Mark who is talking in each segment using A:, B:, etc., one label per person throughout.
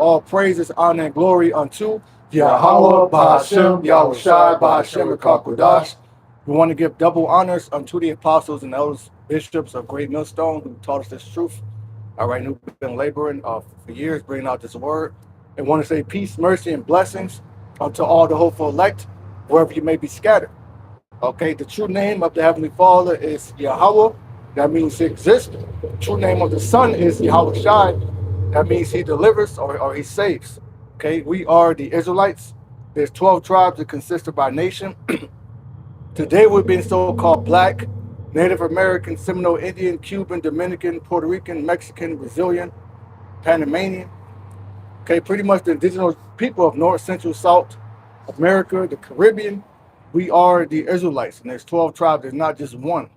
A: all praises, honor, and glory unto Yahweh, Bahashem, Yahushai, Bahashem, and Kakodash. We want to give double honors unto the apostles and elders, bishops of Great Millstone who taught us this truth. All right, who've been laboring for years bringing out this word. And want to say peace, mercy, and blessings unto all the hopeful elect, wherever you may be scattered. Okay, the true name of the Heavenly Father is Yahweh. That means he exists. The true name of the Son is YAHAWASHI. That means he delivers or he saves. Okay, we are the Israelites. There's 12 tribes that consist of our nation. Today we're being so-called Black, Native American, Seminole Indian, Cuban, Dominican, Puerto Rican, Mexican, Brazilian, Panamanian. Okay, pretty much the indigenous people of North, Central, South America, the Caribbean. We are the Israelites, and there's 12 tribes. There's not just one.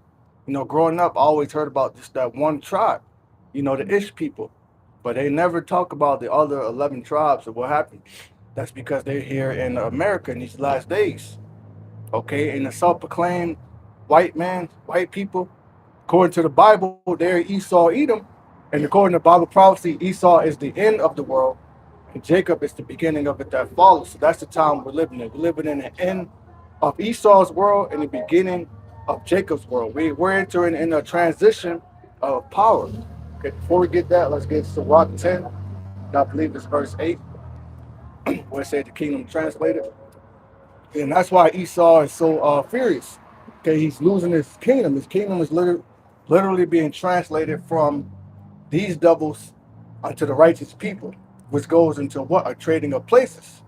A: You know, growing up, I always heard about just that one tribe, you know, the Ish people. But they never talk about the other 11 tribes or what happened. That's because they're here in America in these last days. Okay, and the self-proclaimed white man, white people, according to the Bible, they're Esau, Edom. And according to Bible prophecy, Esau is the end of the world, and Jacob is the beginning of it that follows. So that's the time we're living in. We're living in the end of Esau's world and the beginning of Jacob's world. We're entering in a transition of power. Okay, before we get that, let's get to Rock 10. I believe it's verse 8, where it said the kingdom translated. And that's why Esau is so furious. Okay, he's losing his kingdom. His kingdom is literally being translated from these doubles unto the righteous people, which goes into what? A trading of places.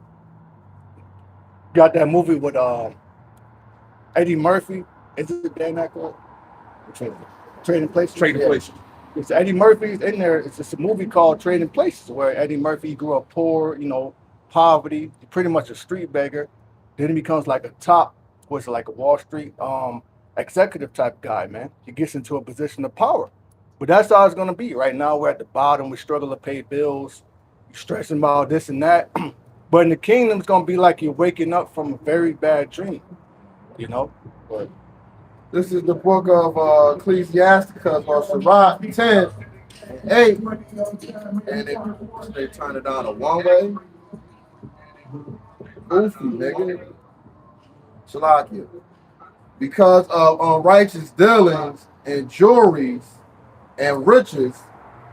A: Got that movie with Eddie Murphy. Is it Dan Aykroyd? Trading Places?
B: Trading Places.
A: It's Eddie Murphy's in there. It's just a movie called Trading Places, where Eddie Murphy grew up poor, you know, poverty, pretty much a street beggar. Then he becomes like a top, what's like a Wall Street executive type guy, man. He gets into a position of power. But that's how it's going to be. Right now, we're at the bottom. We struggle to pay bills. You're stressing about this and that. But in the kingdom, it's going to be like you're waking up from a very bad dream, you know? But
C: this is the book of Ecclesiasticus, or Sirach 10 and 8. And they turn it down to one way. Goofy, nigga. Shalakia. Because of unrighteous dealings and juries and riches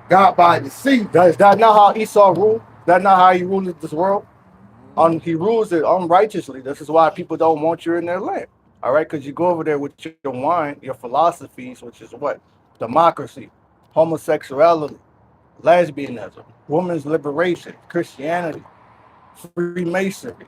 C: got by deceit.
A: Is that not how Esau ruled? Is that not how he ruled this world? He rules it unrighteously. This is why people don't want you in their land. All right, because you go over there with your wine, your philosophies, which is what? Democracy, homosexuality, lesbianism, women's liberation, Christianity, Freemasonry,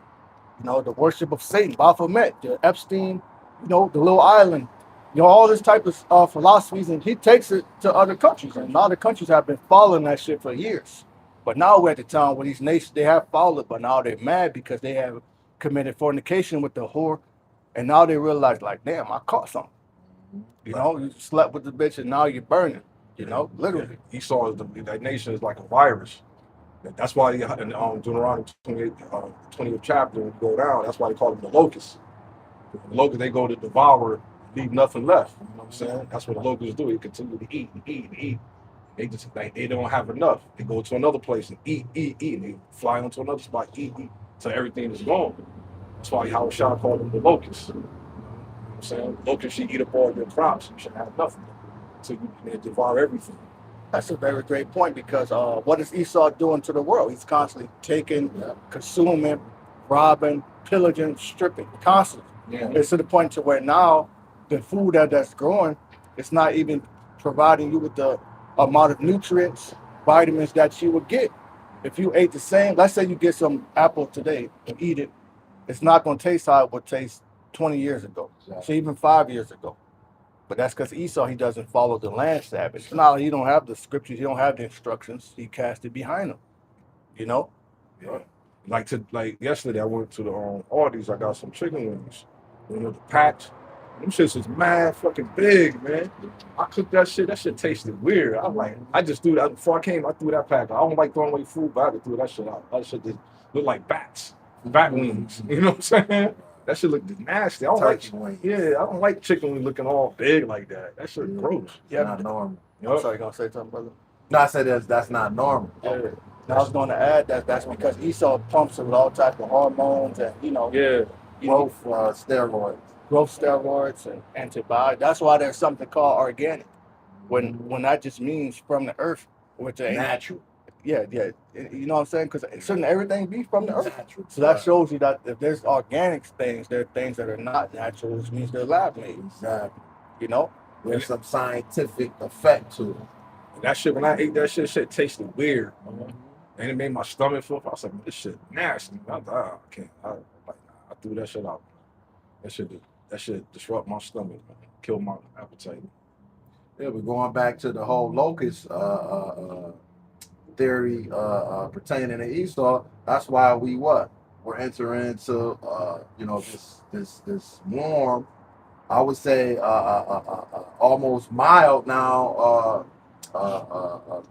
A: you know, the worship of Satan, Baphomet, the Epstein, you know, the little island, you know, all this type of philosophies, and he takes it to other countries, and other countries have been following that shit for years. But now we're at the time where these nations, they have followed, but now they're mad because they have committed fornication with the whore. And now they realize, like, damn, I caught something. You know, you slept with the bitch and now you're burning. You know, literally.
B: Yeah. Esau is that nation is like a virus. That's why in Deuteronomy 20th chapter, when you go down, that's why they call them the locusts. The locusts, they go to devour, leave nothing left. You know what I'm saying? That's what the locusts do. They continue to eat and eat and eat. They just like they don't have enough. They go to another place and eat, and they fly onto another spot, eat, so everything is gone. That's why Yahawashi called them the locusts. You know what I'm saying? Locusts should eat up all your crops. You should have nothing. So you devour everything.
A: That's a very great point, because what is Esau doing to the world? He's constantly taking, consuming, robbing, pillaging, stripping, constantly.
C: Yeah.
A: It's to the point to where now the food that's growing, it's not even providing you with the amount of nutrients, vitamins that you would get if you ate the same. Let's say you get some apple today and eat it. It's not going to taste how it would taste 20 years ago, so even 5 years ago. But that's because Esau, he doesn't follow the land Sabbath. Now he don't have the scriptures, he don't have the instructions. He cast it behind him, you know?
B: Yeah. Like yesterday, I went to the Aldi's. I got some chicken wings. You know, the packs. Them shits was mad fucking big, man. I cooked that shit. That shit tasted weird. I'm like, I just threw that before I came. I threw that pack. I don't like throwing away food, but I threw that shit out. That shit just looked like bat wings. You know what I'm saying? That shit looked nasty. I don't I don't like chicken wings looking all big like that. That shit gross.
C: Yeah, not normal.
A: I'm sorry, you gonna say something, brother?
C: No, I said that's not normal.
A: Yeah. And I was going to add that that's because Esau pumps it with all type of hormones and
B: Yeah.
C: Growth steroids.
A: growth steroids and antibiotics. That's why there's something called organic. When that just means from the earth, which ain't
C: Natural.
A: yeah. You know what I'm saying? Because shouldn't everything be from the earth?
C: Natural.
A: So that shows you that if there's organic things, there are things that are not natural, which means they're lab made.
C: Exactly.
A: You know?
C: There's some scientific effect to it.
B: That shit, when I ate that shit tasted weird. And it made my stomach feel. I was like, this shit nasty. I was like, I can't. I threw that shit out. That shit disrupt my stomach, kill my appetite.
C: Yeah, we're going back to the whole locust theory pertaining to Esau. That's why we're entering into this warm, I would say almost mild now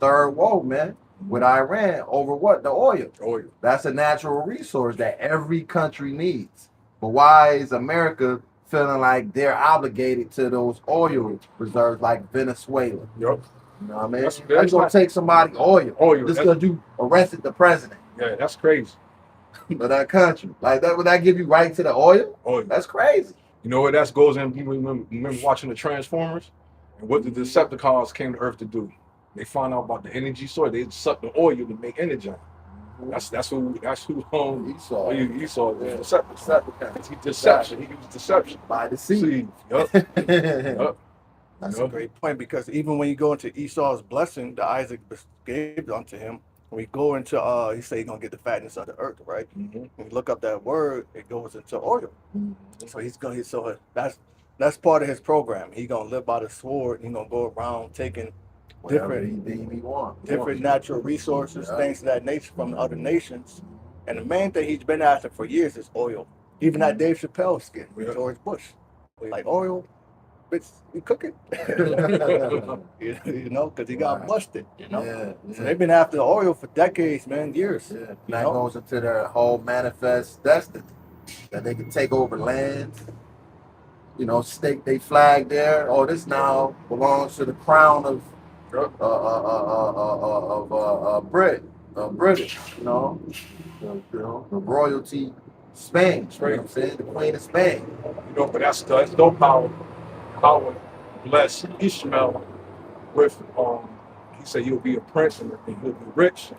C: third world, man, with Iran over what? The oil.
B: Oil.
C: That's a natural resource that every country needs. But why is America feeling like they're obligated to those oil reserves like Venezuela?
B: Yep.
C: You know what I mean?
B: That's
C: gonna take somebody oil.
B: Oil.
C: Just because you arrested the president
B: Yeah, that's crazy.
C: of that country. Like that, would that give you right to the oil?
B: Oil.
C: That's crazy.
B: You know what that goes in? You remember watching the Transformers? And what the Decepticons came to Earth to do? They find out about the energy source. They suck the oil to make energy. That's who
C: Esau.
B: Esau was.
C: Yeah.
B: Decepticon. He deception. He used deception.
C: By the sea.
B: Yup. Yup.
A: That's a great point, because even when you go into Esau's blessing that Isaac gave unto him, when we go into he say he's gonna get the fatness of the earth, right?
B: Mm-hmm.
A: When you look up that word, it goes into oil.
C: Mm-hmm.
A: So that's part of his program. He's gonna live by the sword. He's gonna go around taking different natural resources, things of that nature from the other nations. And the main thing he's been after for years is oil. Even that Dave Chappelle skit with George Bush, like oil, bitch, you cook it, you know, because he got busted, you know.
C: Yeah.
A: So they've been after oil for decades, man, years.
C: Yeah. That goes into their whole manifest destiny, that they can take over lands, stake their flag there. Oh, this now belongs to the crown of British, the royalty, Spain. You know what I'm saying? The Queen of Spain.
B: But that's no power. Howard blessed Ishmael with he said you'll be a prince and you'll be rich.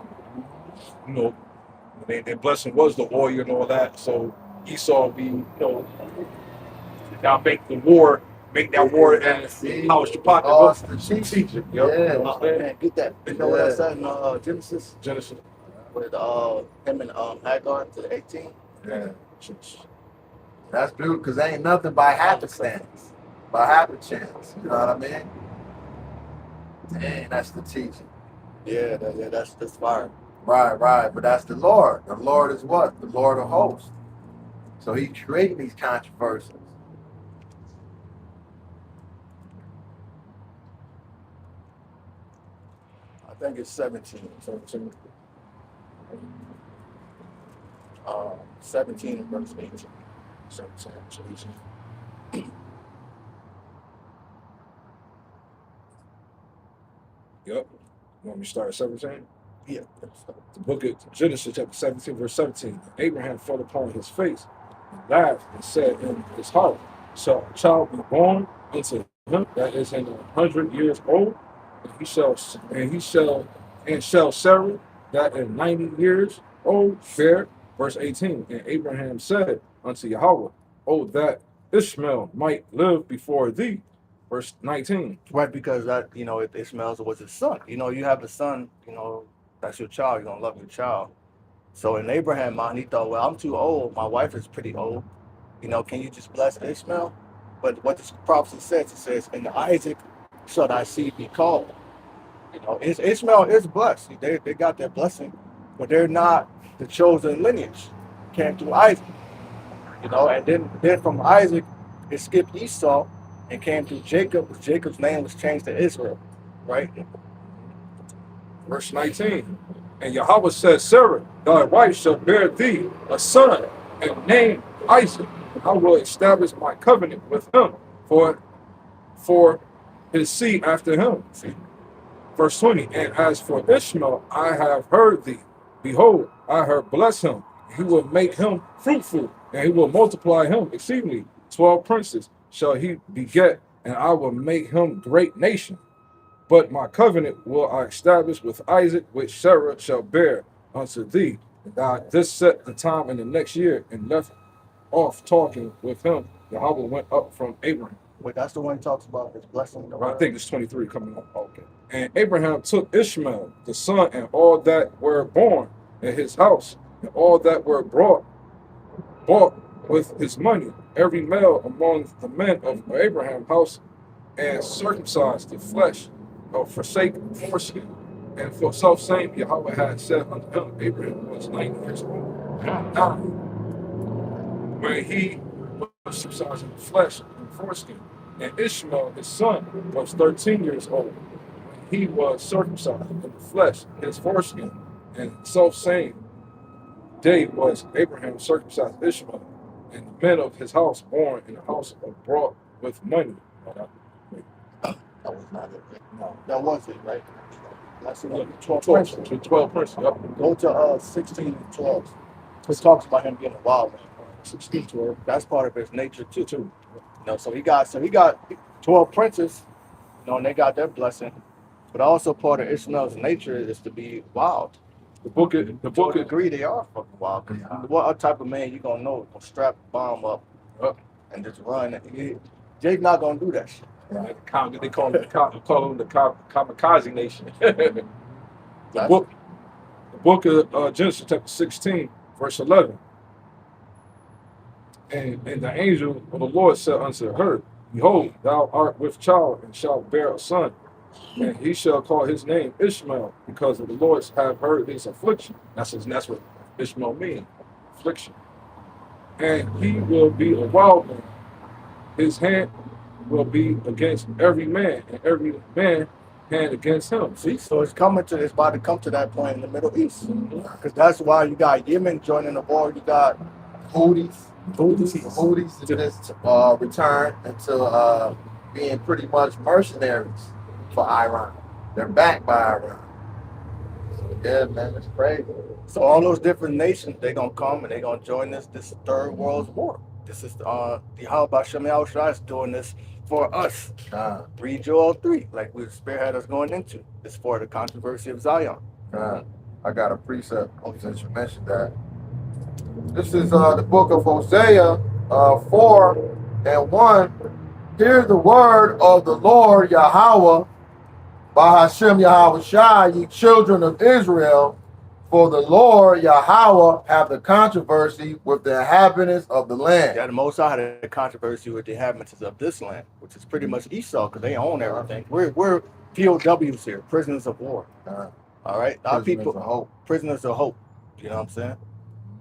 B: Their blessing was the oil and all that. So Esau be now make that war and how it's your pocket.
C: Strategic.
A: Yeah, man, get that. You know what I said in Genesis?
B: Genesis.
A: With him and Hagar to the 18.
C: Yeah. That's beautiful, because ain't nothing by happenstance, by happen chance. You know what I mean? Dang, that's strategic.
A: Yeah, that's fire.
C: Right. But that's the Lord. The Lord is what? The Lord of hosts. So he's creating these controversies.
A: I think it's 17 and verse 18.
B: 17. Yep. You want me to start at 17?
A: Yeah.
B: The book of Genesis, chapter 17, verse 17. Abraham fell upon his face and laughed and said in his heart, shall a child be born unto him that is in 100 years old? And shall Sarah that in 90 years old bear? Verse 18. And Abraham said unto Yahweh, oh, that Ishmael might live before thee. Verse 19.
A: Right, because that, Ishmael was his son. You have a son, that's your child, you're gonna love your child. So in Abraham's mind, he thought, well, I'm too old, my wife is pretty old. Can you just bless Ishmael? But what this prophecy says, it says, in Isaac shall thy seed be called. Ishmael is blessed. They got their blessing, but they're not the chosen lineage. Came through Isaac. And then from Isaac, it skipped Esau and came through Jacob. Jacob's name was changed to Israel, right?
B: Verse 19. And Yahweh said, Sarah, thy wife shall bear thee a son, and name Isaac. And I will establish my covenant with him for his seed after him. See? Verse 20, and as for Ishmael, I have heard thee. Behold, I have blessed him. He will make him fruitful, and he will multiply him exceedingly. 12 princes shall he beget, and I will make him great nation. But my covenant will I establish with Isaac, which Sarah shall bear unto thee. And I this set the time in the next year, and left off talking with him. Yahweh went up from Abraham.
A: Wait, that's the one he talks about his blessing.
B: I think it's 23 coming up. Okay. And Abraham took Ishmael, the son, and all that were born in his house, and all that were bought with his money, every male among the men of Abraham's house, and circumcised the flesh of forsaken foreskin. And for self-same, Yahweh had said unto him, Abraham was 90 years old, now, when he was circumcised in the flesh and foreskin. And Ishmael, his son, was 13 years old. He was circumcised in the flesh, his foreskin. And self-same day was Abraham circumcised Ishmael, and the men of his house born in the house of brought with money.
A: That was not it. No, that was it, right? That's the 12
B: 12
A: princes.
B: princes. 12 princes, yep.
A: Go to 16 and 12. It talks about him being a wild man.
B: 16, 12.
A: That's part of his nature too. You know, so he got 12 princes, you know, and they got their blessing. But also part of Ishmael's nature is to be wild.
B: The book
A: To a degree, they are fucking wild. Cause what type of man you gonna know gonna strap a bomb up and just run? Jake not gonna do that shit.
B: Right. They call them the kamikaze nation. the book of Genesis chapter 16, verse 11. And the angel of the Lord said unto her, Behold, thou art with child, and shalt bear a son, and he shall call his name Ishmael, because of the Lord have heard his affliction. That's what Ishmael means, affliction. And he will be a wild man. His hand will be against every man, and every man hand against him.
A: See, so it's about to come to that point in the Middle East, because that's why you got Yemen joining the war. You got
C: Houthis just returned into being pretty much mercenaries for Iran. They're backed by Iran. So yeah, man, it's crazy.
A: So all those different nations, they're gonna come and they're gonna join this third world war. This is the YAHAWASHI is doing this for us. Read Joel 3, like we spearhead us going into. It's for the controversy of Zion.
C: I got a precept since you mentioned that. This is the book of Hosea 4 and 1. Hear the word of the Lord Yahweh, by Hashem YAHAWASHI, ye children of Israel, for the Lord Yahweh have the controversy with the inhabitants of the land.
A: Yeah, the Most High had a controversy with the inhabitants of this land, which is pretty much Esau, because they own everything. We're POWs here, prisoners of war. All right, our people, prisoners of hope. You know what I'm saying?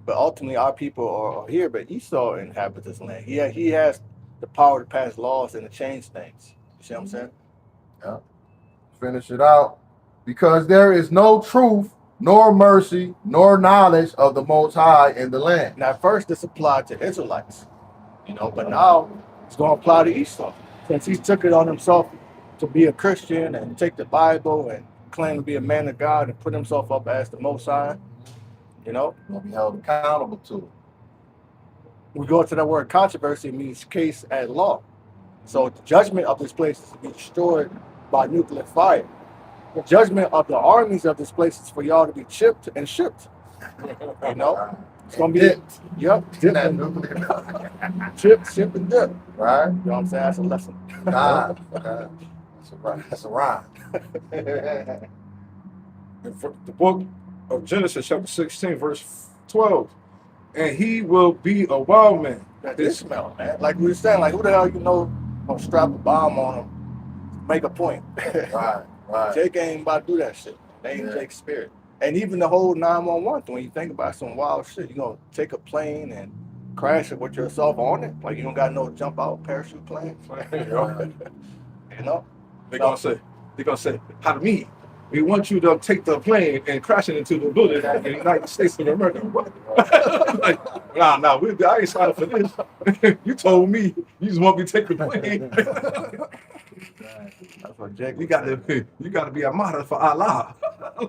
A: But ultimately, our people are here, but Esau inhabits this land. He has the power to pass laws and to change things. You see what I'm saying?
C: Yeah. Finish it out. Because there is no truth, nor mercy, nor knowledge of the Most High in the land.
A: Now, at first, this applied to Israelites, you know, but now it's going to apply to Esau. Since he took it on himself to be a Christian and take the Bible and claim to be a man of God and put himself up as the Most High, you know,
C: He'll be held accountable to it.
A: We go to that word controversy, it means case at law. So the judgment of this place is to be destroyed by nuclear fire. The judgment of the armies of this place is for y'all to be chipped and shipped. You know? It's going to be, dip and chip, ship, and dip.
C: Right?
A: You know what I'm saying? That's a lesson.
C: That's a rhyme.
B: The book of Genesis chapter 16, verse 12. And he will be a wild man.
A: That's Ishmael, man. Like we were saying, like who the hell you know gonna strap a bomb on him, make a point.
C: Right.
A: Jake ain't about to do that shit. They ain't Jake's spirit. And even the whole 911, when you think about some wild shit, you gonna take a plane and crash it with yourself on it? Like you don't got no jump out parachute plane? You know?
B: They're gonna say, how to me? We want you to take the plane and crash it into the building in the United States of America. What? Like, nah, I ain't signed up for this. You told me you just want me to take the plane.
C: That's
A: what Jake.
B: You got to be a martyr for Allah.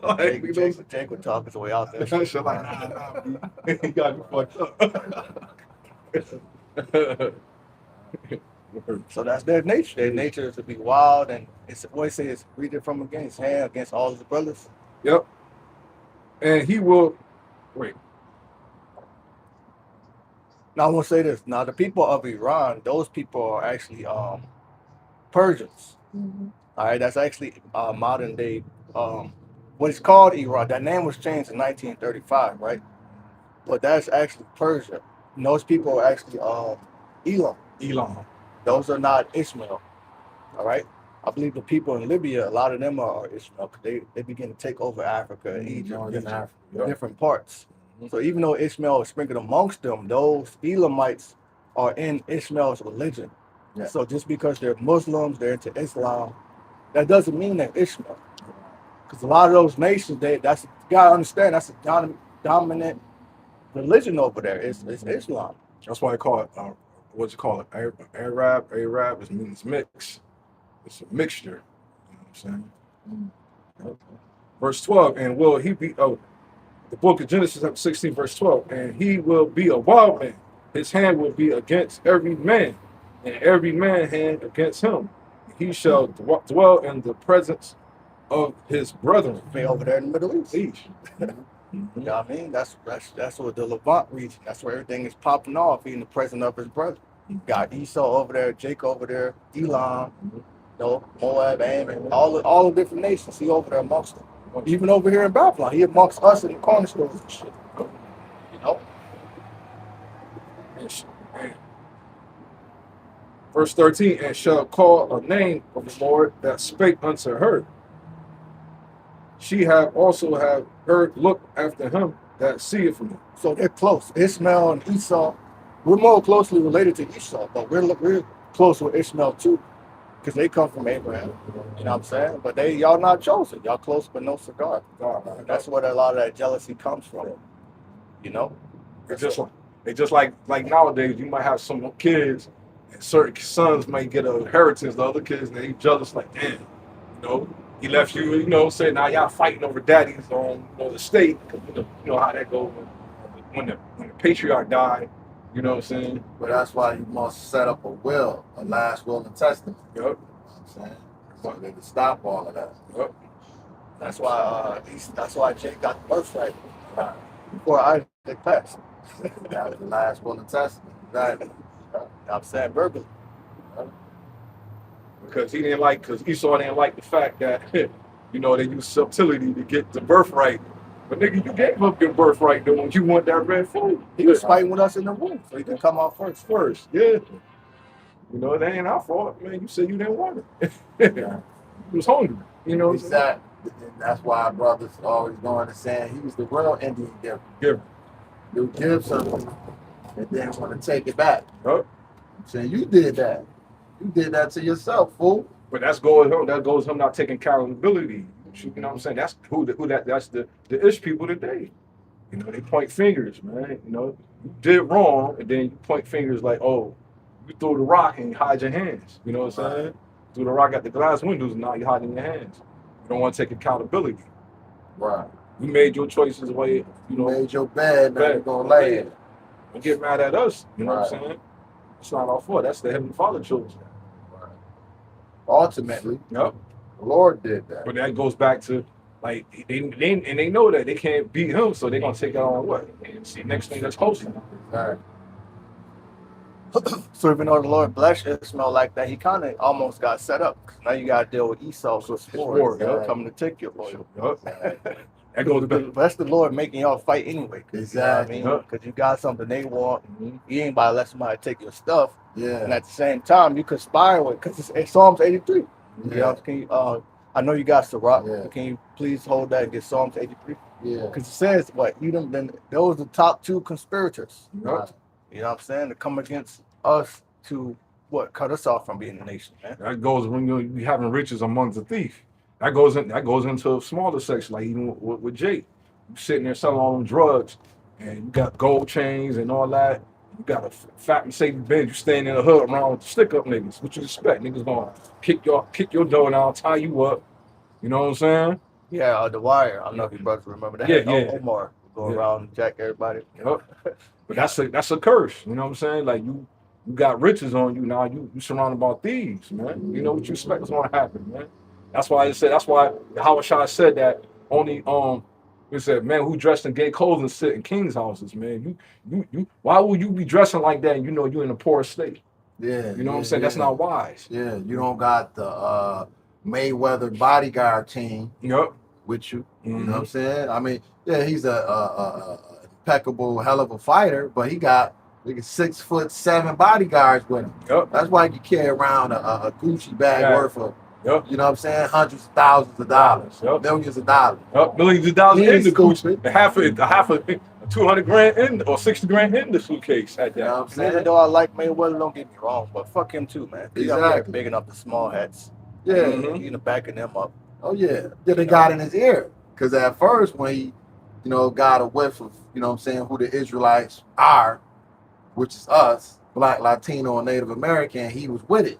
B: Like, you know,
A: Jake would talk his way out there.
B: that shit like, nah, he got me fucked up.
A: So that's their nature. Their nature is to be wild, and it's what it says, read it from against hand against all his brothers.
B: Yep. And he will wait.
A: Now I want to say this. Now the people of Iran, those people are actually Persians. All right, that's actually modern day. What it's called Iran. That name was changed in 1935, right? But that's actually Persia. And those people are actually Elam. Those are not Ishmael. All right. I believe the people in Libya, a lot of them are Ishmael, because they begin to take over Africa and Egypt, different parts. So even though Ishmael is sprinkled amongst them, those Elamites are in Ishmael's religion.
C: Yeah.
A: So just because they're Muslims, they're into Islam, that doesn't mean they're Ishmael. Because a lot of those nations, you gotta understand, that's a dominant religion over there. It's Islam.
B: That's why I call it, what's it called? Arab. Arab means mix. It's a mixture. You know what I'm saying? Verse 12, and will he be, the book of Genesis 16, verse 12, and he will be a wild man. His hand will be against every man, and every man's hand against him. He shall dwell in the presence of his brethren.
A: Way over there in the Middle East.
B: Each.
A: You know what I mean? That's what the Levant region. That's where everything is popping off. He in the presence of his brother. You got Esau over there, Jacob over there, Elam, Moab, Ammon, all the different nations. He over there amongst them. Even over here in Babylon, he amongst us in the cornerstones and shit. You know.
B: Verse 13, and shall call a name of the Lord that spake unto her. She also have heard look after him that seeth me.
A: So they're close. Ishmael and Esau, we're more closely related to Esau, but we're close with Ishmael too, because they come from Abraham. You know what I'm saying? But y'all not chosen. Y'all close but no cigar. That's where a lot of that jealousy comes from. You know?
B: They just like nowadays, you might have some kids, and certain sons might get a inheritance. The other kids, and they jealous like, damn, he left you, saying now y'all fighting over daddy's on the state. You know how that goes when the patriarch died. You know what I'm saying?
C: But that's why you must set up a will, a last will and testament.
B: Yep.
C: You know what I'm saying? So they can stop all of that.
B: Yep.
A: That's why Jake got the birthright before Isaac passed.
C: That was the last will and testament. Exactly.
A: I'm saying verbally.
B: Because Esau didn't like the fact that, they use subtlety to get the birthright. But nigga, you gave up your birthright though when you want that red food.
A: He was fighting with us in the room, so he can come out first.
B: Yeah. It ain't our fault, man. You said you didn't want it. You was hungry.
C: Exactly. And that's why our brothers always going to saying he was the real Indian giver. You give something and then want to take it back.
B: Yep.
C: Saying you did that. You did that to yourself, fool.
B: But that goes him not taking accountability. You know what I'm saying? That's that's the Ish people today. They point fingers, man. You did wrong, and then you point fingers like, oh, you threw the rock and you hide your hands. You know what I'm saying? Threw the rock at the glass windows and now you're hiding your hands. You don't want to take accountability.
C: Right.
B: You made your choices the way,
C: You made your bed, now you're going to lay it.
B: Don't get mad at us. You know what I'm saying? It's not our fault. That's the Heavenly Father chose.
C: Right. Ultimately,
B: Yep.
C: the Lord did that.
B: But that goes back to, like, they know that they can't beat him, so they're going to take it on what? And see, next thing that's hosting.
C: Right.
A: So even though the Lord blessed Ishmael like that, he kind of almost got set up. Now you got to deal with Esau, so it's coming to take your oil.
B: Yep. That goes back.
A: That's the Lord making y'all fight anyway.
C: Exactly.
A: You know what I mean? Because you got something they want. You ain't about to let somebody take your stuff.
C: Yeah.
A: And at the same time, you conspire with, because it's Psalms 83.
C: Yeah.
A: Can you, I know you got Sirach.
C: Yeah.
A: Can you please hold that and get Psalms 83?
C: Yeah.
A: Because it says, then those are the top two conspirators.
C: Right.
A: You know what I'm saying? To come against us to cut us off from being a nation, man.
B: That goes when you having riches amongst the thief. That goes into a smaller section, like even with Jake. You sitting there selling all them drugs, and you got gold chains and all that, You got a fat Mercedes Benz. You staying in the hood around with stick up niggas. What you expect? Niggas gonna kick your door down, tie you up. You know what I'm saying?
A: Yeah, The Wire. I don't know if you brothers remember that.
B: Yeah.
A: Omar would go
B: Yeah.
A: around and jack everybody.
B: Yep. But that's a curse. You know what I'm saying? Like you got riches on you now. You surrounded by thieves, man. You know what you expect is gonna happen, man. That's why YAHAWASHI said that only he said, man, who dressed in gay clothes and sit in king's houses, man. You why would you be dressing like that and you know you're in a poor state?
C: Yeah.
B: You know what I'm saying? That's not wise.
C: Yeah, you don't got the Mayweather bodyguard team
B: Yep.
C: with you.
B: Mm-hmm.
C: You know what I'm saying? I mean, yeah, he's a impeccable hell of a fighter, but he got like 6'7" bodyguards with him.
B: Yep.
C: That's why you carry around a Gucci bag worth of,
B: yep.
C: you know what I'm saying, hundreds of thousands of dollars,
B: yep.
C: millions of dollars.
B: Yep. Millions of dollars in the
C: stupid.
B: Gucci. Half of 200 grand in or 60 grand in the suitcase at that.
C: You know what I'm saying?
A: Even though I like Mayweather, don't get me wrong, but fuck him too, man. He's
C: Exactly.
A: big enough to small hats.
C: Yeah.
B: Mhm.
A: You know, backing them up.
C: Oh yeah. Yeah, they got in his ear. Because at first when he, you know, got a whiff of, you know what I'm saying, who the Israelites are, which is us, Black, Latino, and Native American, he was with it.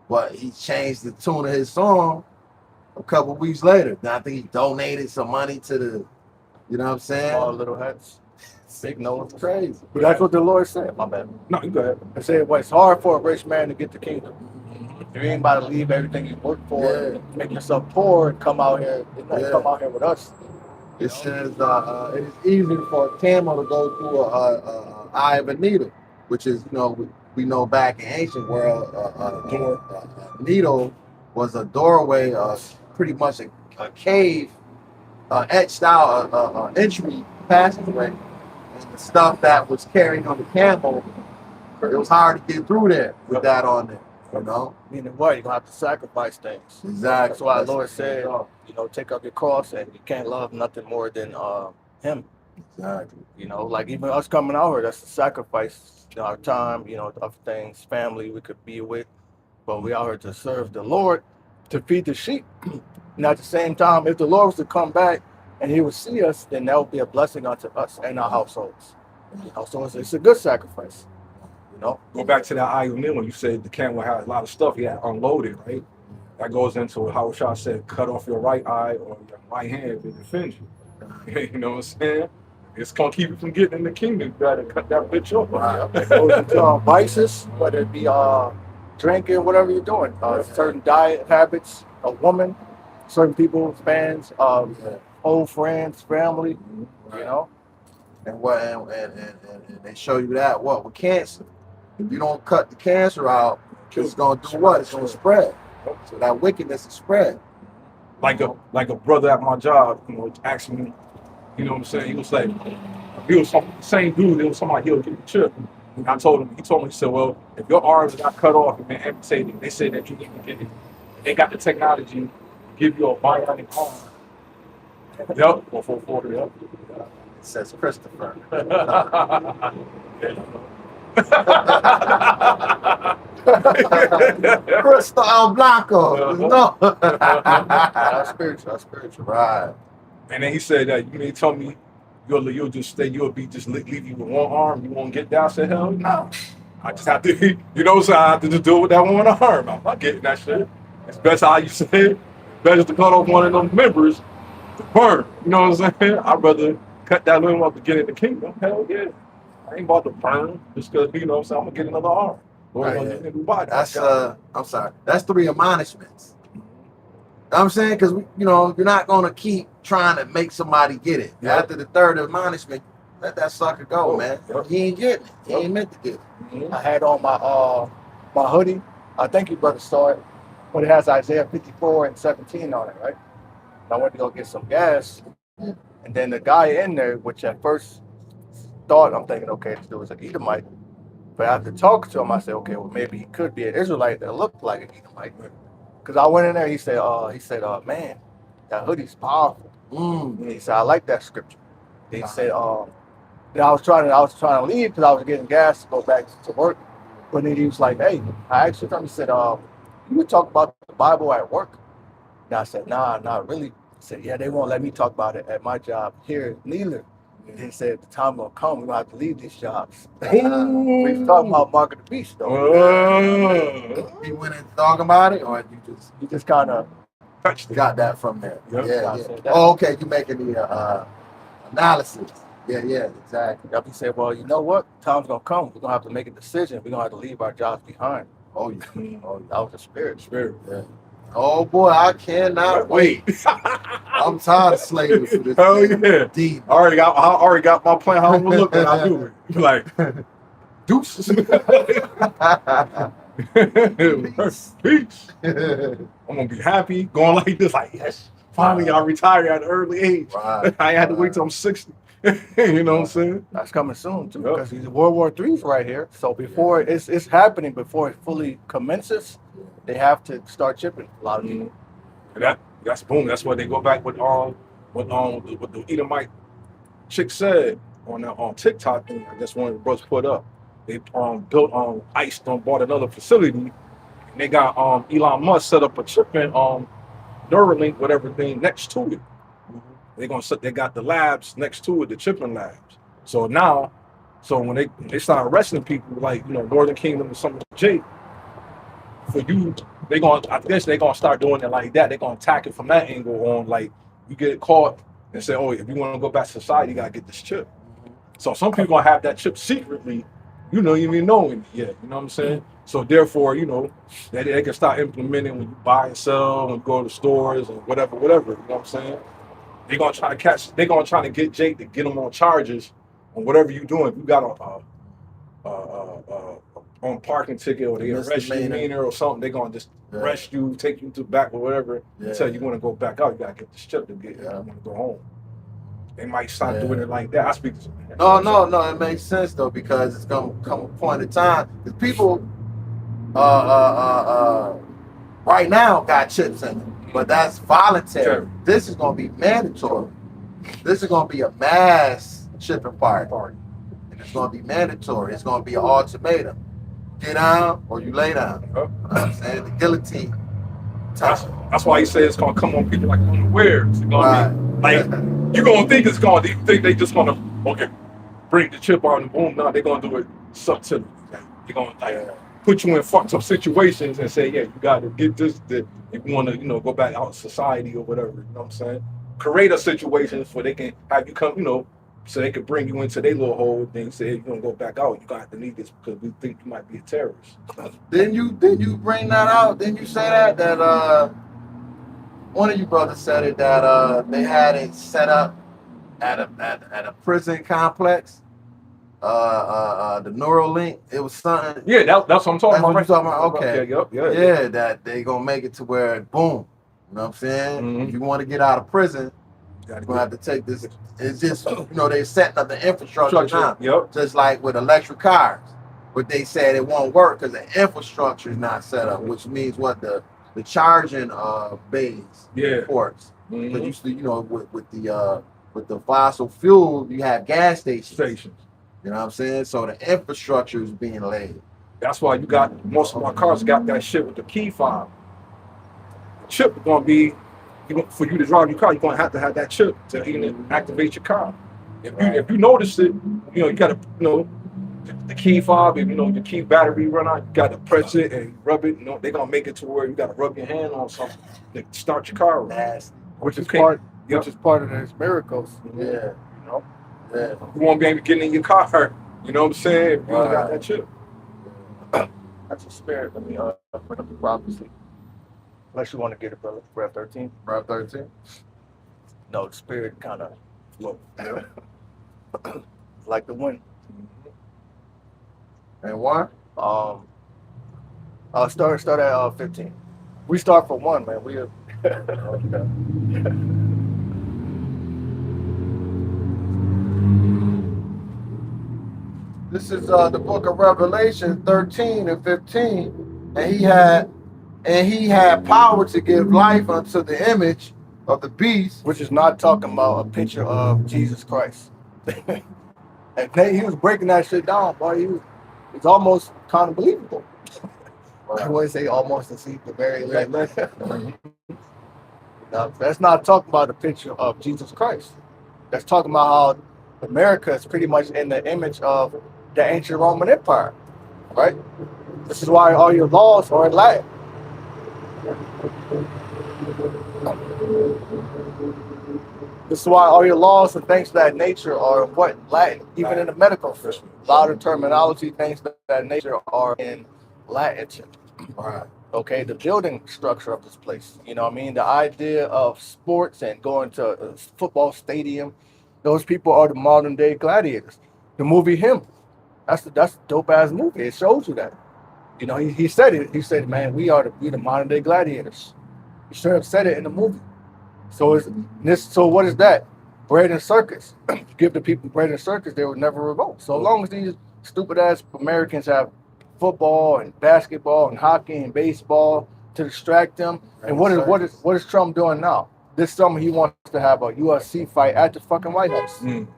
C: But he changed the tune of his song a couple weeks later. Now I think he donated some money to the, you know what I'm saying?
A: Small little hats. Big nose.
C: It's crazy.
A: But that's what the Lord said. My bad.
B: No, you go ahead.
A: I said, well, it's hard for a rich man to get the kingdom. If you ain't about to leave everything you worked for,
C: Yeah.
A: make yourself poor, and come out here, come out here with us.
C: It says it is easy for a camel to go through a eye of a needle, which is, you know, we know back in ancient world, a needle was a doorway, pretty much a cave, etched out, entry passageway. And the stuff that was carried on the camel, it was hard to get through there with that on there, you know?
A: Meaning what? You're going to have to sacrifice things.
C: Exactly.
A: That's why the Lord said, you know, take up your cross, and you can't love nothing more than Him.
C: Exactly.
A: You know, like even us coming out here, that's a sacrifice. You know, our time, you know, of things, family we could be with, but we out here to serve the Lord, to feed the sheep. And at the same time, if the Lord was to come back and He would see us, then that would be a blessing unto us and our households. You know, so it's a good sacrifice. You know,
B: Go back to that Eye when you said the camel had a lot of stuff he had unloaded, right? That goes into how Shah said, cut off your right eye or your right hand to defend you. You know what I'm saying? It's gonna keep you from getting in the kingdom. You gotta cut that bitch off.
A: right. It goes into vices, whether it be drinking, whatever you're doing, certain diet habits, a woman, certain people, fans, old friends, family. You know,
C: And what and they show you that what with cancer. If you don't cut the cancer out, it's gonna do what? It's gonna spread. So that wickedness is spread.
B: Like a brother at my job, you know, asked me, you know what I'm saying? He was like, he was the same dude, it was somebody he'll get the chip. And I told him, he said, well, if your arms got cut off and been amputated, they said that you need to get it. They got the technology to give you a bionic arm. Yep, or 440, yep.
C: It says Christopher. Cristo El Blanco. No.
A: that's spiritual. That's spiritual.
C: Right.
B: And then he said that you may tell me you'll just stay, you'll be just leave you with one arm, you won't get down. I said, hell no. I just have to, you know, so I have to just do it with that one arm. I'm not getting that shit. It's best how you say it. Better to cut off one of them members to burn. You know what I'm saying? I'd rather cut that limb up to get in the kingdom. Hell yeah. I ain't about to burn just because, you know what I'm saying, I'm gonna get another arm.
C: Right. That's I'm sorry. That's 3 admonishments. You know what I'm saying? Because you know, you're not gonna keep trying to make somebody get it.
B: Yeah.
C: After the 3rd admonishment, let that sucker go, man. He ain't getting it. He ain't meant to get it.
A: I had on my hoodie. I think you brother saw it, but it has Isaiah 54 and 17 on it, right? And I went to go get some gas, and then the guy in there, which at first thought I'm thinking, okay, this dude was an Edomite. But after talking to him, I said, okay, well maybe he could be an Israelite that looked like an Edomite. Because I went in there, he said, man, that hoodie's powerful. He said, I like that scripture. He said, then I was trying to leave because I was getting gas to go back to work. But then he was like, hey, I actually told him, he said, you would talk about the Bible at work? And I said, nah, not really. He said, yeah, they won't let me talk about it at my job here neither. They said the time will come, we're gonna have to leave these jobs. We
B: Ooh.
A: was talking about Mark of the Beast though.
C: You went and talking about it, or
A: You just kind of
B: touched it.
C: got that from there?
B: Yep.
C: Yeah. Oh, okay. You making the analysis? Yeah, exactly.
A: He said, well, you know what? Time's gonna come. We're gonna have to make a decision. We're gonna have to leave our jobs behind.
C: Oh yeah.
A: Oh, that was the spirit.
C: Yeah. Oh boy, I cannot wait. I'm tired of slaving for this.
B: Hell yeah.
C: Deep.
B: I already got my plan. How I'm gonna look when I do it. You're like, deuces. Peace. I'm gonna be happy going like this. Like, yes, finally I retired at an early age.
C: Right.
B: I had to wait till I'm 60. You know what I'm saying?
A: That's coming soon too,
B: Yep.
A: because World War III's right here. So before it's happening, before it fully commences, they have to start chipping a lot of people.
B: And that's boom. That's why they go back with what the Edomite chick said on TikTok thing. That's one of the brothers put up. They built bought another facility. And they got Elon Musk set up a chipping Neuralink, whatever thing next to it. They got the labs next to it, the chipping labs. So now, when they start arresting people like Northern Kingdom or something like Jake, for you, I guess they're gonna start doing it like that. They're gonna attack it from that angle on like you get caught and say, oh, if you want to go back to society, you gotta get this chip. So some people gonna have that chip secretly, you even knowing it yet. You know what I'm saying? So therefore, they can start implementing when you buy and sell, when you go to stores and whatever. You know what I'm saying? They're gonna try to get Jake to get him on charges on whatever you're doing. If you got on parking ticket or they arrest you or something, they're gonna just arrest you, take you to back or whatever, until you want to go back out. You gotta get this chip to get you want to go home. They might start doing it like that. I speak to some man.
C: No, it makes sense though, because it's gonna come a point in time because people right now got chips in them, but that's voluntary.
B: Sure.
C: This is gonna be mandatory. This is gonna be a mass chipping party. And it's gonna be mandatory. It's gonna be an ultimatum. Get down or you lay down. You know what I'm saying? The guillotine.
B: That's why he said it's gonna come on people like unawares. It's gonna be like you're gonna think it's gonna. You think they just gonna bring the chip on and boom? No, they're gonna do it subtly. They're gonna put you in fucked up situations and say, yeah, you gotta get this. If you wanna go back out in society or whatever. You know what I'm saying? Create a situation where they can have you come. So they could bring you into their little hole and say, hey, you're gonna go back out. You got to need this because we think you might be a terrorist.
C: Didn't you bring that out? Didn't you say that one of you brothers said it that they had it set up at a prison complex? The Neuralink. It was something.
B: Yeah, that's what I'm talking about.
C: What you're talking about. Okay.
B: Yeah.
C: That they gonna make it to where boom. You know what I'm saying?
B: Mm-hmm.
C: If you want to get out of prison, you're gonna have to take this. It's just they're setting up the infrastructure now.
B: Yep.
C: Just like with electric cars, but they said it won't work because the infrastructure is not set up, which means what the charging bays, ports. Because with the fossil fuel, you have gas stations. You know what I'm saying? So the infrastructure is being laid.
B: That's why you got most of my cars got that shit with the key fob. The chip is gonna be. For you to drive your car, you're gonna have to have that chip to even activate your car. If you notice it, you gotta the key fob. If your key battery run out, you gotta press it and rub it. They're gonna make it to where you gotta rub your hand on something to start your car.
A: Which is part of those miracles.
C: Yeah.
B: You won't be able to get in your car. You know what I'm saying? If you don't got that chip.
A: That's a spirit. Let me bring up the prophecy. Unless you want to get it, brother. Rev 13.
C: Rev 13?
A: No, the spirit kind of look like the wind.
C: And why?
A: Start at 15. We start for 1, man. We are.
C: This is the book of Revelation 13 and 15, and he had power to give life unto the image of the beast.
A: Which is not talking about a picture of Jesus Christ. And he was breaking that shit down, boy. It's almost kind of believable. I wouldn't say almost to see the very left. No, that's not talking about a picture of Jesus Christ. That's talking about how America is pretty much in the image of the ancient Roman Empire, right? This is why all your laws are in Latin. This is why all your laws and things of that nature are what Latin, even in the medical field. A lot of terminology, things of that nature are in Latin.
C: Right.
A: Okay, the building structure of this place. You know what I mean? The idea of sports and going to a football stadium, those people are the modern day gladiators. The movie Him, that's a dope ass movie. It shows you that. You know, he said it. He said, man, we the modern day gladiators. He straight up said it in the movie. So what is that? Bread and circus. Give the people bread and circus, they would never revolt. So long as these stupid ass Americans have football and basketball and hockey and baseball to distract them. And what is Trump doing now? This summer he wants to have a UFC fight at the fucking White House. You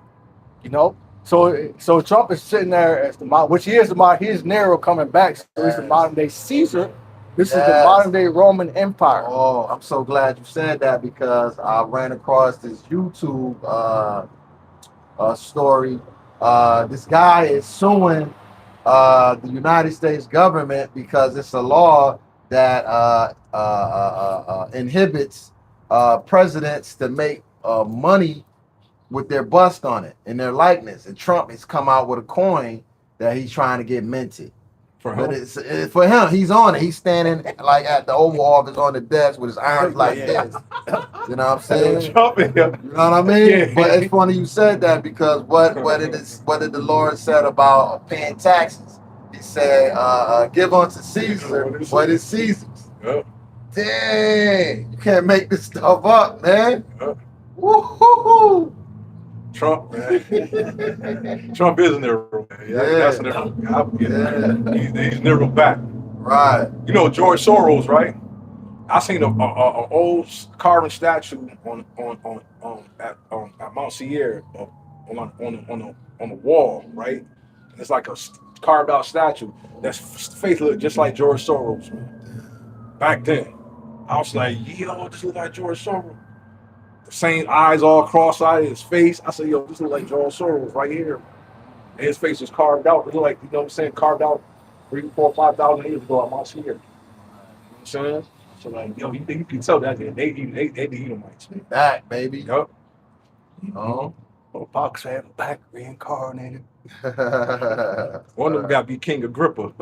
A: know? So Trump is sitting there as which he is he's Nero coming back. So he's the modern day Caesar. This is the modern day Roman Empire.
C: Oh, I'm so glad you said that because I ran across this YouTube story. This guy is suing the United States government because it's a law that inhibits presidents to make money with their bust on it and their likeness. And Trump has come out with a coin that he's trying to get minted. But it's for him. He's on it. He's standing like at the Oval Office on the desk with his arms like this. You know what I'm saying? You know what I mean? Yeah. But it's funny you said that because what did the Lord said about paying taxes? He said, "Give unto Caesar what is Caesar's." Yeah. Dang, you can't make this stuff up, man. Yeah. Woo-hoo-hoo.
B: Trump, man. Trump is Nero, man. That's Nero. He's Nero back.
C: Right.
B: You know George Soros, right? I seen a old carving statue at Mount Sierra on the wall, right? It's like a carved out statue. That's face look just like George Soros, man. Back then, I was like, yo, this look like George Soros. Same eyes all cross-eyed, his face. I said, yo, this looks like George Soros right here. And his face was carved out. It looked like, you know what I'm saying, carved out 3,000, 4,000, 5,000 years ago at Mount Sierra. You know what I'm saying? So like, yo, you can tell that they the Edomites, man.
C: Back, baby.
B: Yup.
C: Oh.
A: Box fan back reincarnated.
B: One of them got to be King Agrippa.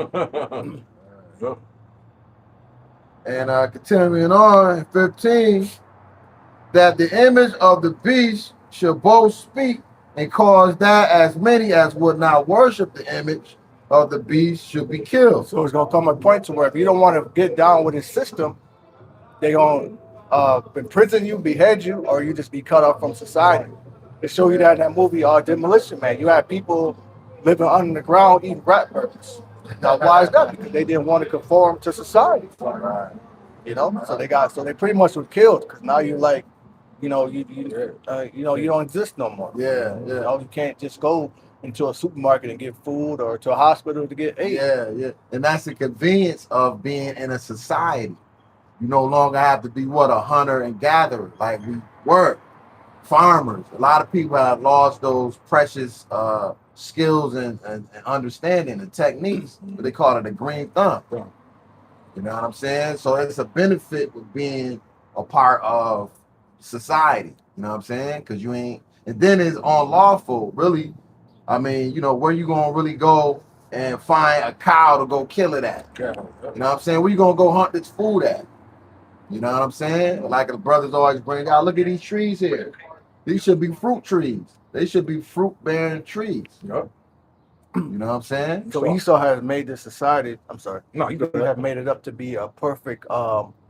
B: Yup.
C: And continuing on, 15. That the image of the beast should both speak and cause that as many as would not worship the image of the beast should be killed.
A: So it's gonna come a point to where if you don't want to get down with his system, they're gonna imprison you, behead you, or you just be cut off from society. They show you that in that movie, Demolition Man. You had people living under the ground eating rat burgers. Now, why is that? Because they didn't want to conform to society. You know, so they pretty much were killed because now you're like, you don't exist no more.
C: Yeah.
A: You know, you can't just go into a supermarket and get food or to a hospital to get aid.
C: Yeah. And that's the convenience of being in a society. You no longer have to be a hunter and gatherer like we were. Farmers. A lot of people have lost those precious skills and understanding and techniques. But they call it a green thumb. You know what I'm saying? So it's a benefit with being a part of society, you know what I'm saying? Because you ain't, and then it's unlawful, really. I mean, you know, where you gonna really go and find a cow to go kill it at? You know what I'm saying? Where you gonna go hunt this food at? You know what I'm saying? Like the brothers always bring out, look at these trees here. These should be fruit trees. They should be fruit-bearing trees.
B: Yep.
C: You know what I'm saying?
A: So Esau has made this society, I'm sorry.
B: No, you
A: have made it up to be a perfect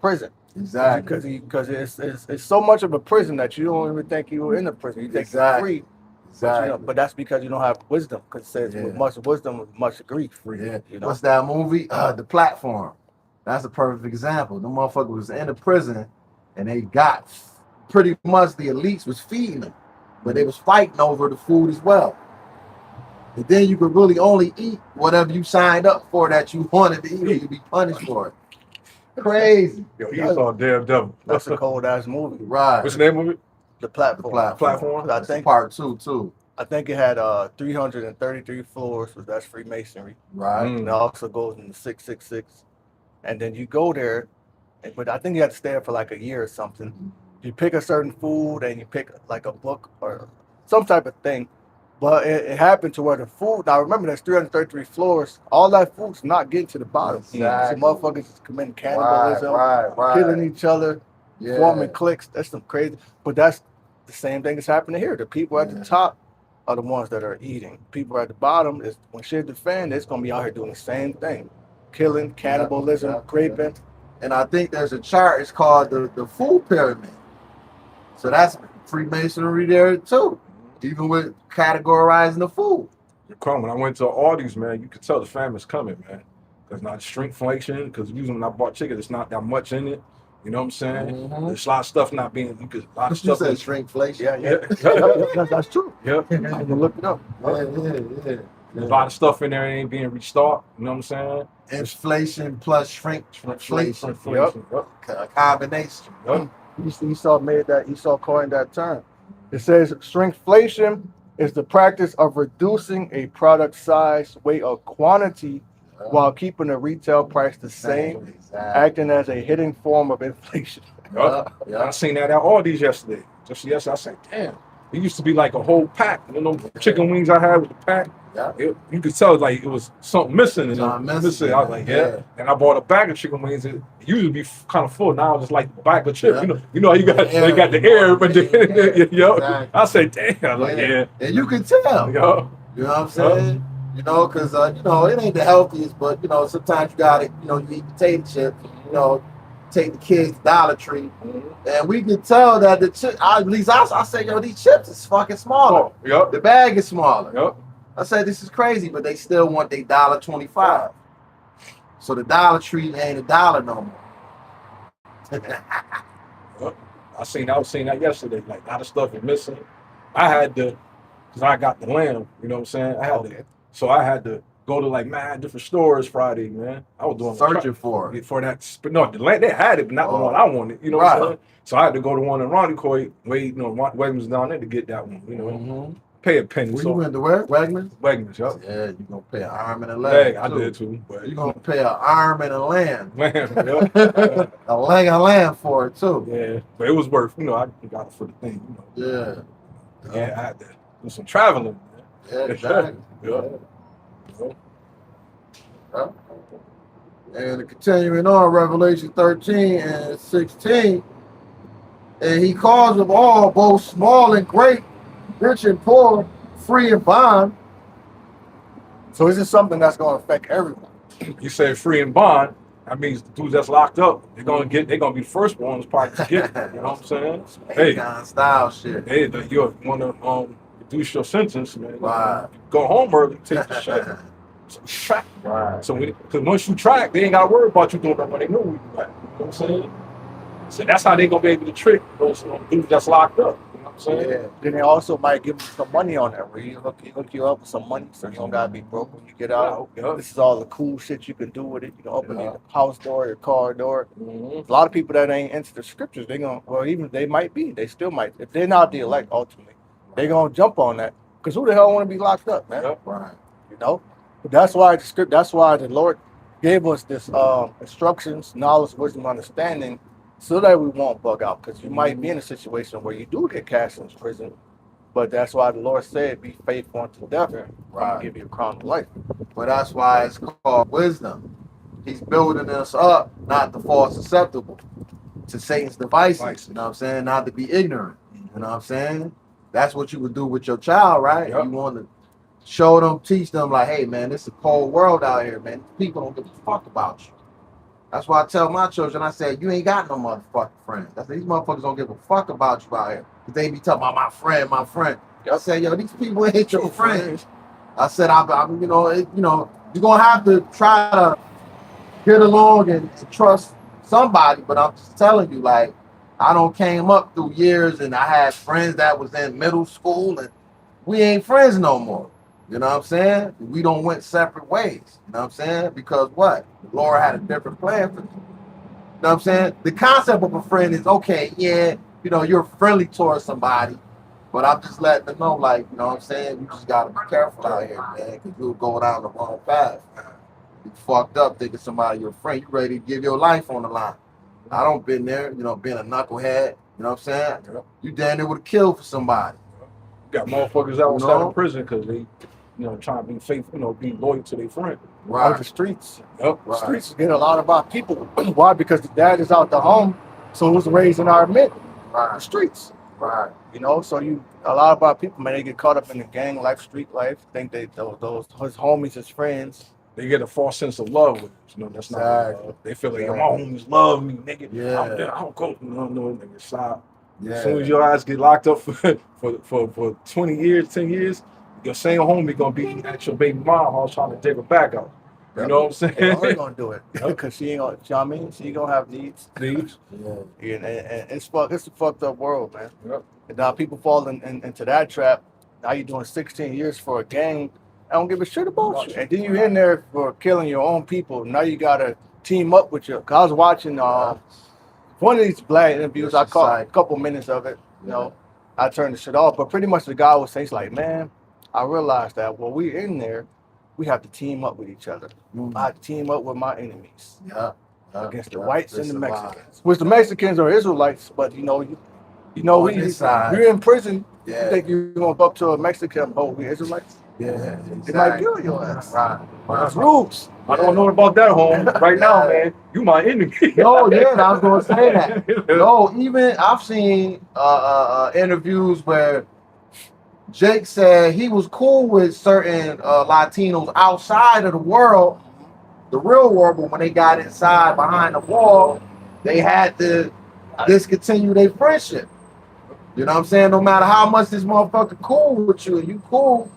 A: prison.
C: Exactly.
A: Because it's so much of a prison that you don't even think you were in a prison. You think you're free.
C: Exactly.
A: But that's because you don't have wisdom. Because it says with much wisdom, with much grief.
C: Yeah.
A: You know?
C: What's that movie? The Platform. That's a perfect example. The motherfucker was in the prison and they got pretty much the elites was feeding them. But they was fighting over the food as well. And then you could really only eat whatever you signed up for that you wanted to eat, or you'd be punished for it. Crazy.
B: Yo, Esau, damn devil.
A: That's a cold ass movie.
C: Right.
B: What's the name of it?
A: The Platform.
B: Platform.
A: I think
C: part 2 too.
A: I think it had 333 floors, so that's Freemasonry.
C: Right.
A: And it also goes into 666. And then you go there, but I think you have to stay there for like a year or something. You pick a certain food and you pick like a book or some type of thing. But it happened to where the food, now remember there's 333 floors, all that food's not getting to the bottom.
C: Exactly.
A: So motherfuckers is committing cannibalism,
C: Right.
A: killing each other,
C: Yeah.
A: forming cliques. That's some crazy. But that's the same thing that's happening here. The people at the top are the ones that are eating. People at the bottom is when shit defend, it's gonna be out here doing the same thing. Killing, cannibalism, raping.
C: And I think there's a chart, it's called the food pyramid. So that's Freemasonry there too. Even with categorizing the food.
B: When I went to Aldi's, man, you could tell the family's coming, man. Because not shrinkflation, because usually when I bought chicken, it's not that much in it. You know what I'm saying? There's a lot of stuff not being, a lot of
C: You
B: stuff.
C: said shrinkflation.
A: Yeah. That's true.
B: Yeah.
A: You can look it up.
B: There's a lot of stuff in there that ain't being restocked. You know what I'm saying?
C: Inflation plus shrinkflation.
B: Yep.
C: A combination.
B: Yep.
A: Esau coined that term. It says shrinkflation is the practice of reducing a product size, weight, or quantity while keeping the retail price the same, acting as a hidden form of inflation.
B: I seen that at Aldi's yesterday. Just yesterday, I said, damn. It used to be like a whole pack. You know, chicken wings I had with the pack. You could tell like it was something missing. And missing. I was like, yeah. And I bought a bag of chicken wings. It usually be kind of full. Now it's just like a bag of chips. You know, you got they got the air, but I said, damn. Like,
C: and you can tell. You know what I'm saying? You know, because it ain't the healthiest, but sometimes you gotta, you eat potato chips. Take the kids to Dollar Tree, and we can tell that the chip. At least I say, these chips is fucking smaller. The bag is smaller. I said, this is crazy, but they still want their $1.25. So the Dollar Tree ain't $1 no more.
B: I was seeing that yesterday. Like a lot of stuff is missing. I had to, because I got the lamb. You know what I'm saying? I had to go to like different stores Friday, man. I was doing
C: searching for
B: that. But no, the land they had it, but not the one I wanted. You know what I'm saying? So I had to go to one in Rondecoit. Wegmans down there to get that one. You know, pay a penny.
C: You went to where? Wegmans.
B: Wegmans, yup.
C: Yeah, you gonna pay an arm and a leg.
B: I did too. But
C: you gonna pay an arm and a lamb.
B: Lamb,
C: a leg and a lamb for it too.
B: Yeah, but it was worth. I got it for the thing. Yeah, I had to do some traveling. Man.
C: Yeah, exactly. And continuing on, Revelation 13 and 16, and he calls them all, both small and great, rich and poor, free and bond.
A: So this is something that's going to affect everyone.
B: You say free and bond, that means the dudes that's locked up, they're gonna be the first ones probably to get it. You know what I'm saying?
C: Style shit.
B: Hey, you want to reduce your sentence, man.
C: Wow.
B: Go home early, take the shit. Track.
C: Right.
B: So because once you track, they ain't got to worry about you doing that when they know where you at. You know what I'm saying? So that's how they gonna be able to trick those dudes that's locked up. You know what I'm saying?
A: Yeah. Then they also might give you some money on that. Where you hook you up with some money, so you don't gotta be broke when you get out. This is all the cool shit you can do with it. You can open your house door, your car door. A lot of people that ain't into the scriptures, they still might. If they're not the elect, ultimately, they gonna jump on that. Because who the hell want to be locked up, man?
C: Right.
A: But that's why the Lord gave us this instructions, knowledge, wisdom, understanding, so that we won't bug out. Because you might be in a situation where you do get cast into prison, but that's why the Lord said, "Be faithful unto death, and I'll give you a crown of life."
C: But that's why it's called wisdom. He's building us up, not to fall susceptible to Satan's devices. You know what I'm saying? Not to be ignorant. You know what I'm saying? That's what you would do with your child, right? You want to show them, teach them, like, hey, man, this is a cold world out here, man. People don't give a fuck about you. That's why I tell my children, I say, you ain't got no motherfucking friends. I say, these motherfuckers don't give a fuck about you out here. Because they be talking about my friend. I say, yo, these people ain't your friends. I said, you're going to have to try to get along and trust somebody. But I'm just telling you, like, I don't came up through years and I had friends that was in middle school and we ain't friends no more. You know what I'm saying? We don't went separate ways. You know what I'm saying? Because what? The Lord had a different plan for you. You know what I'm saying? The concept of a friend is, okay, yeah, you're friendly towards somebody, But I'm just letting them know, like, you know what I'm saying? You just gotta be careful out here, man, because you'll go down the wrong path. You fucked up thinking somebody your friend. You ready to give your life on the line. I don't been there, you know, being a knucklehead. You know what I'm saying? You damn near would have killed for somebody.
B: You got motherfuckers outside of prison because they, trying to be faithful, be loyal to their friend.
A: Out the streets.
B: Yep.
A: The streets get a lot of our people. Why? Because the dad is out the home, so who's raising our men? The streets.
C: Right.
A: You know, so a lot of our people, man, they get caught up in the gang life, street life, think those his homies, his friends.
B: They get a false sense of love with it. That's not love. They feel like, my homies love me, nigga.
C: Yeah.
B: I don't go, nigga, stop.
C: Yeah.
B: As soon as your ass get locked up for 20 years, 10 years, your same homie gonna be at your baby mom house trying to dig her back out. You know what I'm saying?
A: They ain't gonna do it because she ain't gonna. You know what I mean? She gonna have needs.
C: Yeah.
A: And it's a fucked up world, man.
B: Yep.
A: And now people fall into that trap. Now you're doing 16 years for a gang. I don't give a shit about you. And then you're in there for killing your own people. Now you gotta team up with you. Cause I was watching one of these black interviews. I caught a couple minutes of it. You know, I turned the shit off. But pretty much the guy was saying, he's like, man, I realized that when we're in there, we have to team up with each other. I have to team up with my enemies.
C: Yeah.
A: Against the whites and the Mexicans. Which the Mexicans are Israelites, but we're in prison.
C: Yeah.
A: You think you're gonna go up to a Mexican, we Israelites?
C: Yeah.
A: They might kill your ass.
C: Right.
A: That's rules.
B: I don't know about that, home. Right now, man, you my enemy.
C: No, yeah, I was gonna say that. No, even I've seen interviews where Jake said he was cool with certain Latinos outside of the world, the real world, but when they got inside behind the wall, they had to discontinue their friendship. You know what I'm saying? No matter how much this motherfucker cool with you, and you cool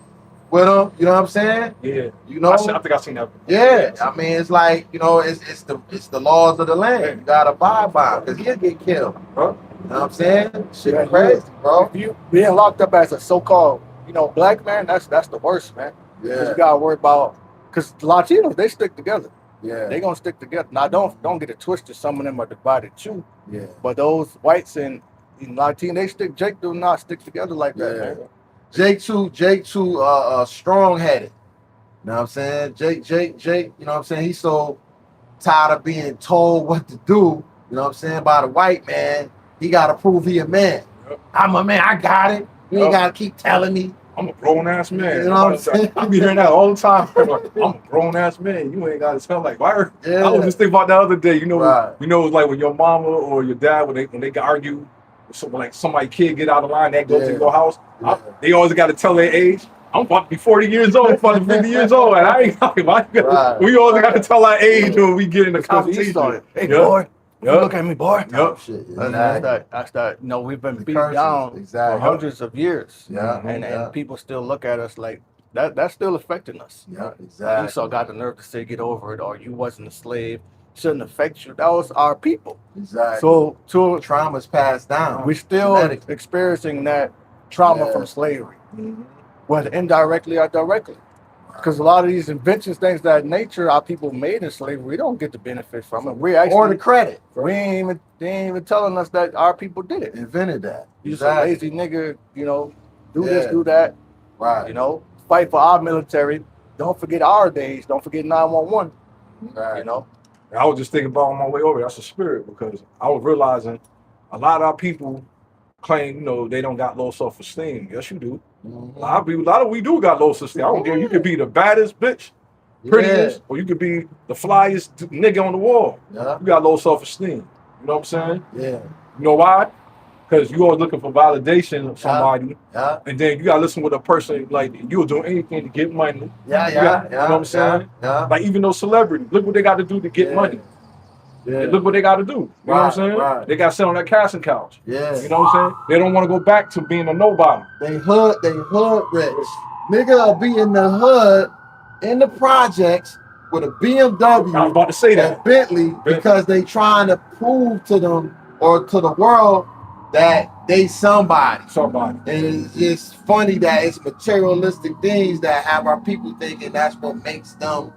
C: with him, you know what I'm saying?
B: Yeah.
C: You know?
B: I think I've seen that.
C: Yeah. I mean, it's like, it's the laws of the land. You gotta abide by them, because he'll get killed.
B: Huh?
C: You know what I'm saying? Shit crazy, bro.
A: If you being locked up as a so-called, black man, that's the worst, man.
C: Yeah.
A: You gotta worry about, because Latinos, they stick together.
C: Yeah.
A: They gonna stick together. Now, don't get it twisted. Some of them are divided too.
C: Yeah.
A: But those whites and Latinos, Jake do not stick together like that, man.
C: Jake too strong-headed. You know what I'm saying? Jake, you know what I'm saying? He's so tired of being told what to do, you know what I'm saying, by the white man. He gotta prove he a man.
B: Yep.
C: I'm a man, I got it. You ain't gotta keep telling me.
B: I'm a grown-ass man.
C: You know what I'm saying?
B: I be hearing that all the time. I'm a grown-ass man. You ain't gotta tell like, why?
C: Yeah.
B: I was just thinking about that other day.
C: Right.
B: It's like when your mama or your dad, when they argue, like somebody kid get out of line, they go to your house.
C: Yeah.
B: They always got to tell their age. I'm about to be 40 years old, about to be 50 years old, and I ain't talking about it. We always got to tell our age when we get in the conversation.
A: Hey, boy, look at me, boy.
B: Yep.
C: Shit,
A: That's that. We've been beat down for hundreds of years.
C: Yeah.
A: And people still look at us like that's still affecting us.
C: Yeah, exactly.
A: Esau got the nerve to say, get over it, or you wasn't a slave. Shouldn't affect you. That was our people.
C: Exactly.
A: So
C: trauma's passed down.
A: we're still experiencing that trauma from slavery, whether indirectly or directly. Because a lot of these inventions, things that nature, our people made in slavery, we don't get the benefit from it. We actually,
C: or the credit.
A: They ain't even telling us that our people did it.
C: Invented that.
A: You a lazy nigga, do this, do that.
C: Right.
A: Fight for our military. Don't forget our days. Don't forget 911.
C: Right.
B: I was just thinking about on my way over. That's a spirit, because I was realizing a lot of our people claim, they don't got low self-esteem. Yes, you do.
C: Mm-hmm.
B: A lot of we do got low self-esteem. I don't care. You could be the baddest bitch, prettiest, or you could be the flyest nigga on the wall.
C: Yeah.
B: You got low self-esteem. You know what I'm saying?
C: Yeah.
B: You know why? Because you always looking for validation of somebody.
C: Yeah.
B: And then you gotta listen with a person like you'll do anything to get money.
C: Yeah.
B: You know what I'm saying?
C: Yeah.
B: Like even those celebrities, look what they got to do to get money.
C: Yeah.
B: Look what they got to do. You know what I'm saying?
C: Right.
B: They got to sit on that casting couch.
C: Yeah.
B: You know what I'm saying? They don't want to go back to being a nobody.
C: They hood rich. Nigga will be in the hood, in the projects, with a BMW.
B: I was about to say that.
C: And Bentley, because they trying to prove to them or to the world that they somebody. And it's just funny that it's materialistic things that have our people thinking that's what makes them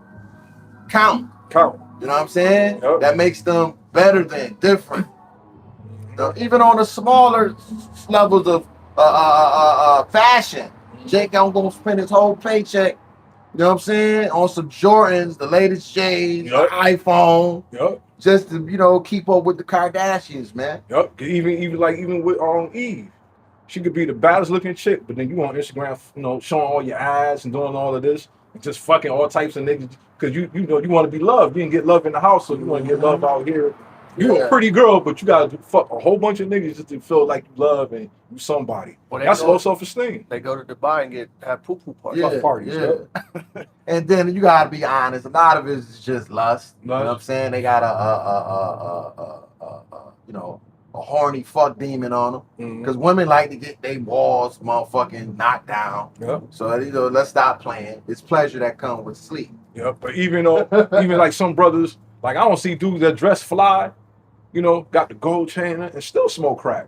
C: count. You know what I'm saying?
B: Yep.
C: That makes them better than, different. Even on the smaller levels of fashion. Jake gonna spend his whole paycheck, you know what I'm saying, on some Jordans, the latest shades,
B: Yup.
C: the iPhone,
B: Yup.
C: just to keep up with the Kardashians, man.
B: Yup. Even with Eve. She could be the baddest looking chick, but then you on Instagram, showing all your ass and doing all of this, and just fucking all types of niggas because you want to be loved. You didn't get love in the house, so you want to get love out here. You a pretty girl, but you gotta fuck a whole bunch of niggas just to feel like you love and you somebody.
A: Well,
B: that's low self-esteem.
A: They go to Dubai and have poo-poo
B: parties.
C: Yeah. And then you gotta be honest, a lot of it is just lust. You know what I'm saying? They got a horny fuck demon on them. Because women like to get their walls motherfucking knocked down.
B: Yep.
C: So let's stop playing. It's pleasure that comes with sleep.
B: Yep. But even like some brothers, like I don't see dudes that dress fly, got the gold chain and still smoke crack.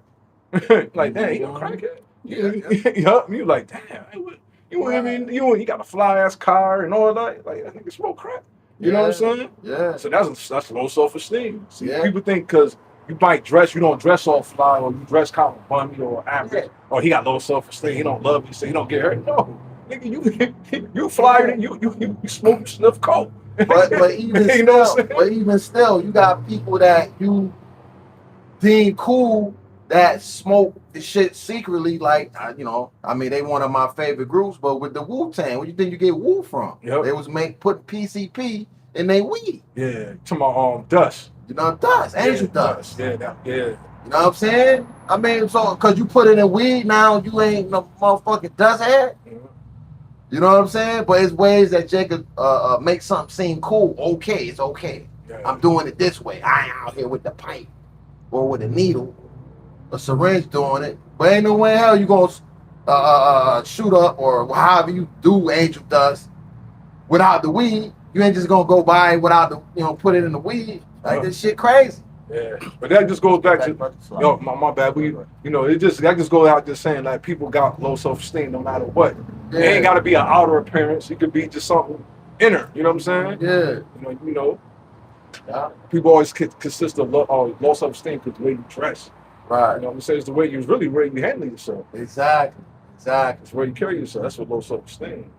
B: Like, damn, you a crackhead? Yup. You like, damn, you got a fly ass car and all that. Like, that nigga smoke crack. You know what I'm saying?
C: Yeah.
B: So that's low self-esteem. See, people think because you might dress, you don't dress all fly, or you dress kind of bummy or average, or he got low self-esteem, he don't love you, so he don't get hurt. No, nigga, you flyer than you smoke, sniff coke.
C: But even still, you got people that you deem cool that smoke the shit secretly. Like, they one of my favorite groups, but with the Wu-Tang, where you think you get Wu from?
B: Yep.
C: They was putting PCP in their weed.
B: Yeah, to my dust.
C: Dust, angel dust.
B: Yeah.
C: You know what I'm saying? I mean, so because you put it in weed now, you ain't no motherfucking dust head.
B: Mm-hmm.
C: You know what I'm saying? But it's ways that Jake could make something seem cool. Okay, it's okay. Yeah. I'm doing it this way. I ain't out here with the pipe or with a needle, a syringe doing it. But ain't no way in hell you gonna shoot up or however you do angel dust without the weed. You ain't just gonna go buy it without the put it in the weed. Like, this shit crazy.
B: Yeah, but that just goes back to my bad. That just goes out just saying like people got low self-esteem no matter what. Yeah. It ain't got to be an outer appearance. It could be just something inner. You know what I'm saying?
C: Yeah.
B: Yeah. People always consist of low self-esteem because the way you dress.
C: Right.
B: You know what I'm saying? It's the way you handle yourself.
C: Exactly.
B: It's the way you carry yourself. That's what low self-esteem.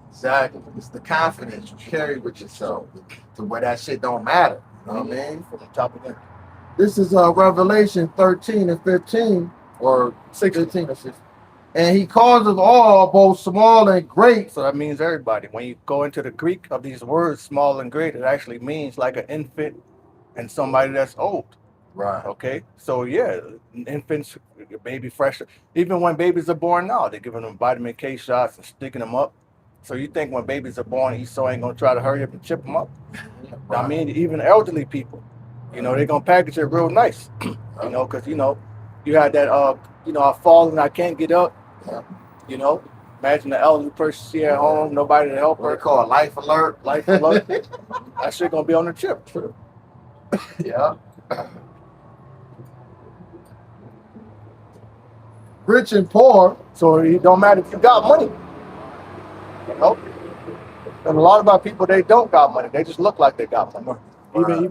C: Exactly. It's the confidence you carry with yourself to where that shit don't matter. You know what I mean? From the top of that. This is Revelation 13 and 15, or 16 or 16. And he calls us all, both small and great.
A: So that means everybody. When you go into the Greek of these words, small and great, it actually means like an infant and somebody that's old.
C: Right.
A: Okay. So yeah, infants, baby fresh. Even when babies are born now, they're giving them vitamin K shots and sticking them up. So you think when babies are born, so ain't gonna try to hurry up and chip them up? Right. I mean, even elderly people, they're gonna package it real nice, because you had that, I fall and I can't get up.
C: Yeah.
A: Imagine the elderly person she at home, nobody to help her.
C: They call it life alert.
A: Life alert. That shit gonna be on the chip.
C: Yeah. Rich and poor.
A: So it don't matter if you got money. And a lot of our people, they don't got money. They just look like they got money. Right.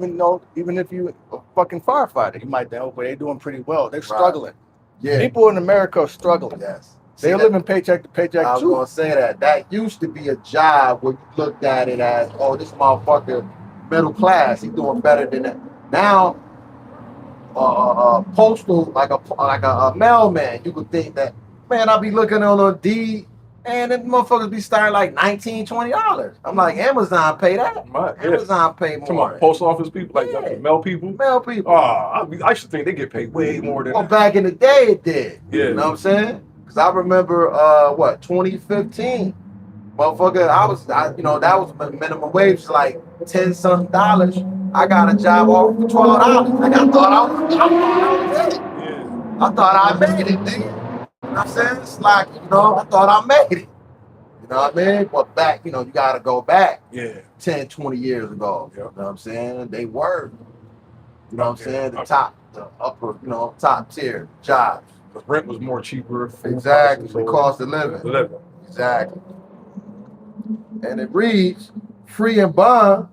A: Even if you a fucking firefighter, you might think, but they're doing pretty well. They're struggling.
C: Yeah.
A: People in America are struggling.
C: Yes.
A: They're living paycheck to paycheck
C: I was gonna say that. That used to be a job where you looked at it as, oh, this motherfucker middle class. He doing better than that. Now, postal like a mailman, you could think that, man, I'll be looking on a deed. And then motherfuckers be starting like $19, $20. I'm like, Amazon pay that. Amazon pay more.
B: Come on, post office people, like mail people?
C: Mail people.
B: I used to think they get paid way more than that.
C: Back in the day it did.
B: Yeah.
C: You know what I'm saying? Because I remember, 2015. Motherfucker, that was minimum wage, was like $10-something. I got a job offer for $12. Like, I thought I was it. Yeah. I thought I made it, nigga. You know what I'm saying? It's like, I thought I made it. You know what I mean? But back, you got to go back 10, 20 years ago. You know what I'm saying? They were, you know what I'm saying? The upper, top tier jobs.
B: The rent was more cheaper.
C: Exactly. The cost of living. Exactly. And it reads, free and bond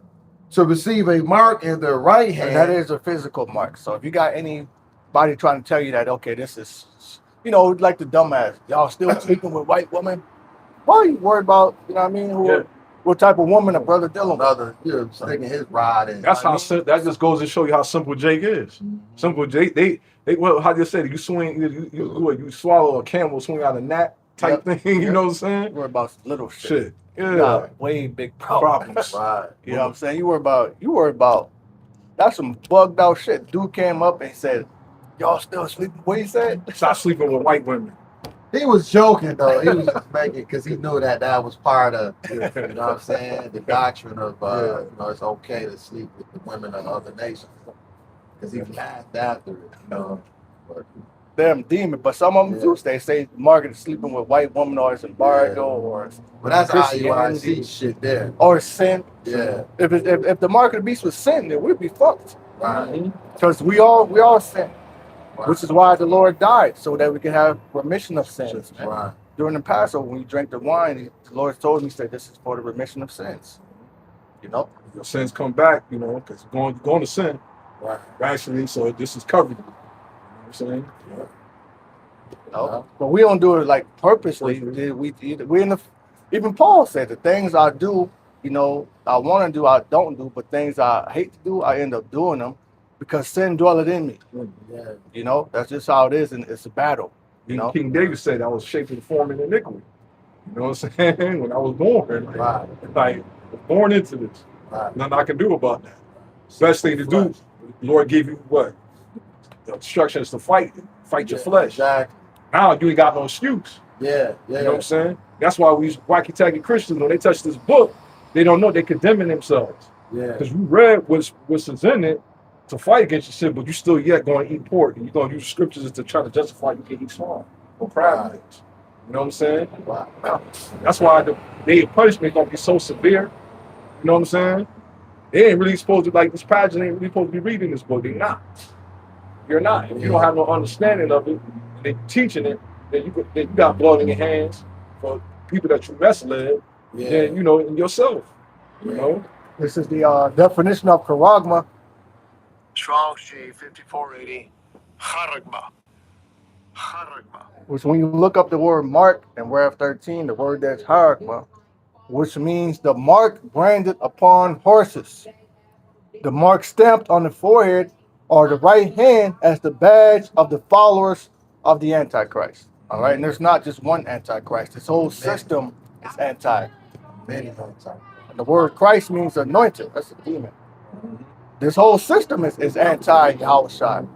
C: to receive a mark in their right hand.
A: And that is a physical mark. So if you got anybody trying to tell you that, okay, this is you know, like the dumbass. Y'all still sleeping with white women? Why are you worried about, you know what I mean? What type of woman a brother dealing with?
C: Another, sticking his rod in.
B: That's how that just goes to show you how simple Jake is. Simple Jake, they well, how you say it? You swing, you swallow a camel, swing out a gnat type thing. You know what I'm saying?
A: You worry about little shit.
B: Shit.
A: You
B: Yeah.
A: got way big problems.
C: Right.
A: You know what I'm saying? You worry about that's some bugged out shit. Dude came up and said, "Y'all still sleeping?" What he said?
B: Stop sleeping with white women.
C: He was joking though. He was just making because he knew that was part of, you know what I'm saying, the doctrine of you know, it's okay to sleep with the women of other nations. Because he laughed after it, you know. But,
A: Damn demon, but some of them do. They say Margaret is sleeping with white women, or it's embargo, or
C: but that's
A: Christianity.
C: IUIC shit there.
A: Or sin.
C: Yeah.
A: If the mark of the beast was sin, then we'd be fucked.
C: Right.
A: Because we all sin.
C: Right.
A: Which is why the Lord died, so that we can have remission of sins.
C: Right.
A: During the Passover, when you drink the wine, the Lord told me, he said, this is for the remission of sins. You know?
B: Your sins come back, you know, because you're going to sin.
C: Right.
B: Actually, so this is covered. You know what I'm saying? Yeah.
A: You know? But we don't do it like purposely. We in the, even Paul said, the things I do, you know, I want to do, I don't do, but things I hate to do, I end up doing them because sin dwelleth in me.
C: Yeah.
A: You know, that's just how it is, and it's a battle. You know,
B: King David said I was shaped and formed in iniquity. You know what I'm saying? When I was born, like I was born into this.
C: Right.
B: Nothing I can do about that. Best thing to do, the Lord gave you what? The instructions to fight your flesh.
C: Exactly.
B: Now you ain't got no excuse.
C: Yeah.
B: You know what I'm saying? That's why we wacky tacky Christians, when they touch this book, they don't know they're condemning themselves.
C: Yeah.
B: Because you read what's in it to fight against your sin, but you still yet going to eat pork, and you're going to use scriptures to try to justify you can eat swine or crab legs. You know what I'm saying?
C: Wow.
B: That's why the day of punishment going to be so severe. You know what I'm saying? They ain't really supposed to, like, this pageant ain't really supposed to be reading this book. They're not. You're not. If you don't have no understanding of it, and they're teaching it, then you got blood in your hands for people that you misled, then, you know, in yourself. You know?
A: This is the definition of charagma.
D: Strong's G 5480. Charagma.
A: Which, when you look up the word mark in Rev 13, the word that's charagma, which means the mark branded upon horses, the mark stamped on the forehead or the right hand as the badge of the followers of the Antichrist. All right, and there's not just one Antichrist. This whole system is anti.
C: Many times.
A: And the word Christ means anointed. That's a demon. This whole system is anti-YAHAWASHI.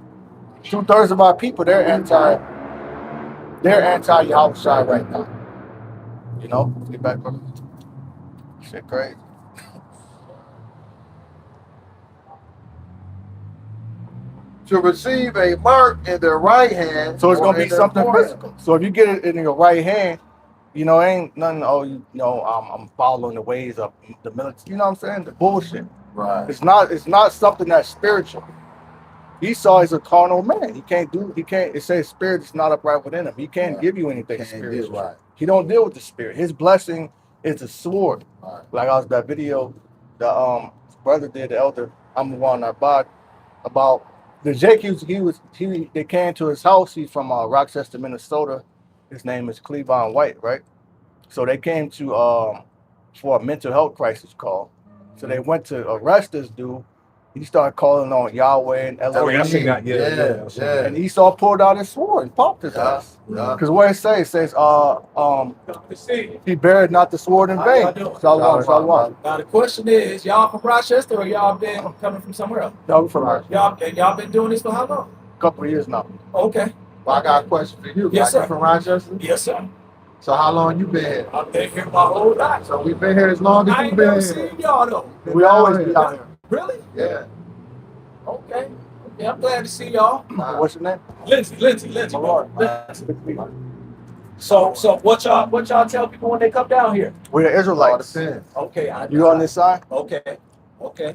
A: 2/3 of our people, they're anti-YAHAWASHI right now. You know, let's get back from shit crazy.
C: To receive a mark in their right hand.
A: So it's
C: or
A: gonna be
C: in their
A: something
C: forehead.
A: physical. So if you get it in your right hand, you know, ain't nothing. Oh, you know, I'm following the ways of the military. You know what I'm saying? The bullshit.
C: Right.
A: It's not something that's spiritual. Esau is a carnal man. He can't. It says spirit is not upright within him. He can't give you anything spiritual.
C: Right.
A: He don't deal with the spirit. His blessing is a sword.
C: Right.
A: Like I was that video, the brother did, the elder Amwan Arbad, about the Jake. They came to his house. He's from Rochester, Minnesota. His name is Cleavon White, right? So they came to for a mental health crisis call. So they went to arrest this dude. He started calling on Yahweh and Elohim.
B: Oh, yeah, I seen that. Yeah.
A: And Esau pulled out his sword and popped his ass. Because what it says, he buried not the sword in vain. Shalom.
E: Now the question is, y'all from Rochester or y'all been coming from somewhere else?
A: No, from Rochester.
E: Y'all been doing this for how long?
A: A couple of years now.
E: Okay.
C: Well, I got a question for you.
E: Yes,
C: Like,
E: sir.
C: you from Rochester?
E: Yes, sir.
C: So how long you been here?
E: I've been here my whole life.
C: So we've been here as long as
E: I
C: you
E: ain't
C: been
E: never
C: here.
E: seen y'all though.
A: We always be out here.
E: Really?
C: Yeah.
E: Okay. Yeah, I'm glad to see y'all.
A: What's your name?
E: Lindsay.
A: Lord.
E: So what y'all tell people when they come down here?
A: We're the
C: All the
A: Israelites.
C: sins.
E: Okay.
A: You on this side?
E: Okay.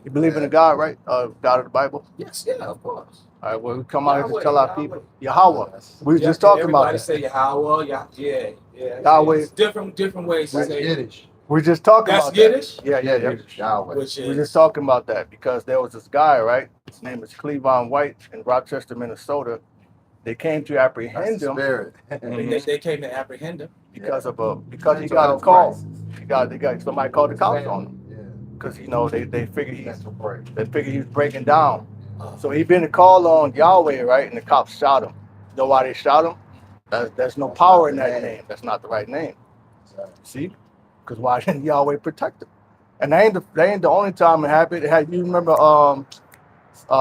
A: You believe in a God, right? God of the Bible?
E: Yes, yeah, of course.
A: All right, well, we come out here to
E: Yahweh,
A: tell our
E: Yahweh.
A: people. Yahweh. We was
E: Yeah,
A: just talking about
E: everybody
A: that.
E: say Yahweh, yeah.
A: Yahweh.
E: It's different ways to
C: That's
E: say it.
C: Yiddish.
A: We just talking
E: That's
A: about
E: Yiddish?
A: that. Yeah.
C: Yiddish. Yahweh.
E: Which
A: We
E: is
A: just talking about that because there was this guy, right? His name is Cleavon White in Rochester, Minnesota. They came to
C: That's
A: apprehend
C: the
A: him
C: spirit.
E: They came to apprehend him.
A: because
C: Yeah.
A: because he
C: Mental
A: got a
C: health
A: call.
C: crisis.
A: They got somebody called the cops on him
C: Yeah.
A: because they figured
C: Mental break.
A: they figured he was breaking down.
E: Uh,
A: So he been to call on Yahweh, right? And the cops shot him. You know why they shot him? There's no
C: That's
A: power
C: not
A: in
C: the
A: that
C: name.
A: name. That's not the right name.
C: Exactly.
A: See? Because why didn't Yahweh protect him? And that ain't the only time it happened. You remember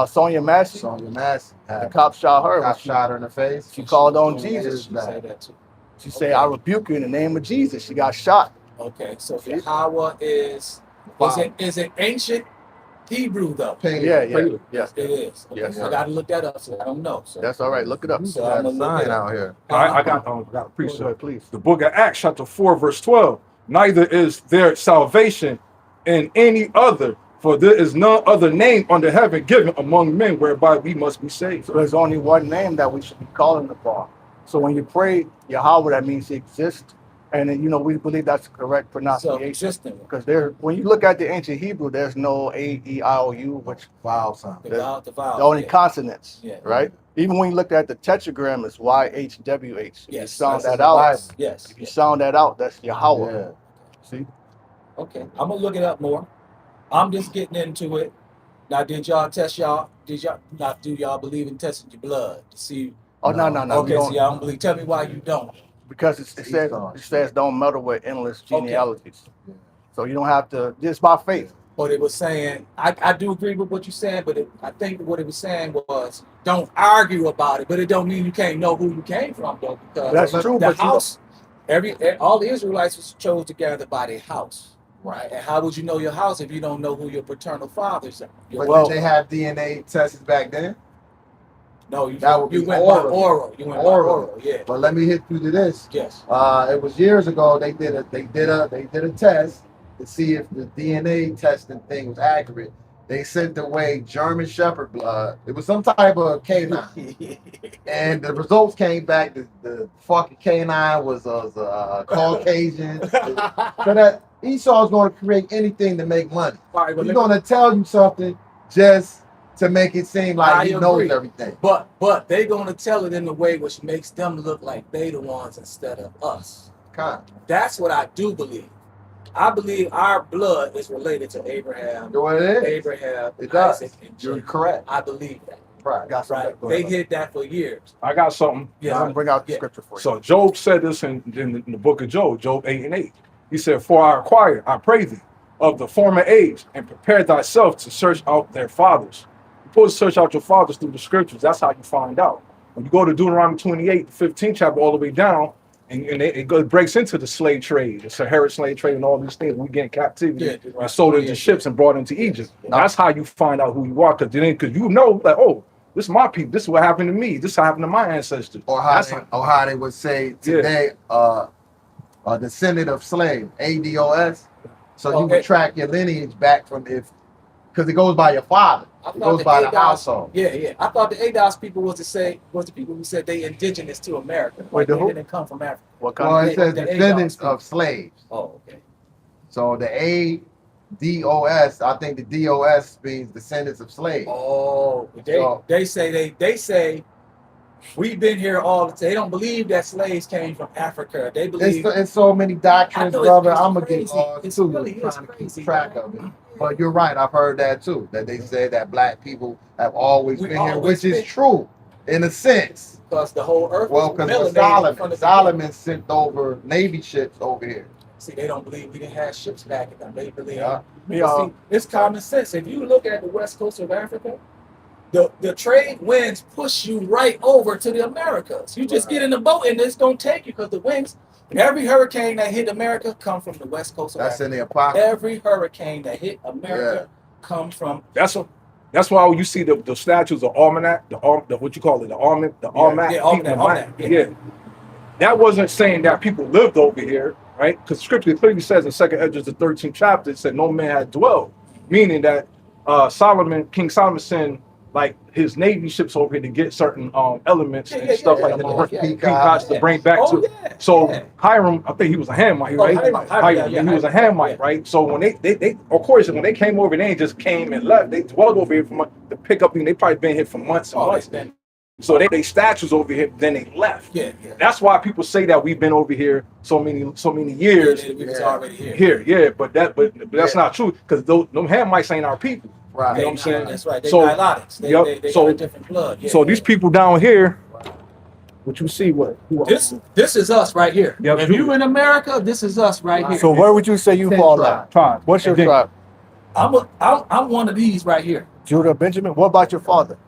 A: Sonia Massey?
C: Sonya Massey.
A: The cop shot her.
C: Cop shot her in the face.
A: She called on
E: told
A: Jesus.
E: She said that too.
A: She said, "I rebuke you in the name of Jesus." She got shot.
E: Okay, so
A: See?
E: Yahweh is it ancient Hebrew though?
A: Yeah,
B: Pagan.
A: yes.
E: It is. Okay,
A: Yes,
E: so I
A: sir.
E: got to look that up. So I don't know. So,
A: That's all right. Look it up.
E: so
C: Got
E: I'm
C: a
E: gonna look
C: sign
E: it up.
C: out here.
B: I got a
A: Go
B: precept.
A: ahead, please.
B: The book of Acts, chapter 4, verse 12. Neither is there salvation in any other, for there is none other name under heaven given among men whereby we must be saved.
A: So there's only one name that we should be calling upon. So when you pray Yahweh, that means he exists. And then, we believe that's the correct
E: So
A: pronunciation.
E: existing.
A: Because when you look at the ancient Hebrew, there's no A, E, I, O, U, which
C: Vowel sound.
E: The vowel.
A: the only
E: Yeah.
A: consonants,
E: Yeah.
A: right? Even when you look at the tetragram, it's YHWH. If you
E: Yes.
A: sound
C: that's
A: that
C: in the
A: out,
C: Bible.
E: Yes.
A: if you sound that out, that's Yahweh.
C: Yeah.
A: See?
E: Okay, I'm gonna look it up more. I'm just getting into it. Now, did y'all test y'all? Did y'all not? Do y'all believe in testing your blood to see?
A: Oh, no. we
E: Okay, so
A: don't.
E: y'all don't believe. Tell me why you don't.
A: Because it says don't meddle with endless genealogies.
C: Yeah.
A: So you don't have to, just by faith.
E: But it was saying, I do agree with what you said, but I think what it was saying was, don't argue about it. But it don't mean you can't know who you came from, though, because
A: That's true,
E: the
A: but
E: house, all the Israelites was chose together by their house.
C: Right.
E: And how would you know your house if you don't know who your paternal fathers are?
C: But did they have DNA tests back then?
E: No, you
C: That would
E: you
C: be
E: went
C: oral.
E: by oral. You went
C: Oral.
E: by oral, yeah.
C: But let me hit you to this.
E: Yes.
C: It was years ago. They did a test to see if the DNA testing thing was accurate. They sent away German Shepherd blood. It was some type of canine, and the results came back. The fucking canine was Caucasian. So that Esau's going to create anything to make money.
E: Right,
C: He's going to tell you something just to make it seem like he knows everything.
E: But they're gonna tell it in a way which makes them look like they the ones instead of us. That's what I do believe. I believe our blood is related to Abraham.
C: You know what it is?
E: Abraham,
C: It does.
E: Isaac, and
C: You're
E: Jacob.
C: correct.
E: I believe that.
C: Right.
E: Right. They hid that for years.
B: I got something.
E: Yeah.
A: I'm going to bring out the scripture for you.
B: So Job said this in the book of Job, Job 8 and 8. He said, "For I require, I pray thee, of the former age, and prepare thyself to search out their fathers." You're supposed to search out your fathers through the scriptures. That's how you find out. When you go to Deuteronomy 28, the 15th chapter, all the way down, and it breaks into the slave trade, the Sahara slave trade, and all these things. We get in captivity and sold into ships and brought into Egypt. That's how you find out who you are, because you know that, oh, this is my people. This is what happened to me. This is what happened to my ancestors.
C: Or how they would say today, a descendant of slave, ADOS. So you would track your lineage back from because it goes by your father. It goes by the household.
E: Yeah. I thought the ADOS people was the people who said they indigenous to America.
A: Wait,
E: they
A: who?
E: didn't come from Africa.
A: What kind
C: Well,
A: of
C: it says
E: the
C: descendants
E: ADOS
C: of slaves.
E: Oh, okay.
C: So the ADOS, I think the DOS means descendants of slaves.
E: Oh, they say we've been here all the time. They don't believe that slaves came from Africa. They believe
C: It's so many doctrines, brother. I'm gonna get lost
E: It's
C: too.
E: really
C: Trying to
E: crazy.
C: keep track of it. But you're right. I've heard that too. That they say that black people have always been here, which is true in a sense.
E: Because the whole earth
C: Well,
E: was
C: because
E: melanated from the
C: Solomon sent over Navy ships over here.
E: See, they don't believe we didn't have ships back then. They believe.
C: Yeah.
E: See, it's common sense. If you look at the west coast of Africa, the trade winds push you right over to the Americas. You just get in the boat and it's gonna take you because the winds. Every hurricane that hit America come from the west coast of
C: That's
E: Africa.
C: in the Apocalypse.
E: Every hurricane that hit America come from.
B: That's why you see the statues of Almanac, the what you call it, the Almanac,
E: Yeah.
B: That wasn't saying that people lived over here, right? Because scripture clearly says in 2 Esdras the 13th chapter, it said no man had dwelled, meaning that King Solomon sent like his navy ships over here to get certain elements and stuff like that to bring back to. So Hiram, I think he was a Hamite, right? Hiram, he was a Hamite, right? So when they of course when they came over, they ain't just came and left. They dwelled over here to pick up, and they probably been here for months and months. So they statues over here, then they left.
E: Yeah.
B: That's why people say that we've been over here so many years.
E: We was already here.
B: Yeah, but that's not true, because them Hamites ain't our people.
C: Right.
B: You know what I'm saying?
E: That's right. They
B: So,
E: Nilotics. They got a different blood. Yeah,
B: so these people down here, what you see,
E: This is us right here.
B: Yep.
E: If you in America, this is us right here.
A: So where would you say you fall at?
B: tribe.
A: What's your tribe?
E: I'm one of these right here.
A: Judah, Benjamin. What about your father?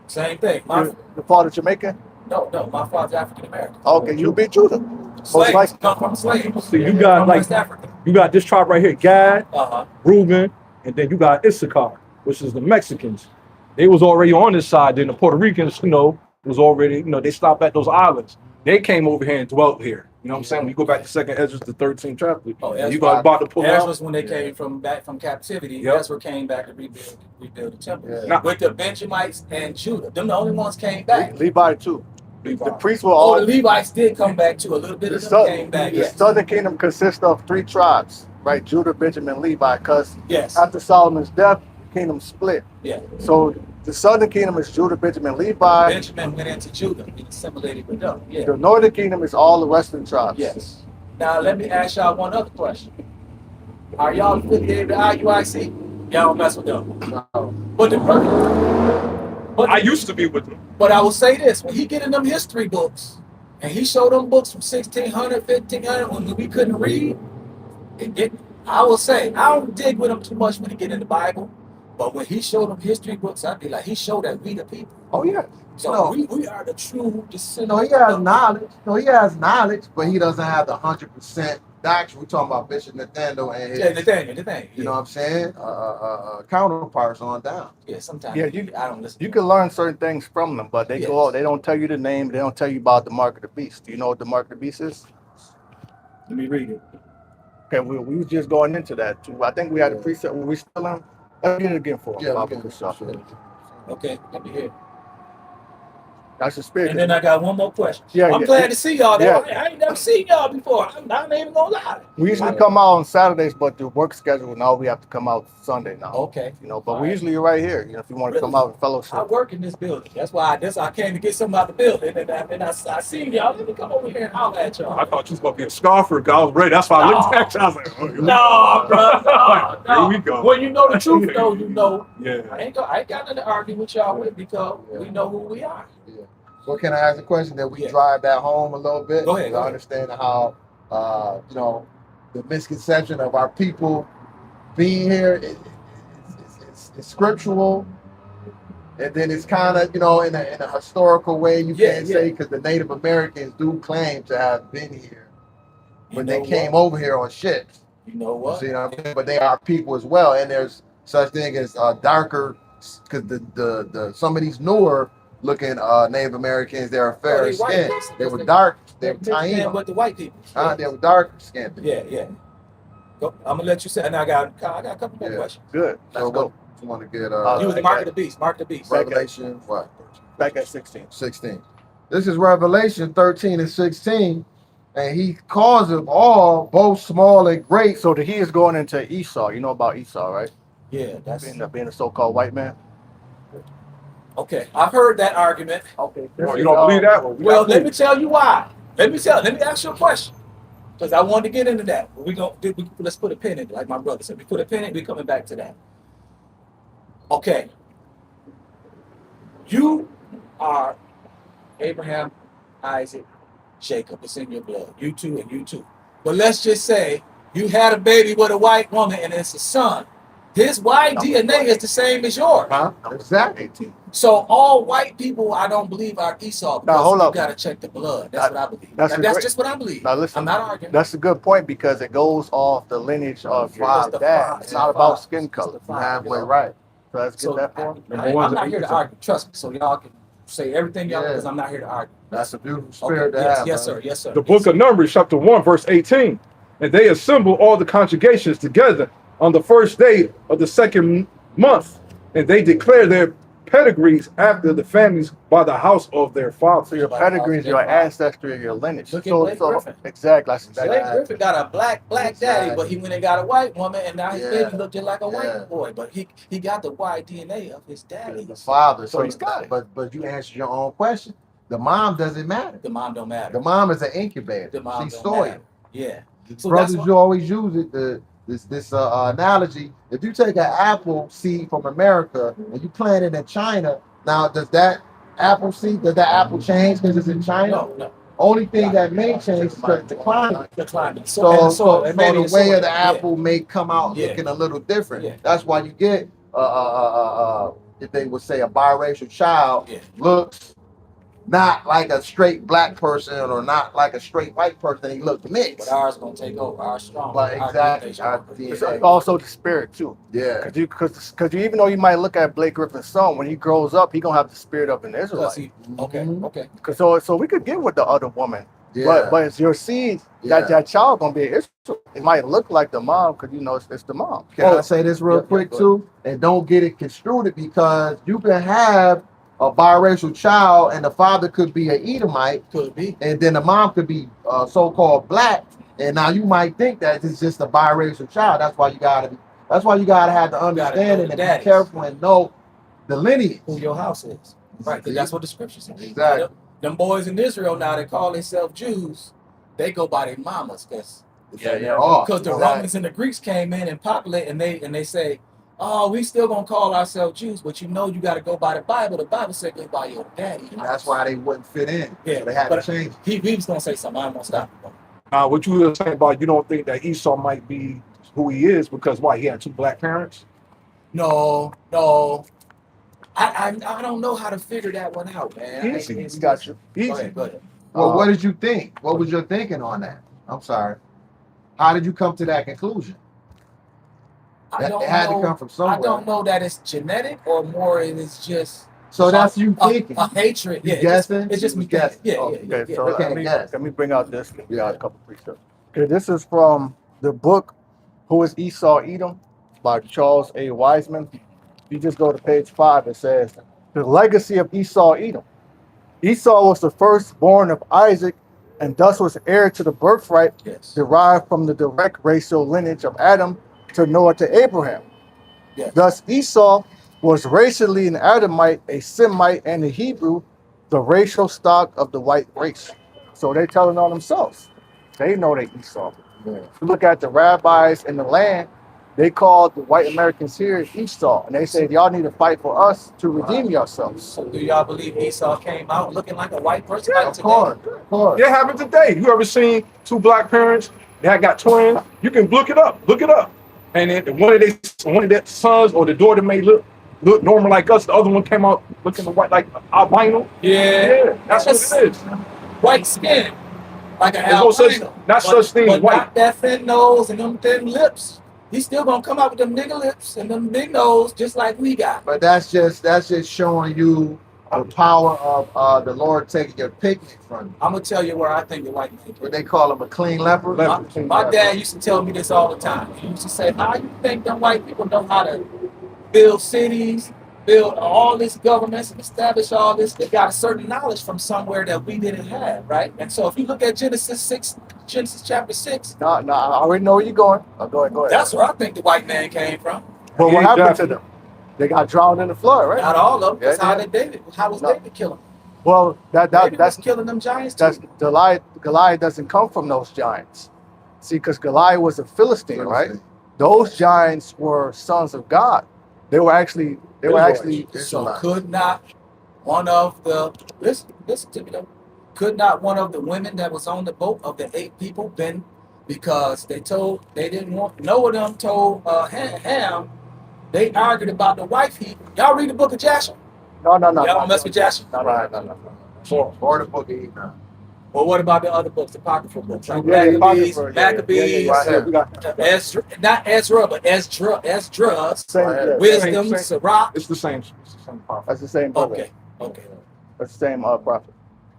E: Same thing.
A: Your father Jamaican?
E: No, my father's African American.
A: Okay, you be Judah.
E: Slaves
A: likely.
E: come from slaves.
B: So you got
E: from
B: like
E: West Africa.
B: you got this tribe right here, Gad,
E: Uh-huh.
B: Reuben, and then you got Issachar, which is the Mexicans. They was already on this side. Then the Puerto Ricans, was already, they stopped at those islands. They came over here and dwelt here. You know what I'm saying? When you go back to 2nd Ezra, the 13th chapter, you got about to pull out.
E: Ezra's when they came back from captivity.
B: Yep.
E: Ezra came back to rebuild the temple.
C: Yeah.
E: With the Benjamites and Judah. Them the only ones came back.
A: Levi too. The priests were
E: Oh,
A: all.
E: the Levites did come back too. A little bit of them came back.
A: The
E: Yes.
A: southern kingdom consists of 3 tribes, right? Judah, Benjamin, Levi. Because
E: Yes.
A: after Solomon's death, the kingdom split.
E: Yeah.
A: So the southern kingdom is Judah, Benjamin, Levi.
E: Benjamin went into Judah. He assimilated with them. Yeah.
A: The northern kingdom is all the western tribes.
E: Yes. Now let me ask y'all one other question. Are y'all affiliated with IUIC? Y'all don't mess with them.
C: No.
E: But
B: I used to be with them.
E: But I will say this: when he get in them history books, and he showed them books from 1600, 1500, when we couldn't read, I will say I don't dig with him too much when he get in the Bible. But when he showed them history books, I'd be like, he showed that we the people.
C: Oh yeah.
E: So
C: No.
E: we are the true descendants.
C: No, he has knowledge. No, he has knowledge, but he doesn't have the 100% doctrine. We're talking about Bishop Nathaniel and his,
E: Yeah, the thing.
C: you know what I'm saying? Counterparts on down.
E: Yeah, sometimes.
A: Yeah,
E: I don't listen.
A: You
E: to
A: can learn certain things from them, but they
E: Yes.
A: go out. They don't tell you the name. They don't tell you about the mark of the beast. Do you know what the mark of the beast is?
E: Let me read it.
A: Okay, we was just going into that too. I think we had a precept. Were we still on? Let's get it again for him.
C: Yeah,
A: Baba
C: we can
A: Kushah.
C: sure.
E: Okay, let me hear it.
A: That's the spirit.
E: And then I got one more question.
A: Yeah,
E: I'm
A: yeah.
E: glad to see y'all.
A: Yeah.
E: I ain't never seen y'all before. I'm not even gonna lie.
A: We usually come out on Saturdays, but the work schedule now we have to come out Sunday now.
E: Okay.
A: But
E: All
A: we
E: right.
A: usually are right here. If you want to come out and
E: I
A: fellowship.
E: work in this building. That's why I came to get something out the building. And I seen y'all. Let me come over here and holler at y'all.
B: I thought you was gonna be a scoffer. I was ready. That's why I looked at you. I was like, oh,
E: No, bro. No.
B: Here we go.
E: When you know the truth, though, you know.
B: Yeah.
E: I ain't got nothing to argue with y'all with because we know who we are.
C: Yeah. So can I ask a question that we
E: Yeah.
C: drive that home a little bit?
E: Go ahead,
C: To understand how, the misconception of our people being here is scriptural. And then it's kind of, in a historical way, you
E: Yeah,
C: can't
E: yeah.
C: say, because the Native Americans do claim to have been here. But they
E: know
C: came
E: what?
C: over here on ships.
E: You know
C: You
E: what?
C: see what I'm saying? But they are people as well. And there's such thing as darker, because the some of these newer looking Native Americans, they're fairer
E: they white.
C: skinned.
E: That's-
C: They
E: that's
C: were
E: the-
C: dark. They
E: They're
C: were
E: mixed in
C: Taino.
E: with the white people.
C: They were dark skinned.
E: Yeah. Go, I'm gonna let you say. And I got a couple more
C: Yeah.
E: questions.
A: Good.
C: So
A: Let's go.
C: what you want to get
E: You was the mark of the beast. Mark the beast.
C: Revelation what?
A: Back at 16.
C: 16. This is Revelation 13 and 16. And he calls them all, both small and great.
A: So he is going into Esau. You know about Esau, right?
E: Yeah, that's
A: Being a so-called white man.
E: okay. I've heard that argument.
A: Okay.
B: Oh, you don't believe that?
E: Well, let me tell you why. Let me ask you a question. Because I wanted to get into that. Let's put a pin in it, like my brother said. We put a pin in it, we're coming back to that. Okay. You are Abraham, Isaac, Jacob. It's in your blood. You too and you too. But let's just say you had a baby with a white woman and it's a son. His white DNA is the same as yours.
C: Huh? Exactly.
E: So all white people, I don't believe are Esau.
A: Now, hold
E: you
A: up.
E: got to check the blood. That's what I believe.
A: that's
E: That's,
A: a great-
E: just what I believe.
A: Now listen.
E: I'm not arguing.
A: That's a good point because it goes off the lineage of your
E: It's the
A: dad.
E: father.
A: It's not about skin color.
E: It's the
C: You're
E: father.
C: halfway right.
A: So let's get
E: So
A: that for him.
E: I'm not here to argue. Trust me. So y'all can say everything y'all
C: Yeah.
E: because I'm not here to argue.
C: That's a beautiful
E: Okay.
C: spirit to
E: Yes,
C: have.
E: yes,
C: brother.
E: sir. Yes, sir.
B: The book of Numbers, chapter 1, verse 18. And they assembled all the congregations together on the first day of the second month, and they declared their pedigrees after the families by the house of their
A: So
B: fathers.
A: your pedigree is your ancestry and your lineage.
E: Look at
A: So,
E: Blake
A: so
E: Griffin.
A: exactly.
E: Blake Griffin got a black daddy,
C: Exactly.
E: but he went and got a white woman, and now his
C: Yeah.
E: baby looked just like a
C: Yeah.
E: white boy. But he got the white DNA of his daddy.
C: The father.
A: So he's got it.
C: But you answered your own question. The mom doesn't matter.
E: The mom don't matter.
C: The mom is an incubator.
E: The mom
C: She's
E: don't
C: soil.
E: matter. Yeah. So
C: Brothers,
E: that's
C: you always use it. This analogy. If you take an apple seed from America and you plant it in China, now does that apple change because it's in China?
E: no.
C: Only thing that may change is because the climate.
E: The climate.
C: So,
E: and the soil.
C: so
E: And maybe
C: the
E: the
C: way
E: soil.
C: of the apple may come out
E: Yeah.
C: looking a little different.
E: Yeah.
C: That's why you get if they would say a biracial child
E: Yeah.
C: looks not like a straight black person or not like a straight white person. He looks mixed.
E: But ours gonna take over. Our strong.
C: But exactly,
E: Our
C: our
E: DNA.
A: It's also the spirit too.
C: Yeah.
A: Because you even though you might look at Blake Griffin's son, when he grows up, he gonna have the spirit of an
E: Because
A: Israelite.
E: he- Okay.
C: Mhm.
E: Okay.
A: Cause so we could get with the other woman,
C: Yeah.
A: but it's your seed
C: Yeah.
A: that child gonna be an Israelite. It might look like the mom because you know it's the mom.
C: Can I say this real
A: Yeah,
C: quick
A: go
C: too? And don't get it construed because you can have a biracial child and the father could be an Edomite
E: Could be.
C: and then the mom could be so-called black. And now you might think that it's just a biracial child. That's why you gotta have the understanding
E: the
C: and
E: daddies.
C: be careful and know the lineage.
E: Who your house is. Right. 'Cause that's what the scriptures say.
C: Exactly.
E: Them boys in Israel now, they call themselves Jews. They go by their mamas because
C: They're off.
E: the Romans and the Greeks came in and populate and they say, oh, we still gonna call ourselves Jews, but you know you got to go by the Bible. The Bible said go by your daddy.
C: And that's why they wouldn't fit in.
E: Yeah,
C: So they had to
E: but
C: change.
E: he was gonna say something. I'm gonna stop him.
B: What you were saying about you don't think that Esau might be who he is because why he had two black parents?
E: No. I don't know how to figure that one out, man.
A: Easy, got you.
E: Go
A: Easy.
E: ahead, go ahead.
C: Well, what did you think? What was your thinking on that? I'm sorry. How did you come to that conclusion?
E: I don't
C: It had
E: know.
C: to come from somewhere.
E: I don't know that it's genetic or more it is just
C: So that's you thinking.
E: a hatred.
C: You
E: Yeah,
C: guessing?
E: it's just me
C: You guessing?
E: guessing. Yeah,
C: Oh,
E: yeah.
A: Okay, so
C: Okay,
A: let me bring out this. We got a
C: Yeah.
A: couple precepts. Okay, this is from the book "Who Is Esau Edom" by Charles A. Wiseman. You just go to page 5. It says the legacy of Esau Edom. Esau was the firstborn of Isaac, and thus was heir to the birthright
E: Yes.
A: derived from the direct racial lineage of Adam to Noah to Abraham.
E: Yes.
A: Thus, Esau was racially an Adamite, a Semite, and a Hebrew, the racial stock of the white race. So they're telling on themselves. They know they Esau.
C: Yeah.
A: If you look at the rabbis in the land, they called the white Americans here Esau, and they said, y'all need to fight for us to redeem yourselves.
E: So do y'all believe Esau came out looking like a white person?
C: Yeah,
E: like
C: of
E: today?
C: course. Of course.
B: It happened today. You ever seen two black parents that got twins? You can look it up. Look it up. And then one of their sons or the daughter may look normal like us. The other one came out looking white like albino.
E: Yeah.
B: Yeah, that's what it is.
E: White skin. Like an
B: There's no such-
E: albino.
B: not such thing as
E: But
B: white.
E: not that thin nose and them thin lips. He's still gonna come out with them nigga lips and them big nose just like we got.
C: But that's just showing you the power of the Lord taking your picnic from you.
E: I'm gonna tell you where I think the white man came.
C: What they call him, a clean leper.
E: My dad used to tell me this all the time. He used to say, how you think them white people know how to build cities, build all this governments, and establish all this? They got a certain knowledge from somewhere that we didn't have, right? And so if you look at Genesis chapter 6,
A: No, I already know where you're going. Oh, go ahead.
E: that's where I think the white man came from.
A: But what
B: Yeah,
A: happened to
B: exactly.
A: them? They got drowned in the flood, right?
E: Not all of them. That's
A: Yeah,
E: how
A: yeah.
E: How was
A: No.
E: David killing them?
A: Well,
E: David was
A: that's
E: killing them giants too.
A: Goliath doesn't come from those giants. See, because Goliath was a Philistine, right? Those giants were sons of God. They were actually
E: So could not one of the listen to me though. Could not one of the women that was on the boat of the 8 people been because they didn't want no of them told Ham they argued about the wife he y'all read the book of Joshua?
A: no.
E: Y'all don't mess with Joshua?
A: No.
C: Or the book of Enoch.
E: Well, what about the other books, the apocryphal books? Like
A: Yeah,
E: Maccabees,
A: yeah.
E: Maccabees,
A: Right here, we got
E: Ezra, not Ezra, but Esdras,
A: same,
C: Right.
A: yeah,
E: Wisdom,
B: same.
E: Sirach.
B: It's the same. It's the same prophet.
A: that's the same book.
E: Okay.
A: That's the same prophet.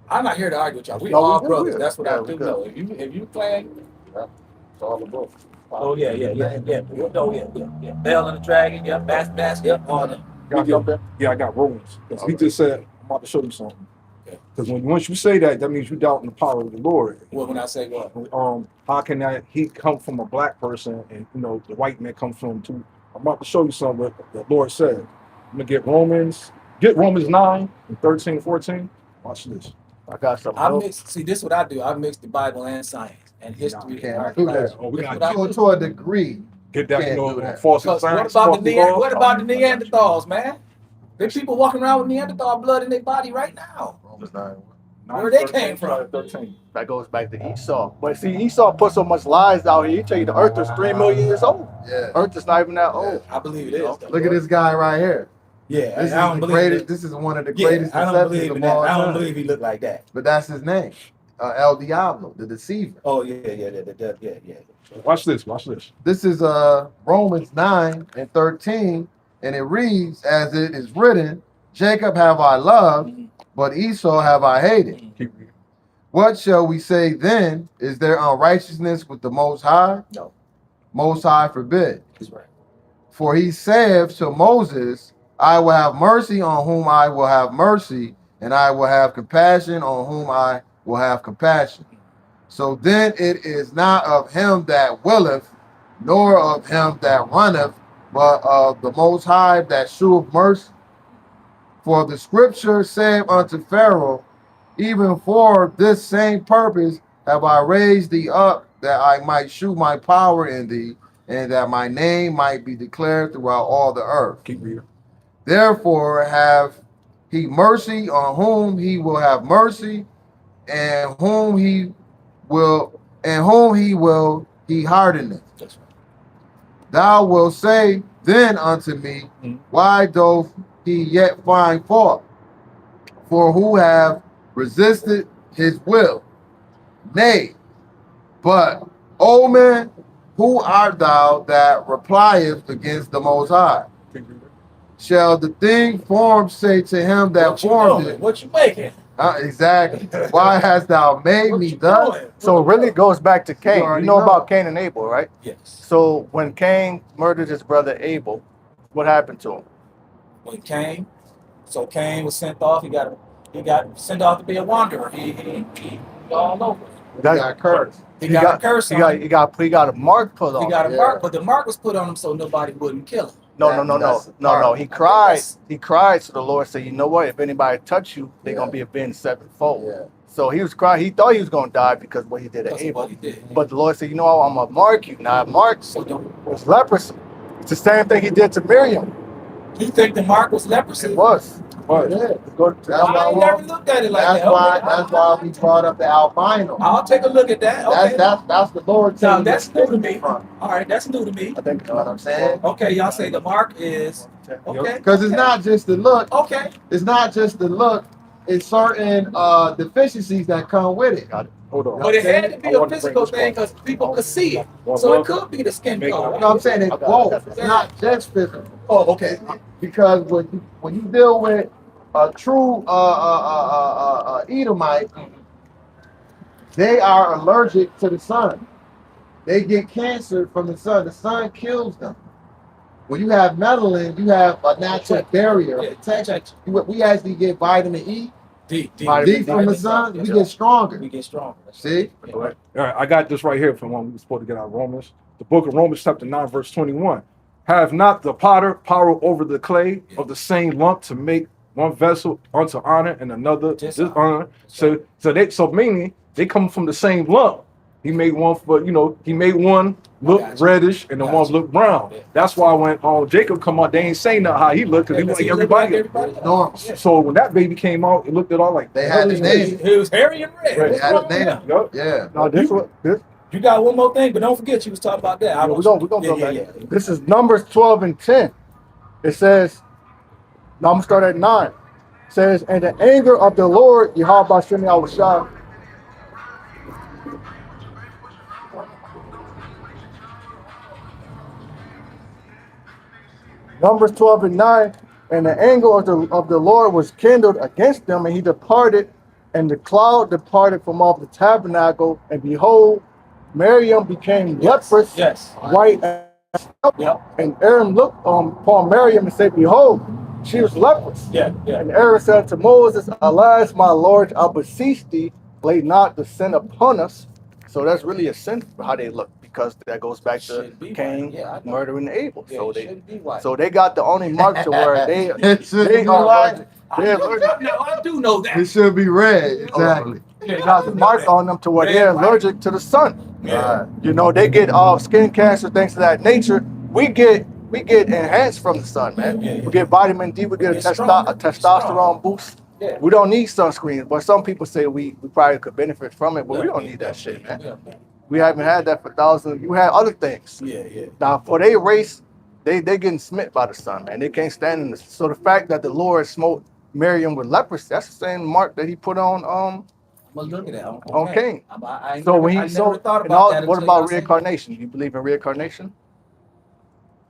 E: I'm not here to argue with y'all. We
A: No, we
E: all
A: good,
E: brothers.
A: we
E: That's what
A: good.
E: I
A: Yeah,
E: do
A: we good.
E: know. If you playing,
C: It's all the books.
E: oh yeah. Oh yeah. Bell and the Dragon, yeah, Bass, yeah, all them.
A: got something?
B: Yeah, I got Romans. He just said, I'm about to show you something. Because once you say that, that means you doubt in the power of the Lord.
E: Well, when I say what?
B: How can that he come from a black person and the white man comes from two? I'm about to show you something what the Lord said. I'm gonna get Romans 9 and 13 and 14. Watch this.
A: I got something.
E: I mix. See, this is what I do. I mix the Bible and science and history.
C: Can't do that.
B: Oh, we got
C: To a degree.
B: get that,
C: Can't do that.
B: false
E: Because
B: science.
E: what
B: false laws.
E: about the Neanderthals, man? There's people walking around with Neanderthal blood in their body right now.
C: Romans 9.
E: Where they came from?
B: 13.
A: That goes back to Esau. But see, Esau put so much lies out here. He tell you the earth is 3 million years old.
C: Yeah.
A: Earth is not even that old.
E: I believe it is. though.
C: Look at this guy right here.
E: Yeah,
C: This is
E: I don't
C: the
E: believe
C: greatest.
E: it.
C: This is one of the
E: Yeah,
C: greatest
E: I don't
C: deceptions
E: believe in
C: of
E: that.
C: all
E: I don't
C: time.
E: believe he looked like that.
C: But that's his name, El Diablo, the deceiver.
E: Oh yeah.
B: Watch this. Watch this.
C: This is Romans 9 and 13, and it reads, as it is written, Jacob have I loved, but Esau have I hated.
B: Keep reading.
C: What shall we say then? Is there unrighteousness with the Most High?
E: No.
C: Most High forbid.
E: He's right.
C: For he saith to Moses, I will have mercy on whom I will have mercy, and I will have compassion on whom I will have compassion. So then it is not of him that willeth, nor of him that runneth, but of the Most High that sheweth mercy. For the scripture saith unto Pharaoh, even for this same purpose have I raised thee up, that I might shew my power in thee, and that my name might be declared throughout all the earth.
B: Keep reading.
C: Therefore have he mercy on whom he will have mercy, and whom he will he hardeneth.
E: That's right.
C: Thou wilt say then unto me, why doth he yet find fault? For who have resisted his will? Nay, but, O man, who art thou that repliest against the Most High?
B: Keep reading.
C: Shall the thing formed say to him that
E: What you
C: formed
E: doing?
C: it?
E: What you making?
C: Exactly. Why hast thou made
E: What
C: me
E: you
C: thus?
E: doing?
A: So it really goes back to Cain. You
C: already
A: know
C: know.
A: about Cain and Abel, right?
E: Yes.
A: So when Cain murdered his brother Abel, what happened to him?
E: When Cain was sent off. He got sent off to be a wanderer. He all over.
C: He got cursed.
E: He got a curse
A: He
E: on him.
A: got a mark put on
E: He
A: him.
E: got a
C: Yeah.
E: mark, but the mark was put on him so nobody wouldn't kill him.
A: No.
C: That's the
A: No.
C: part.
A: He cried. He cried to the Lord, said, you know what? If anybody touch you, they're gonna be avenged sevenfold.
C: Yeah.
A: So he was crying. He thought he was gonna die because what he did to
E: That's
A: Abel.
E: what he did.
A: But the Lord said, you know what? I'm gonna mark you. Now mark
E: So don't,
A: was leprosy. It's the same thing he did to Miriam.
E: you think the mark was leprosy?
A: It was.
B: What?
C: Yeah.
A: Go to
C: That's
E: I ain't
C: why-
E: never looked at it like
C: That's
E: that.
C: why.
E: Okay,
C: That's why we brought up the albino.
E: I'll take a look at that. Okay.
C: That's the Lord.
E: Now,
C: telling
E: that's
C: you
E: new to
C: to
E: me.
C: from.
E: All right, that's new to me.
A: I think
C: You know what I'm saying?
E: Okay, y'all say the mark is okay.
C: Because it's not just the look.
E: Okay.
C: It's not just the look. It's certain deficiencies that come with it.
A: Got it.
B: Hold on.
E: But it had to be
B: I
E: a
B: want to
E: physical
B: bring
E: thing
B: this
E: because people could see it.
B: Well,
E: So
B: well,
E: it could be the skin
B: make-
E: color.
C: You know what I'm saying? It's both. It's not just physical.
E: Oh, okay.
C: Because when you deal with a true Edomite, they are allergic to the sun. They get cancer from the sun. The sun kills them. When you have melanin, you have a natural barrier.
E: Yeah,
C: Protection. We actually get vitamin E,
E: D
C: D from the sun. We get stronger.
E: We get stronger.
C: See?
E: Yeah.
B: All right, I got this right here from when we were supposed to get out of Romans. The book of Romans, chapter 9, verse 21. Have not the potter power over the clay of the same lump to make one vessel unto honor and another dishonor? So meaning they come from the same lump. He made one he made one look
E: Gotcha.
B: reddish and the one
E: Gotcha.
B: look brown.
E: Yeah.
B: That's why when Jacob come out, they ain't saying nothing how he looked because he looked like everybody.
E: else.
C: Normal.
B: So when that baby came out, it looked at all like
C: They had the name.
E: He was hairy and red.
B: Right.
E: What's
C: They had
E: wrong
C: his
E: with
C: name.
E: him?
B: Yup.
C: Yeah.
A: Now this
E: You got one more thing, but don't forget you was talking about that.
A: we're gonna go back.
E: Yeah.
A: This is Numbers 12 and 10. It says, now I'm gonna start at 9. It says, and the anger of the Lord, YAHAWASHI, Numbers 12 and 9, and the anger of the Lord was kindled against them, and he departed, and the cloud departed from off the tabernacle, and behold, Miriam became leprous,
E: Yes.
A: white as snow.
E: Yep.
A: And Aaron looked upon Miriam and said, behold, She was leprous.
E: Yeah, yeah.
A: And Aaron said to Moses, "Alas, my Lord, I beseech thee, lay not the sin upon us." So that's really a sin for how they look, because that goes back to
E: Shouldn't be
A: Cain
E: white. Yeah, I know.
A: murdering Abel.
E: Yeah,
A: So
E: it
A: they
E: shouldn't be white.
A: so they got the only mark to where they
C: It should
A: they
C: be
A: are
C: white.
A: allergic. They're allergic.
E: No, I do know that.
C: It should be red. Exactly.
A: They got the mark on them to where
E: Red,
A: they're
E: white.
A: allergic to the sun.
E: Yeah.
A: You know, they get skin cancer, things of that nature. We get enhanced from the sun, man.
E: Yeah, yeah,
A: We get vitamin D, we get a
E: It's strong.
A: testosterone boost.
E: Yeah.
A: We don't need sunscreen, but some people say we probably could benefit from it, but we
E: Yeah,
A: don't
E: yeah,
A: need that shit, man.
E: Yeah,
A: We haven't had that for thousands. You had other things.
E: yeah, yeah.
A: Now, for their race, they getting smit by the sun, man. They can't stand in this. So the fact that the Lord smote Miriam with leprosy, that's the same mark that he put on
E: I'm gonna look at that.
A: on Cain.
E: I
A: So when
E: never
A: he so
E: thought
A: and
E: about
A: all,
E: that.
A: what
E: until
A: about
E: y'all said that.
A: reincarnation? You believe in reincarnation?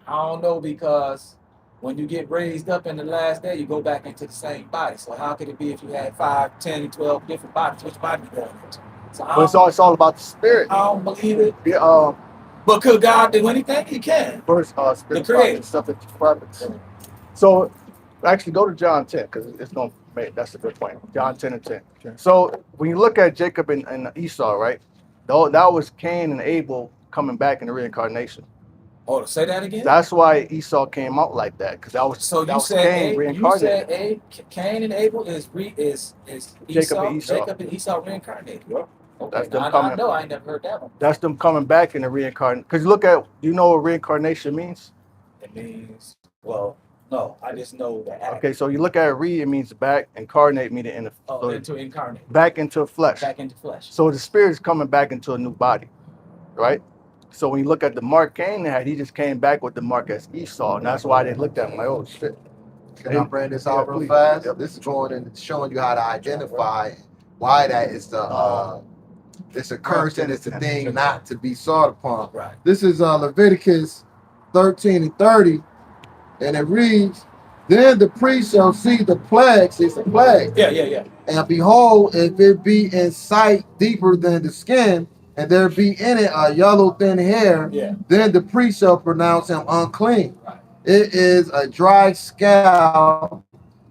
E: I don't know, because when you get raised up in the last day, you go back into the same body. So how could it be if you had 5, 10, 12 different bodies? Which body you going into? So
A: But it's all about the spirit.
E: I don't believe it.
A: Yeah,
E: But could God do anything? He can.
A: first spirit
E: The creator.
A: stuff that you prophets. So actually go to John 10, because it's gonna make that's a good point. John 10 and 10.
E: Okay.
A: So when you look at Jacob and Esau, right? That was Cain and Abel coming back in the reincarnation.
E: Oh, say that again?
A: That's why Esau came out like that, because that was
E: So
A: that
E: you
A: was
E: said
A: Cain
E: you
A: reincarnated.
E: said Cain and Abel is
A: Jacob and Esau.
E: Jacob and Esau reincarnated.
A: Yeah.
E: Okay,
A: That's them
E: I
A: coming.
E: know. I ain't never heard that one.
A: That's them coming back in the reincarnation. Because look at, you know what reincarnation means?
E: It means, well, no, I just know that.
A: Okay, so you look at it means back, incarnate meaning in the
E: Oh,
A: so
E: into incarnate,
A: back into flesh.
E: back into flesh.
A: So the spirit is coming back into a new body, right? So when you look at the mark Cain had, he just came back with the mark as Esau, and that's why they looked at him like, oh shit.
C: Can I bring this out real
A: please.
C: fast?
A: Yep.
C: This is going and showing you how to identify why that is it's a curse and it's a thing not to be sought upon.
E: Right.
C: This is Leviticus 13 and 30, and it reads, "Then the priest shall see the plagues," it's a plague,
E: Yeah.
C: "and behold, if it be in sight deeper than the skin, and there be in it a yellow thin hair,
E: Yeah.
C: then the priest shall pronounce him unclean.
E: Right.
C: It is a dry scalp,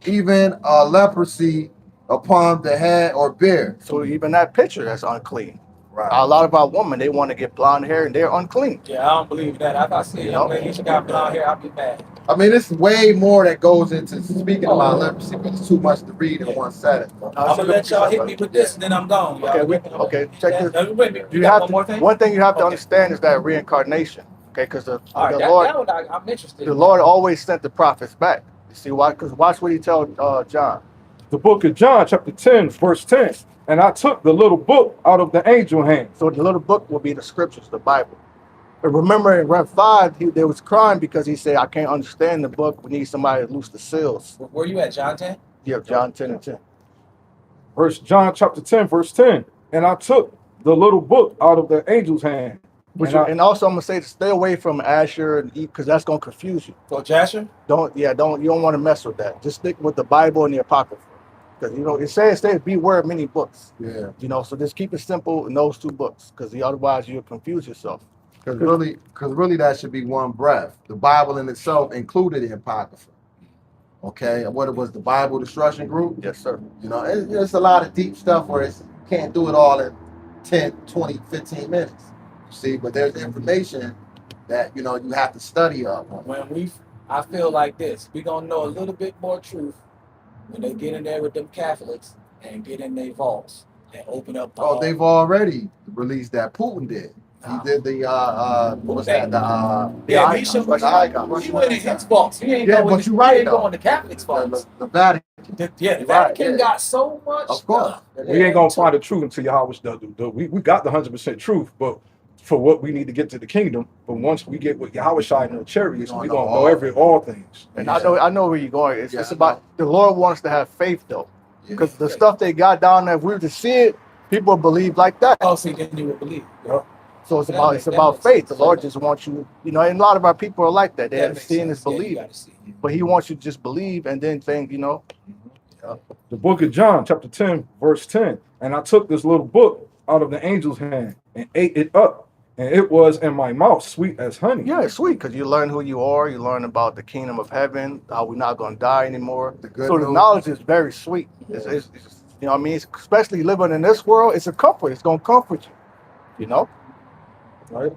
C: even a leprosy upon the head or beard."
A: So even that picture, that's unclean.
C: Right.
A: A lot of our women, they want to get blonde hair and they're unclean.
E: Yeah, I don't believe that. If I see a young lady, she got blonde hair, I'll be mad.
C: I mean, it's way more that goes into speaking about leprosy, but it's too much to read in one setting.
E: I'm gonna let y'all hit me with this, and then I'm gone. Y'all.
A: Okay, check this.
E: Wait a minute.
A: You
E: got
A: have
E: one
A: to,
E: more thing?
A: one thing you have to
E: Okay.
A: understand is that reincarnation. Okay, because the
E: All right,
A: Lord,
E: that one I'm interested
A: the
E: in.
A: Lord always sent the prophets back. You see why? Because watch what he told John.
B: The book of John, chapter 10, verse 10. And I took the little book out of the angel hand.
A: So the little book will be the scriptures, the Bible. But remember in Rev 5, they was crying because he said, I can't understand the book. We need somebody to loose the seals.
E: Where you at, John 10?
A: Yeah, John 10 and 10.
B: John chapter 10, verse 10. And I took the little book out of the angel's hand.
A: And also I'm gonna say to stay away from Asher and Eve, because that's gonna confuse you.
E: So Jasher?
A: You don't want to mess with that. Just stick with the Bible and the Apocrypha. Because it says beware of many books.
C: Yeah.
A: So just keep it simple in those two books, because otherwise you'll confuse yourself.
C: Because really that should be one breath. The Bible in itself included the Apocrypha. Okay, and what it was, the Bible Destruction Group?
A: Yes, sir.
C: It's a lot of deep stuff where you can't do it all in 10, 20, 15 minutes. You see, but there's information that, you have to study up.
E: I feel like this. We're going to know a little bit more truth when they get in there with them Catholics and get in their vaults and open up.
C: They've already released that. Putin did. He did the what's that?
E: Yeah, he should.
C: the icon.
E: He went in his vaults. He ain't
C: Yeah,
E: going.
C: but you're right,
E: He ain't
C: though.
E: going to Catholics' vaults.
C: The Vatican.
E: The
C: Right,
E: Vatican
C: yeah.
E: got so much.
C: Of course.
E: stuff.
B: We ain't going to find the truth until Yahawashi. We got the 100% truth, but for what we need to get to the kingdom. But once we get with Yahawashi and the chariots, we're going to know all things.
A: And I know where you're going. It's about the Lord wants to have faith, though. Because the stuff they got down there, if we were to see it, people believe like that.
E: Oh, see, then you would believe.
A: Yeah. So it's about faith. The Lord just wants you, and a lot of our people are like that. They haven't seen is believing. But he wants you to just believe and then think,
B: The book of John, chapter 10, verse 10. And I took this little book out of the angel's hand and ate it up and it was in my mouth sweet as honey.
A: Yeah, it's sweet because you learn who you are. You learn about the kingdom of heaven, how we're not going to die anymore. So the knowledge is very sweet. It's you know what I mean? Especially living in this world, it's a comfort. It's going to comfort you, you know?
B: Right?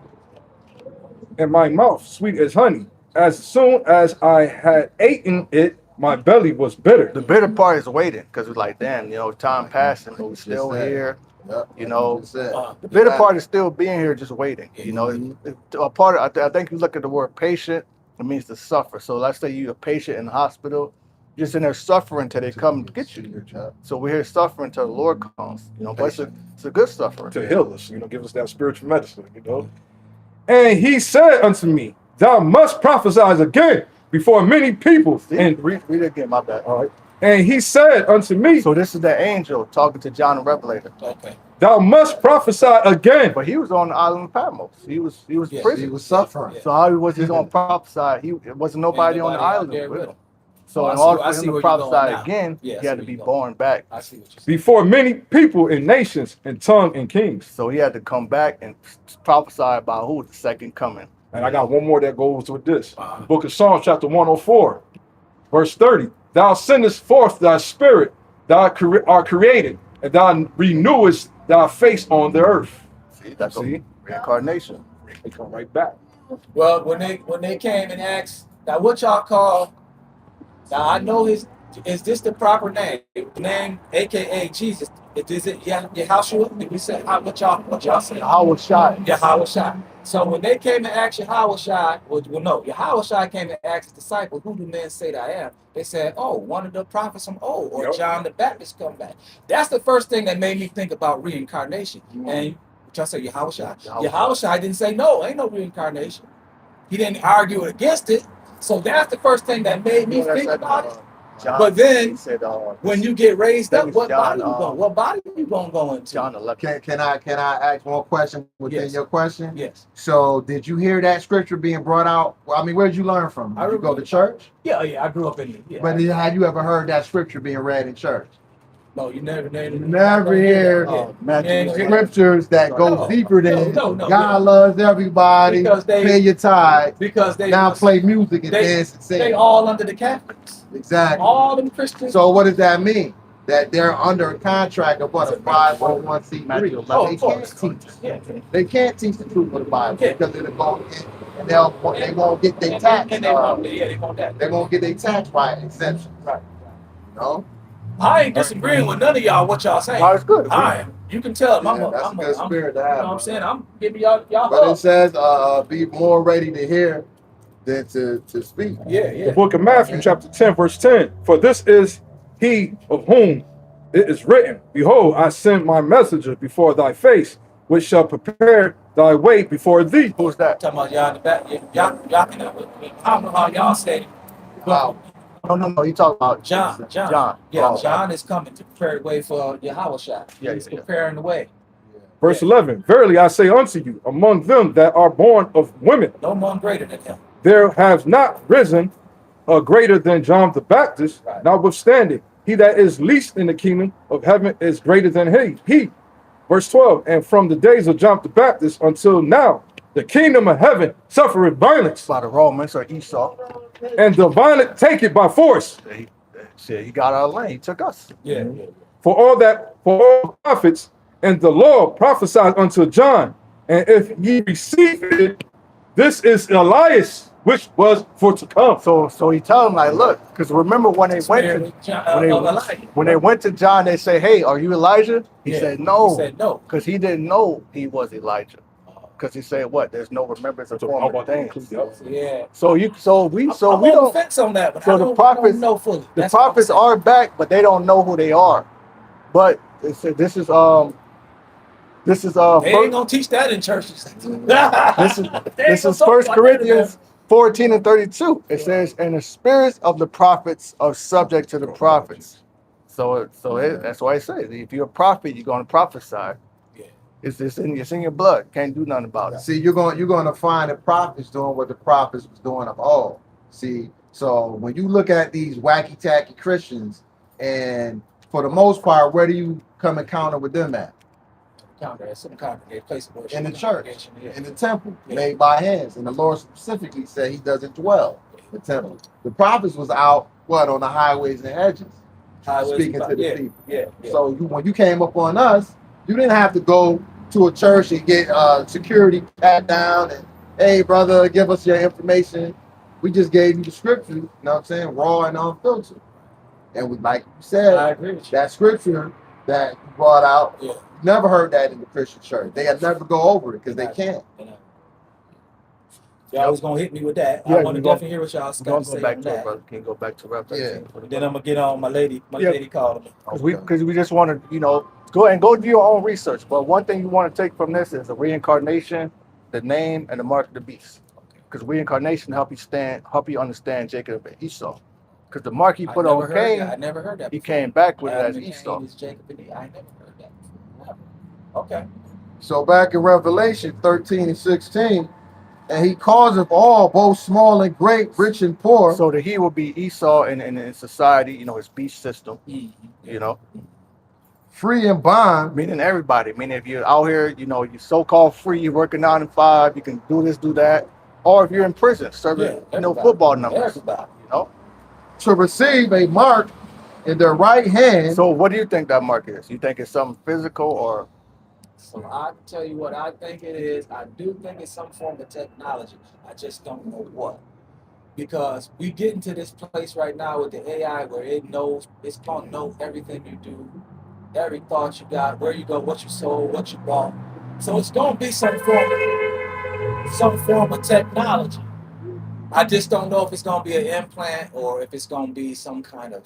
B: In my mouth sweet as honey. As soon as I had eaten it, my belly was bitter.
A: The bitter part is waiting because it's like, damn, you know, time passing, but we're still here.
C: Yep.
A: You know,
C: That's it.
A: the bitter part is still being here, just waiting. You know, a part of, I think you look at the word patient, it means to suffer. So let's say you're a patient in the hospital, you're just in there suffering until they come to get you. So we're here suffering until the Lord comes. You know, but it's a good suffering.
B: To heal us, you know, give us that spiritual medicine, you know. And he said unto me, thou must prophesy again before many people.
A: See,
B: and
A: read it again, my bad.
B: all right. And he said unto me,
A: So this is the angel talking to John the Revelator.
E: Okay.
B: thou must prophesy again.
A: But he was on the island of Patmos. He was
E: Yeah,
C: He
A: prison.
C: was suffering.
A: So how was he going to prophesy? It wasn't nobody on the
E: Nobody out
A: island
E: there
A: with
E: with
A: him.
E: him.
A: So
E: Oh,
A: in
E: I
A: order
E: see- I
A: for
E: see
A: him to
E: where you're going
A: prophesy
E: now.
A: again,
E: Yeah, I
A: he had
E: see
A: to
E: where
A: be
E: you're
A: born back.
E: I see what you're saying.
B: Before many people and nations and tongue and kings.
A: So he had to come back and prophesy about who the second coming.
B: And I got one more that goes with this. The book of Psalms, chapter 104, verse 30. Thou sendest forth thy spirit, thou art created, and thou renewest thy face on the earth.
A: See, that's
B: See?
A: reincarnation.
B: They come right back.
E: Well, when they came and asked, now what y'all call? Now I know is this the proper name? Name, aka Jesus. Is it Yahushua? Did we say what y'all say?
A: YAHAWASHI.
E: Yahushua. So when they came and asked Yahushua, Yahushua came and asked his disciples, who do men say that I am? They said, oh, one of the prophets from old, or
B: Yep.
E: John the Baptist come back. That's the first thing that made me think about reincarnation. And what y'all say, Yahushua? Yahushua didn't say no, ain't no reincarnation. He didn't argue against it. So that's the first thing that made me think about it.
A: John,
E: But then,
A: he said,
E: when you get raised
A: that
E: up,
A: was
E: what
A: John,
E: body you gonna go into?
A: John 11.
C: Can I ask one question within
E: Yes.
C: your question?
E: Yes.
C: So did you hear that scripture being brought out? Well, I mean, where did you learn from? Did you go to church?
E: Yeah, I grew up in it. Yeah.
C: But had you ever heard that scripture being read in church?
E: No, you never
C: Never hear
A: Matthew
C: scriptures that go
E: No,
C: deeper than
E: no,
C: God loves everybody,
E: Because
C: pay your tithe,
E: because they
C: now play music and
E: they-
C: dance and
E: they
C: sing.
E: all under the Catholics.
C: Exactly.
E: All them Christians.
C: So what does that mean? That they're under a contract of what, a 501c3.
A: Matthew
C: But they
E: of course.
C: can't teach.
E: Yeah.
C: They can't teach the truth of the Bible
E: Yeah.
C: because it'll go in and they won't get their tax.
E: And they want that.
C: They won't get their tax right exemption.
E: Right.
C: You know?
E: I ain't disagreeing with none of y'all what y'all saying.
A: Oh, it's good.
E: I am. You can tell them.
C: Yeah, that's a good spirit to
E: You
C: have.
E: know what I'm saying? I'm giving y'all
C: But it
E: hope.
C: says, be more ready to hear than to speak.
E: Yeah,
B: The
E: yeah.
B: book of Matthew, chapter 10, verse 10. For this is he of whom it is written, behold, I send my messenger before thy face, which shall prepare thy way before thee.
A: Who's that?
E: Talking about y'all in the back. Y'all can I don't know how y'all say it.
C: Wow.
A: No. He talking about
E: John.
A: John.
E: Yeah,
A: Oh,
E: John is coming to prepare the way for Yahushua.
A: Yeah,
E: He's
A: yeah.
E: preparing the way.
B: Verse 11. Verily I say unto you, among them that are born of women,
E: No one greater than him.
B: there has not risen a greater than John the Baptist.
E: Right.
B: Notwithstanding, he that is least in the kingdom of heaven is greater than he. Verse 12. And from the days of John the Baptist until now, the kingdom of heaven suffereth violence,
A: by the Romans or Esau.
B: and the violent take it by force.
A: He got our lane. He took us.
E: Yeah.
B: For all prophets and the law prophesied unto John, and if ye receive it, this is Elias, which was for to come.
A: So he tell him like, look, because remember when they went to when they went to John, they say, hey, are you Elijah? He said no.
E: He said no.
A: Because he didn't know he was Elijah. Because he said what? There's no remembrance of former things.
E: Yeah.
A: So we
E: I'm
A: don't.
E: on the fence on that, but
A: So
E: I
A: the
E: don't
A: prophets-
E: know fully.
A: The
E: That's what I'm
A: prophets
E: saying.
A: are back, but they don't know who they are. But this is
E: They
A: first,
E: ain't gonna teach that in churches.
A: this is 1 Corinthians 14 and 32. It says, and the spirits of the prophets are subject to the prophets. That's why I say, if you're a prophet, you're going to prophesy.
E: Yeah.
A: It's in your blood. Can't do nothing about it.
C: See, you're going to find the prophets doing what the prophets was doing of old. See, so when you look at these wacky tacky Christians, and for the most part, where do you come encounter with them at?
E: encounter at some congregation, place of worship.
C: In the church,
E: Yeah.
C: in the temple,
E: Yeah.
C: made by hands. And the Lord specifically said he doesn't dwell in the temple. The prophets was out, what, on the highways and hedges, speaking to the people.
E: Yeah.
C: So when you came up on us, you didn't have to go to a church and get security pat down and, hey, brother, give us your information. We just gave you the scripture, you know what I'm saying, raw and unfiltered. And we, like you said,
E: I agree with you.
C: that scripture that you brought out,
E: Yeah.
C: never heard that in the Christian church. They had never go over it because they can't.
E: Y'all was gonna hit me with that.
A: Yeah,
E: I want to
A: we gonna-
E: definitely hear what y'all
A: We're
E: got
A: gonna
E: to
A: go
E: say
A: back
E: on
A: to it,
E: that.
A: brother. Can you go back to Rev 13?
C: Yeah.
E: Then I'm gonna get on my lady. My
A: Yeah.
E: lady called me.
A: Because we just want to, go do your own research. But one thing you want to take from this is the reincarnation, the name, and the mark of the beast. Because reincarnation help you understand Jacob and Esau. Because the mark he put on Cain,
E: I never heard that.
A: he
E: before.
A: came back with it
E: Adam
A: as
E: and
A: Esau.
E: Cain is Jacob and I never heard that. Never. Okay.
C: So back in Revelation 13 and 16, and he causeth all, both small and great, rich and poor.
A: So the he will be Esau in society, his beast system,
C: Free and bond.
A: meaning everybody. Meaning if you're out here, you're so-called free, you're working 9 to 5, you can do this, do that. Or if you're in prison, serving,
E: everybody.
A: football numbers,
E: Everybody.
C: To receive a mark in their right hand.
A: So what do you think that mark is? You think it's something physical or?
E: So I can tell you what I think it is. I do think it's some form of technology. I just don't know what. Because we get into this place right now with the AI where it's gonna know everything you do, every thought you got, where you go, what you sold, what you bought. So it's gonna be some form of technology. I just don't know if it's gonna be an implant or if it's gonna be some kind of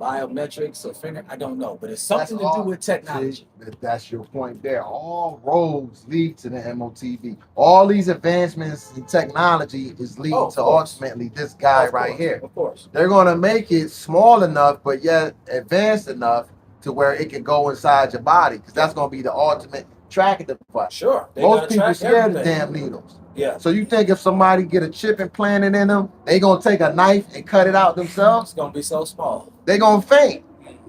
E: biometrics or finger. I don't know, but it's something to do with technology.
C: See, that's your point there. All roads lead to the MOTV. All these advancements in technology is leading to ultimately this guy right here.
E: Of course.
C: They're going to make it small enough, but yet advanced enough to where it can go inside your body, because that's going to be the ultimate tracking device.
E: Sure.
C: Most people scared of damn needles.
E: Yeah.
C: So you think if somebody get a chip implanted in them, they gonna take a knife and cut it out themselves?
E: It's gonna be so small.
C: They gonna faint.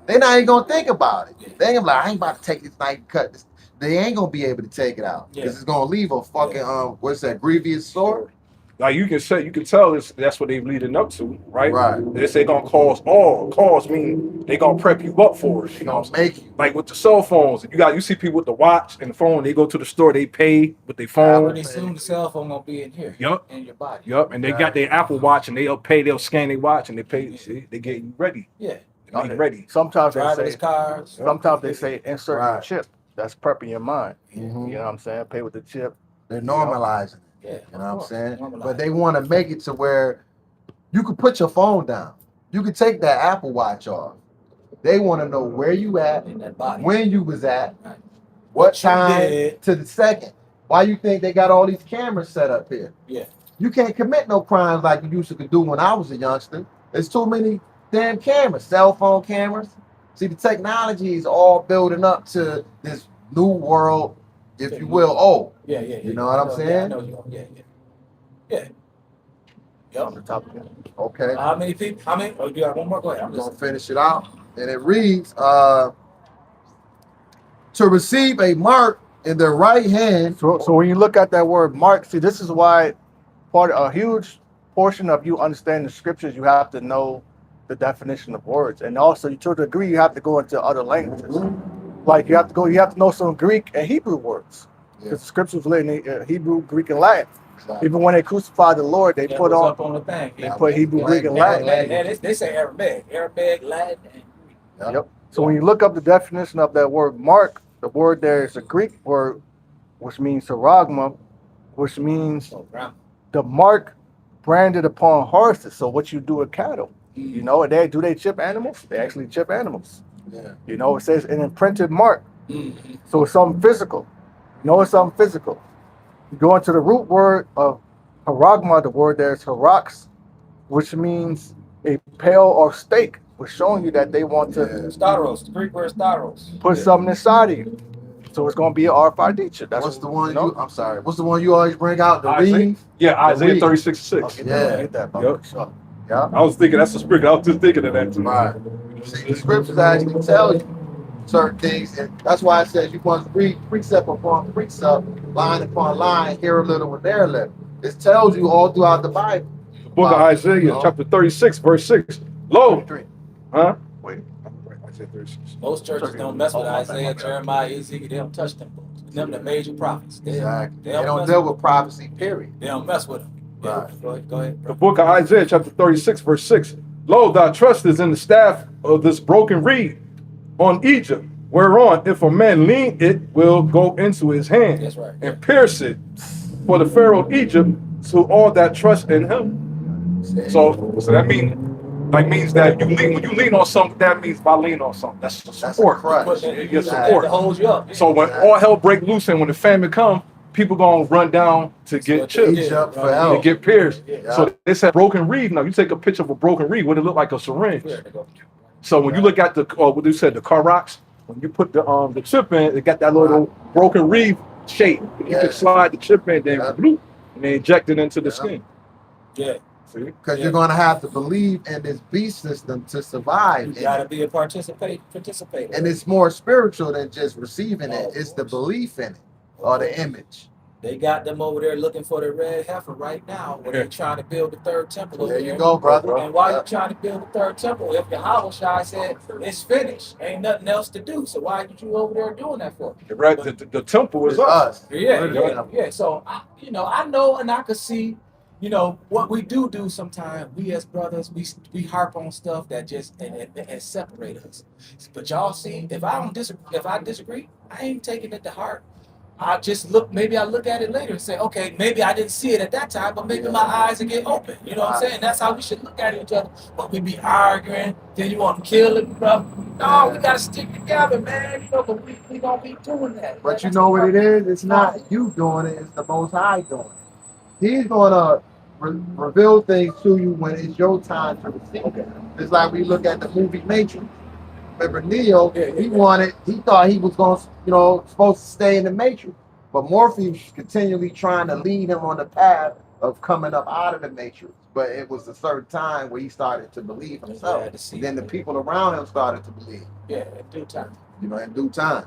C: They not even gonna think about it. They ain't gonna be like, I ain't about to take this knife and cut this. They ain't gonna be able to take it out because it's gonna leave a fucking what's that, grievous sore?
B: Like you can tell that's what they're leading up to, right?
C: Right.
B: They say gonna cause mean they gonna prep you up for it.
C: They gonna make you.
B: Like with the cell phones, you see people with the watch and the phone. They go to the store, they pay with their phone.
E: Pretty soon the cell phone gonna be in here.
B: Yup.
E: In your body.
B: Yup. And they got their Apple Watch and they'll scan their watch and they pay. See, they get you ready.
E: Yeah.
B: They make you ready.
A: Sometimes
E: Driverless cars.
A: Sometimes they say insert
C: Right.
A: your chip. That's prepping your mind.
C: Mhm.
A: You know what I'm saying? Pay with the chip.
C: They're normalizing it.
E: Yeah.
C: You know what I'm saying?
E: Normalize.
C: But they want to make it to where you could put your phone down. You could take that Apple Watch off. They want to know where you at,
E: In that body.
C: when you was at,
E: Right.
C: what
E: you
C: time
E: did.
C: to the second. Why you think they got all these cameras set up here?
E: Yeah.
C: You can't commit no crimes like you used to do when I was a youngster. There's too many damn cameras, cell phone cameras. See, the technology is all building up to this new world, if you will. Oh,
E: Yeah.
C: You know what I'm saying?
E: I know you. Yeah.
A: On the top of it.
C: okay.
E: How many people? How many? Oh, you got one more? Go ahead. I'm
C: I'm gonna
E: just.
C: finish it out, and it reads: to receive a mark in their right hand.
A: So when you look at that word mark, see, this is why a huge portion of you understanding the scriptures, you have to know the definition of words, and also to a degree you have to go into other languages. Like you have to know some Greek and Hebrew words, because the scriptures were written in Hebrew, Greek, and Latin. Even when they crucified the Lord, they put
E: up on the thing.
A: they put Hebrew, Greek, and Latin.
E: And they say Arabic, Latin, and Greek.
A: Yep. So when you look up the definition of that word mark, the word there is a Greek word, which means saragma, which means the mark branded upon horses. So what you do with cattle, and they chip animals? They actually chip animals.
C: Yeah.
A: It says an imprinted mark.
E: Mm-hmm.
A: So it's something physical. It's something physical. You go into the root word of haragma, the word there is harax, which means a pale or stake, was showing you that they want to
E: Staros, the Greek word staros.
A: put something inside of you. So it's going to be an RFID chip. That's
C: What's the one I'm sorry. What's the one you always bring out? The
B: Isaiah?
C: reed?
B: Yeah, Isaiah
C: reed.
B: 36:6.
C: Yeah.
A: Get that,
B: Yep.
A: Sure.
C: Yeah.
B: I was thinking that's the script. I was just thinking of that too.
C: Right. See, the scriptures actually tell you certain things, and that's why it says you must read precept upon precept, line upon line, here a little and there a little. It tells you all throughout the Bible.
B: The book of Isaiah, chapter 36, verse 6. Lo,
A: 33.
B: huh? Wait, Isaiah 36.
E: Most churches don't mess with Isaiah, Jeremiah, Ezekiel. They don't touch them books. Them the major prophets.
C: Exactly. They
E: don't
C: don't
E: mess
C: deal with prophecy, period.
E: They don't mess with them. Yeah,
C: Right.
E: go ahead,
B: The
E: bro.
B: book of Isaiah, chapter 36, verse 6. Lo, thy trust is in the staff of this broken reed on Egypt, whereon if a man lean, it will go into his hand
E: That's right.
B: and pierce it for the Pharaoh of Egypt to all that trust in him. So that means that you lean, when you lean on something, that means by leaning on something. That's the
C: That's
B: support.
C: a crutch.
E: Put that-
B: You get
E: that
B: support.
E: holds you up.
B: So when all hell break loose and when the famine come, people gonna run down to get
E: what they
B: chips.
E: did.
C: Egypt for
E: Right.
B: They
C: help.
B: get pierced.
E: Yeah.
B: So they said broken reed. Now you take a picture of a broken reed, what it look like a syringe.
E: There they go.
B: So when you look at the what they said, the car rocks, when you put the chip in, it got that little broken reed shape. You
C: Yeah.
B: can slide the chip in, then
C: Yeah.
B: bloop, and they inject it into the skin.
E: Yeah.
B: See?
C: Because you're going to have to believe in this beast system to survive.
E: You
C: in
E: gotta
C: it.
E: be a participator.
C: And it's more spiritual than just receiving it. It's the belief in it or the image.
E: They got them over there looking for the red heifer right now when they're trying to build the third temple. over
C: There you go, brother.
E: And while you're trying to build the third temple, if YAHAWASHI said it's finished, ain't nothing else to do. So why did you over there doing that for?
B: Right, the temple is
C: It's
B: us.
C: us.
E: Yeah,
C: We're the
E: yeah,
C: temple.
E: yeah. So I know, and I could see, what we do sometimes. We as brothers, we harp on stuff that just and separate us. But y'all see, if I disagree, I ain't taking it to heart. I just maybe I look at it later and say, okay, maybe I didn't see it at that time, but maybe my eyes will get open. You know what I'm saying? That's how we should look at each other. But we be arguing, then you want to kill it, bro. No, we gotta stick together, man. But we don't be doing that.
C: But you know what it is? It's not you doing it. It's the Most High doing it. He's going to reveal things to you when it's your time to receive it. It's like we look at the movie Matrix. Remember Neo? He thought he was going to, supposed to stay in the Matrix. But Morpheus was continually trying to lead him on the path of coming up out of the Matrix. But it was a certain time where he started to believe himself. And then the people around him started to believe.
E: Yeah, in due time.
C: In due time,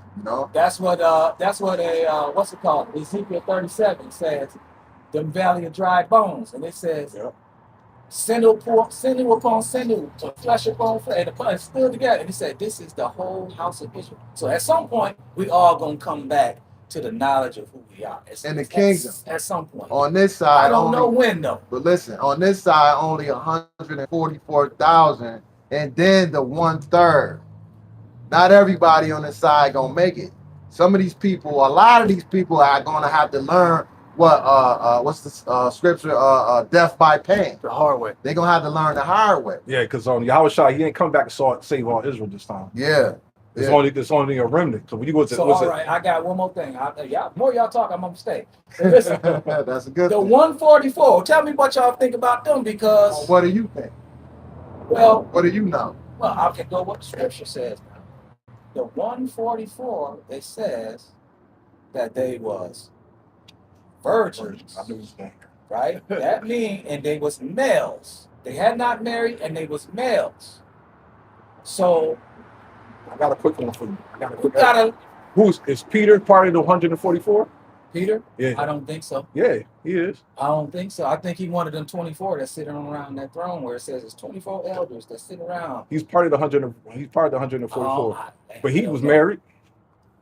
E: That's what what's it called? Ezekiel 37 says, the valley of dry bones. And it says, sinew upon sinew, flesh upon flesh, and the blood still together. And he said, this is the whole house of Israel. So at some point, we all gonna come back to the knowledge of who we are.
C: In the kingdom.
E: At some point.
C: On this side,
E: I don't know when though.
C: But listen, on this side, only 144,000, and then the 1/3. Not everybody on this side gonna make it. Some of these people, a lot of these people are gonna have to learn what's the scripture? Death by pain.
A: The hard way.
C: They're gonna have to learn the hard way.
B: Yeah, because Yahawashi, he ain't come back to save all Israel this time.
C: Yeah.
B: It's only a remnant. So when you go to
E: all right, I got one more thing. More y'all talk, I'm gonna stay. Listen,
C: That's a good
E: the
C: thing.
E: 144. Tell me what y'all think about them because
C: What do you think?
E: well,
C: What do you know?
E: well, I can go what the scripture says now. The 144, it says that they was virgins,
B: I knew he was going here.
E: right? That mean, and they was males. They had not married, and they was males. So
B: I got a quick one for you.
E: we gotta,
B: Is Peter part of the 144?
E: Peter.
B: Yeah.
E: I don't think so.
B: Yeah, he is.
E: I don't think so. I think he one of them 24 that's sitting around that throne where it says it's 24 elders that sit around.
B: He's part of the 144.
E: Oh,
B: But he was married.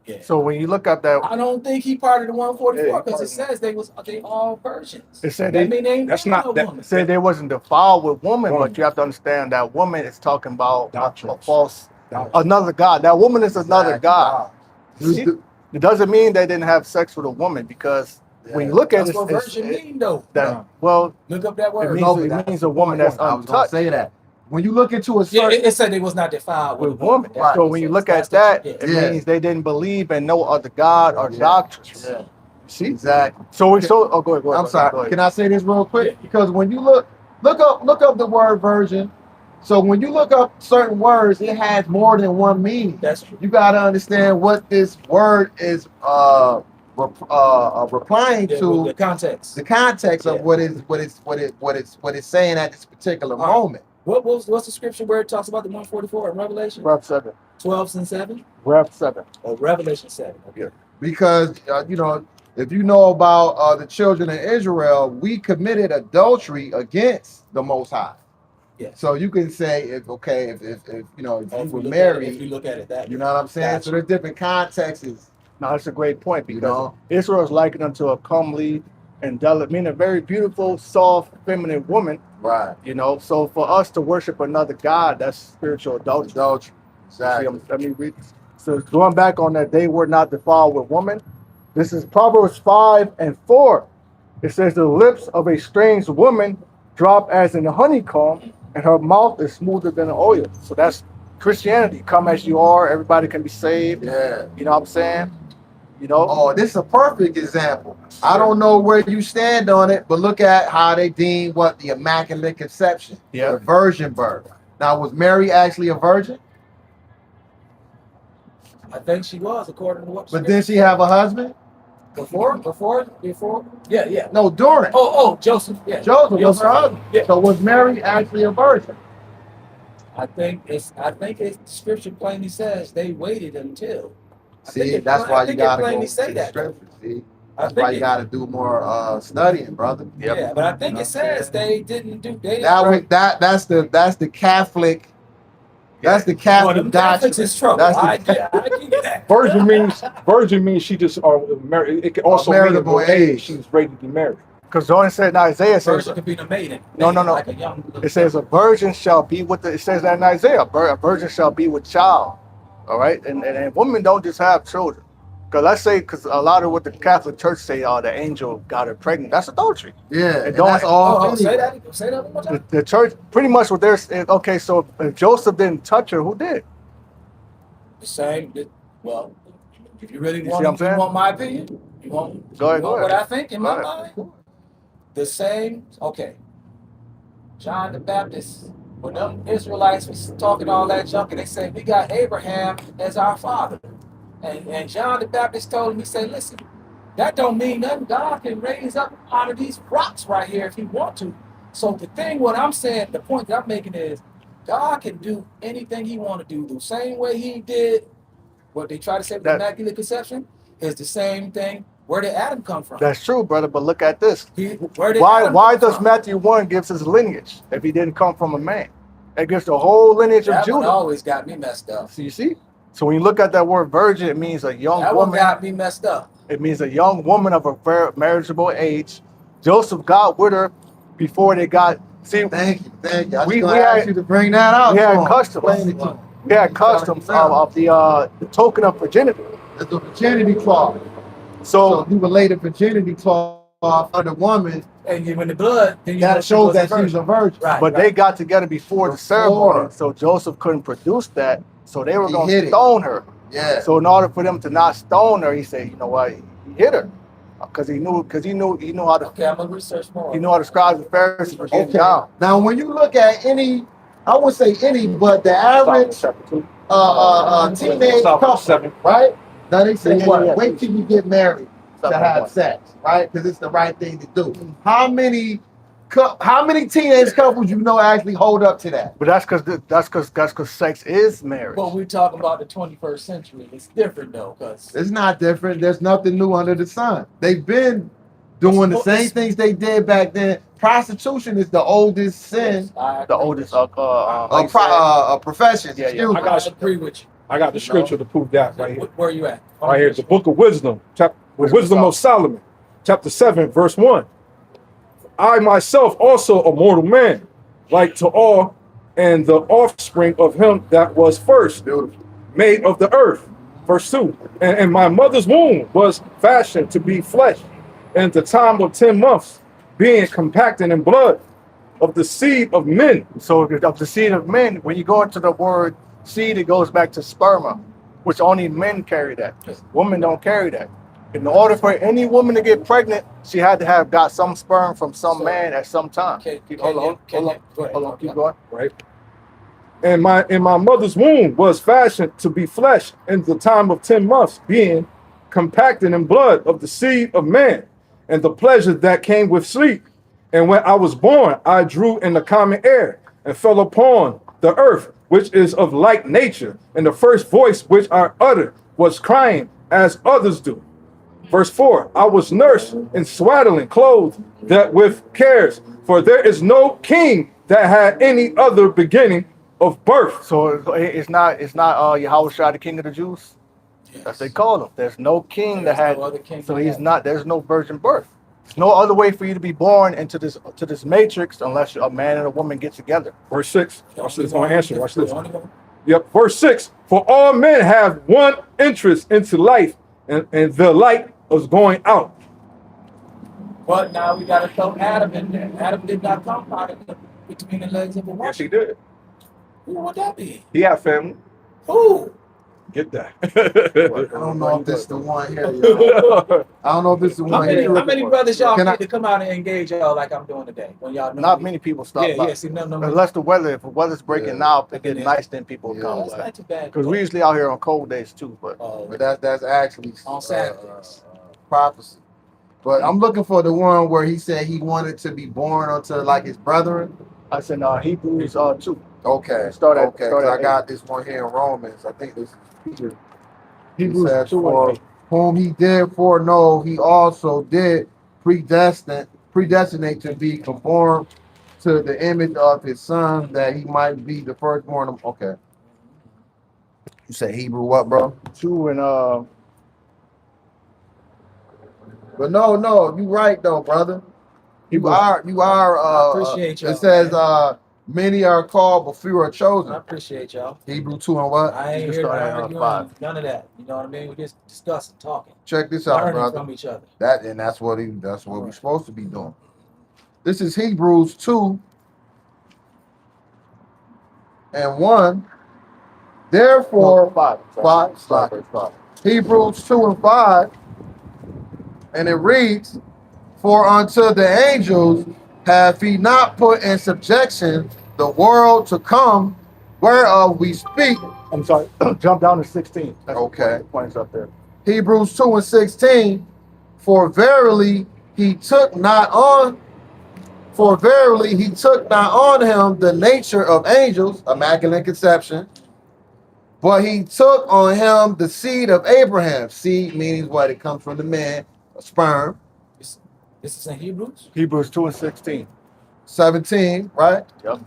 E: Yeah.
A: So when you look up that,
E: I don't think he part of the 144
B: Yeah,
E: because it
B: part
E: says they all virgins.
A: it said
E: That mean they ain't
B: that's
E: been
B: not
E: with
B: that-
E: a woman.
A: it said they wasn't defiled with woman,
B: Woman.
A: but you have to understand that woman is talking about a
B: Doctrines.
A: false, another god. That woman is another god. See? It doesn't mean they didn't have sex with a woman because when you look at
E: That's
A: it,
E: what virgin mean though.
A: well,
E: Look up that
A: it
E: word.
A: means a woman that's
C: I was gonna
A: untouched
C: say that. When you look into a
E: Yeah,
C: certain
E: it said they was not defiled
A: with
E: with
A: woman.
E: That's
A: So
E: what
A: when
E: it
A: you
E: says.
A: look at
E: That's
A: that,
E: the-
A: it
C: Yeah.
A: means they didn't believe in no other god or
C: Yeah.
A: doctrines.
C: Yeah.
A: See?
C: Exactly.
A: So oh, go ahead. Go ahead.
C: I'm sorry.
A: Go ahead.
C: Can I say this real quick? Because when you look up the word virgin. So when you look up certain words, it has more than one meaning.
E: That's true.
C: You got to understand what this word is replying
E: Yeah,
C: to,
E: with the context.
C: the context of
E: Yeah.
C: what it's saying at this particular
E: All right.
C: moment.
E: What's the scripture where it talks about the 144 in Revelation?
A: Rob 7.
E: 12 and 7?
A: Rev 7.
E: Or Revelation 7. Okay.
C: Because you know, if you know about the children of Israel, we committed adultery against the Most High.
E: Yeah.
C: So you can say if you know if you were
E: If
C: married,
E: you look at it that
C: you
E: way.
C: know what I'm saying.
E: Gotcha.
C: So there's different contexts.
A: Now, that's a great point because
C: You know?
A: Israel is likened unto a comely and delicate, meaning a very beautiful, soft, feminine woman.
C: Right.
A: You know, so for us to worship another God, that's spiritual adultery.
C: Adultery. Exactly.
A: Let me read. So going back on that, they were not defiled with woman. This is Proverbs 5 and 4. It says, the lips of a strange woman drop as in a honeycomb, and her mouth is smoother than oil. So that's Christianity. Come as you are, everybody can be saved.
C: Yeah.
A: You know what I'm saying? You know?
C: Oh, this is a perfect example. I don't know where you stand on it, but look at how they deem what the Immaculate Conception, the virgin birth. Now, was Mary actually a virgin?
E: I think she was, according to what.
C: But did she have a husband?
E: Before? Yeah.
C: No, during.
E: Oh, Joseph. Yeah.
C: Joseph was her husband.
E: Yeah.
C: So was Mary actually a virgin?
E: I think it's scripture plainly says they waited until.
C: See, that's why you gotta go to
E: say
C: the
E: that.
C: scripture. See, that's why you gotta do more studying, brother.
E: Yeah, but I think it says they didn't do.
C: That's the Catholic. That's the Catholic doctrine.
E: Is trouble. I get that.
B: Virgin means she just married. It can also mean
C: marriageable
B: at age she was ready to be married.
A: Because Jordan said in Isaiah,
E: Virgin could be the maiden.
A: No.
E: Like a young
A: It says a virgin shall be with it says that in Isaiah, a virgin shall be with child. All right, and women don't just have children. Because let's say, because a lot of what the Catholic Church say, the angel got her pregnant. That's adultery.
C: Yeah,
A: and that's
C: all.
E: Say that one more time.
A: The church pretty much what they're saying. Okay, so if Joseph didn't touch her, who did?
E: The same. Well, if you really
A: You
E: want my opinion, you want
A: go ahead.
E: What I think in my mind. The same. Okay. John the Baptist. When them Israelites was talking all that junk, and they said, we got Abraham as our father. And John the Baptist told him, he said, listen, that don't mean nothing. God can raise up out of these rocks right here if he want to. So the thing, what I'm saying, the point that I'm making is, God can do anything he want to do. The same way he did what they try to say with the Immaculate Conception is the same thing. Where did Adam come from?
A: That's true, brother, but look at this.
E: Why
A: does Matthew 1 gives his lineage if he didn't come from a man? It gives the whole lineage of Judah.
E: That always got me messed up.
A: So you see? So when you look at that word virgin, it means a young woman.
E: That got me messed up.
A: It means a young woman of a marriageable age. Joseph got with her before they got. See,
C: thank you.
A: We
C: asked you to bring that out.
A: We had customs. We had customs of the token of virginity.
C: It's the virginity clause.
A: So
C: you relate a virginity clause for the woman.
E: And when the blood, then
C: that shows that she's a virgin.
A: Right, but they got together before the ceremony, so Joseph couldn't produce that. So they were going to stone her.
C: Yeah.
A: So in order for them to not stone her, he said, you know what, he hit her, because he knew how to.
E: Okay, I'm gonna research more.
A: He knew how the scribes and Pharisees were getting down.
C: Now, when you look at any, I wouldn't say any, but the average teenage couple, right? Now they say, wait till you get married to have sex, right? Because it's the right thing to do. How many teenage couples you know actually hold up to that?
A: But that's because sex is marriage.
E: But we're talking about the 21st century. It's different though, because
C: it's not different. There's nothing new under the sun. They've been doing the same things they did back then. Prostitution is the oldest sin.
A: The oldest
C: profession.
A: Yeah.
E: I agree with you.
B: I got the scripture to prove that right here.
E: Where you at?
B: Right here, the Book of Wisdom, Wisdom of Solomon, chapter 7, verse 1. I myself also a mortal man, like to all, and the offspring of him that was first made of the earth. Verse 2. And my mother's womb was fashioned to be flesh, and the time of 10 months, being compacted in blood of the seed of men.
A: So of the seed of men, when you go into the word seed, it goes back to sperma, which only men carry that. Women don't carry that. In order for any woman to get pregnant, she had to have got some sperm from some man at some time. Hold on, keep going.
B: Right. And my mother's womb was fashioned to be flesh in the time of 10 months, being compacted in blood of the seed of man, and the pleasure that came with sleep. And when I was born, I drew in the common air, and fell upon the earth, which is of like nature, and the first voice which I uttered was crying as others do. Verse 4, I was nursed in swaddling clothes that with cares, for there is no king that had any other beginning of birth.
A: So it's not Yahawashi the King of the Jews. That's they call him. There's no king that had.
E: no other king
A: So
E: that
A: he's
E: had.
A: not. There's no virgin birth. There's no other way for you to be born into this matrix unless a man and a woman get together.
B: Verse 6, watch this, on answer, watch this.
E: Only one.
B: Yep, verse 6, for all men have one interest into life, and the light is going out.
E: But now we got to throw Adam in there. Adam did not come out of between the legs of a woman.
B: Yes, he did.
E: Who would that be?
B: He had family.
E: Who?
B: Get that.
C: I don't know if this is the one here, yo. I don't know if this is the
E: How
C: one
E: many,
C: here.
E: how many brothers y'all
C: Can I-
E: need to come out and engage y'all like I'm doing today? When y'all know
A: Not
E: me?
A: many people stop
E: Yeah,
A: by.
E: yeah. See, no.
A: Unless the weather, if the weather's breaking
C: Yeah.
A: now, it get
E: Yeah.
A: nice, then people
C: Yeah.
A: come
E: That's
A: by.
E: not too bad.
A: Because we usually out here on cold days too. But
C: But that's actually
E: On Saturdays.
C: prophecy. But I'm looking for the one where he said he wanted to be born unto like his brethren.
A: I said Hebrews 2.
C: Okay.
A: Start at-
C: okay.
A: start
C: 'Cause
A: at
C: I got this one here in Romans. I think this is Peter. He
A: Hebrews
C: says,
A: 2
C: for
A: and 8.
C: whom he did foreknow, he also did predestinate to be conformed to the image of his son, that he might be the firstborn of. Okay. You said Hebrew what, bro?
A: 2 and
C: But no, you right though, brother. You are.
E: I appreciate y'all,
C: It says,
E: man.
C: many are called, but few are
E: I
C: chosen.
E: appreciate y'all.
C: Hebrew 2 and what?
E: I ain't
A: You
E: here to
A: start at,
E: argue
A: 5.
E: none of that. You know what I mean? We just discussing, talking,
C: Check this out,
E: learning
C: brother.
E: from each other.
C: That's what we're supposed to be doing. This is Hebrews 2 and 1. Therefore,
A: 5.
C: Five.
A: Stop at 5.
C: Hebrews 2 and 5, and it reads, for unto the angels have he not put in subjection the world to come, whereof we speak.
A: I'm sorry. Jump down to 16. That's
C: Okay.
A: the points up there.
C: Hebrews 2 and 16, for verily he took not on him the nature of angels, immaculate conception, but he took on him the seed of Abraham. Seed means what? It comes from the man, a sperm.
E: This is in Hebrews?
A: Hebrews 2 and 16.
C: 17, right?
A: Yep.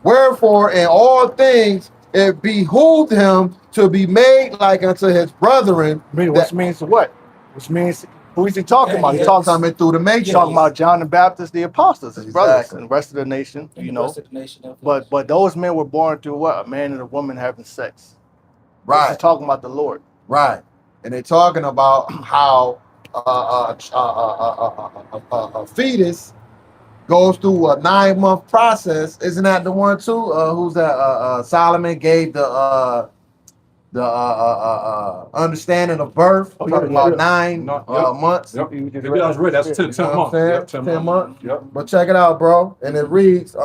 C: Wherefore in all things it behooved him to be made like unto his brethren.
A: Which means what? Which means who is he talking
E: Yeah,
A: about?
E: yeah.
A: He's talking,
C: Coming through the matrix.
A: talking about John the Baptist, the apostles, his brothers,
C: Exactly.
A: and the rest of the nation.
E: And
A: You
E: the
A: know.
E: rest of the nation of
A: But those men were born through what? A man and a woman having sex. This is
C: Right,
A: talking about the Lord.
C: right. And they're talking about how a fetus goes through a 9-month process. Isn't that the one too? Who's that? Solomon gave the understanding of birth,
A: Oh,
C: talking
A: yeah,
C: about
A: yeah.
C: 9
B: Yep.
C: months.
B: Yep.
A: You just
B: If I was read, that's 10,
C: You
B: 10
C: know what I'm
B: months.
C: saying?
B: Yep,
C: 10 months.
B: Yep.
C: But check it out, bro. And it reads,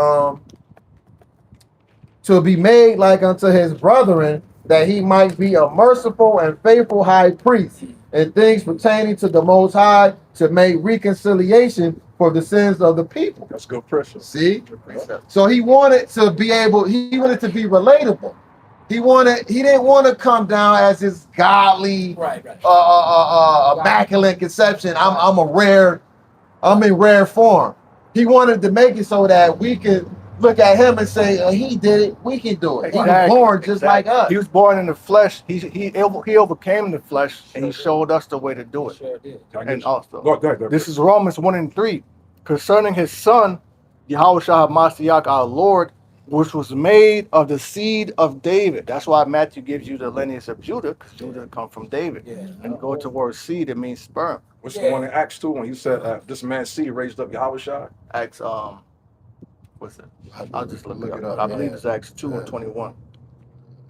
C: to be made like unto his brethren, that he might be a merciful and faithful high priest in things pertaining to the Most High, to make reconciliation for the sins of the people.
B: That's good pressure.
C: See? So he wanted to be relatable. He didn't want to come down as this godly,
E: right.
C: immaculate conception. I'm in rare form. He wanted to make it so that we could look at him and say, he did it, we can do it. He was born just like us.
A: He was born in the flesh. He overcame the flesh, and he showed us the way to do it.
E: Sure did.
A: And also,
B: Go ahead.
A: this is Romans 1 and 3, concerning his son, Yahawashi HaMashiach, our Lord, which was made of the seed of David. That's why Matthew gives you the lineage of Judah, because Judah come from David.
E: Yeah.
A: And go to word seed, it means sperm.
B: What's the one in Acts 2 when you said this man's seed raised up Yahawashi?
A: Acts, what's it? I'll just look it up.
C: up,
A: I believe
C: yeah.
A: it's Acts 2
C: Yeah.
A: and 21.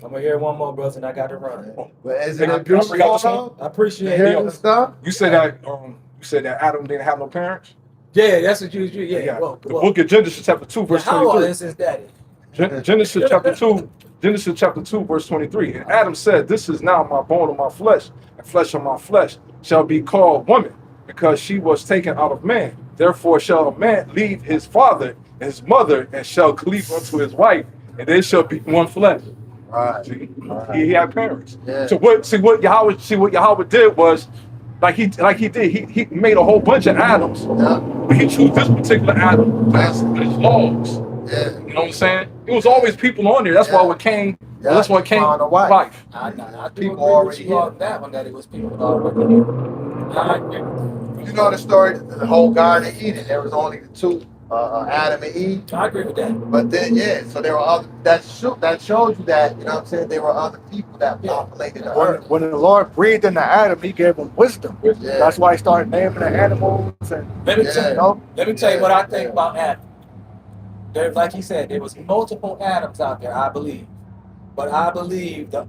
E: I'm gonna hear one more, brother, and I got to run.
C: But is
B: Hey,
C: it
B: you forgot this one?
E: I appreciate
C: Here's
E: it.
C: the stuff?
B: You said that Adam didn't have no parents?
E: Yeah, that's what you. Yeah. Well,
B: The book of Genesis chapter 2, verse
E: how
B: 23.
E: is his daddy?
B: Genesis chapter 2, verse 23. And Adam said, this is now my bone of my flesh, and flesh of my flesh shall be called woman, because she was taken out of man. Therefore shall a man leave his father and his mother, and shall cleave unto his wife, and they shall be one flesh.
C: Right.
B: See?
C: Right.
B: He had parents.
C: Yeah.
B: So what Yahweh did was like he did, he made a whole bunch of Adams.
C: Yeah.
B: But he chose this particular Adam as his laws.
C: Yeah.
B: You know what I'm saying? It was always people on there. That's why what came.
C: Yeah,
B: That's what
C: he
B: came.
C: found a wife.
B: Wife.
E: I do
C: People
E: agree
C: already
E: with you
C: here.
E: on that one, that it was people already here. I agree.
C: You know the story, the whole Garden of Eden. There was only the two, Adam and Eve.
E: I agree with that.
C: But then, yeah, so there were other, that showed you that, you know what I'm saying, there were other people that populated the earth.
A: When the Lord breathed into Adam, he gave him wisdom.
C: Yeah.
A: That's why he started naming the animals and
E: Let me
C: Yeah.
E: tell
A: you know.
E: Let me tell you what I think about Adam. There, like he said, there was multiple Adams out there, I believe. But I believe the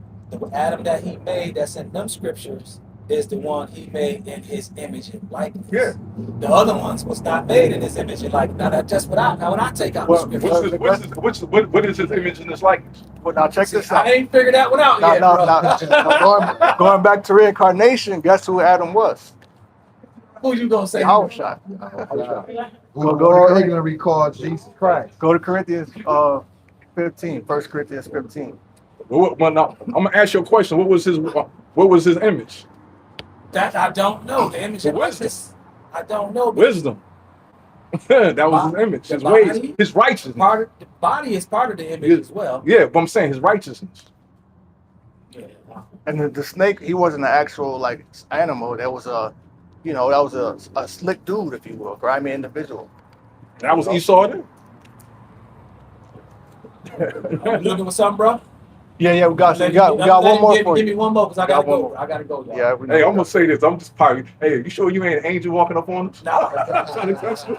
E: Adam that he made that's in them scriptures is the one he made in his image and likeness.
B: Yeah.
E: The other ones was not made in his image and likeness. Now that's just what I take out
A: Well,
E: the scriptures.
B: What is his image in this likeness?
A: But now check this
E: I
A: out.
E: ain't figured that one out yet, bro.
A: Going back to reincarnation, guess who Adam was?
E: Who you gonna say?
A: YAHAWASHI.
C: We're
A: go to
C: all
A: Corinthians.
C: ignorantly called Jesus Christ.
A: Go to Corinthians 15, 1 Corinthians 15.
B: Well, now, I'm gonna ask you a question. What was his image?
E: That I don't know. The image and
B: Well, wisdom.
E: likeness. I don't know.
B: Wisdom. That was his image. His
E: The
B: ways.
E: body?
B: His righteousness.
E: Part of the body is part of the image
B: Yeah.
E: as well.
B: Yeah, but I'm saying his righteousness.
E: Yeah.
A: And the snake, he wasn't an actual like animal. That was a, you know, that was a slick dude, if you will, a grimy individual.
B: That was Esau then.
E: You looking for something, bro?
A: Yeah, we got one more for
E: Give me
A: you.
E: one more because I gotta
A: Got one
E: go.
A: more.
E: I gotta go. Y'all.
A: Yeah, we
B: Hey, I'm
A: know.
B: gonna say this. I'm just probably. Hey, you sure you ain't an angel walking up on us?
E: No.
B: Trying to touch you?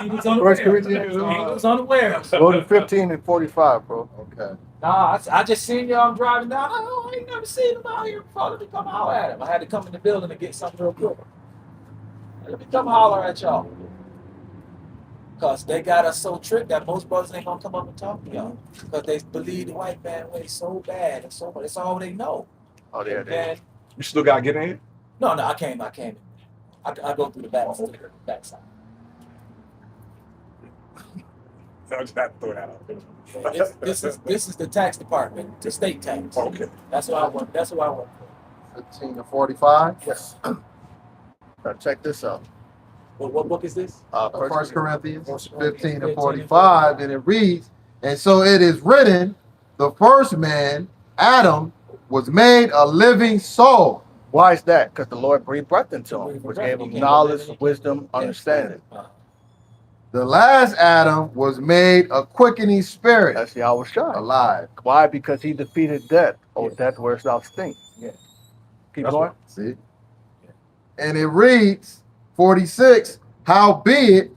E: He was unaware.
A: First Corinthians,
E: He was unaware.
A: Go to 15 and 45, bro.
C: Okay.
E: Nah, I just seen y'all. I'm driving down. I ain't never seen him out here before. Let me come holler at him. I had to come in the building to get something real quick. Let me come holler at y'all. Because they got us so tricked that most brothers ain't going to come up and talk to y'all. Because they believe the white man way so bad and so much. It's all they know.
A: Oh, there it is.
E: And
B: You still gotta get in here.
E: no, I can't. I go through the backside.
B: I just had to throw that out there.
E: Yeah, this is the tax department, the state tax.
B: Okay.
E: That's what I want. That's what I want.
C: 15 to 45.
A: Yes. Now check this out.
E: What book is this?
C: First Corinthians 15 to 45, and it reads, and so it is written, the first man, Adam, was made a living soul.
A: Why is that? Because the Lord breathed breath into him, which gave him knowledge, wisdom, understanding.
C: The last Adam was made a quickening spirit,
A: That's YAHAWASHI.
C: alive.
A: Why? Because he defeated death. Oh, death, where's thou sting?
E: Yeah.
A: Keep
B: That's
A: going.
C: See? And it reads, 46, howbeit,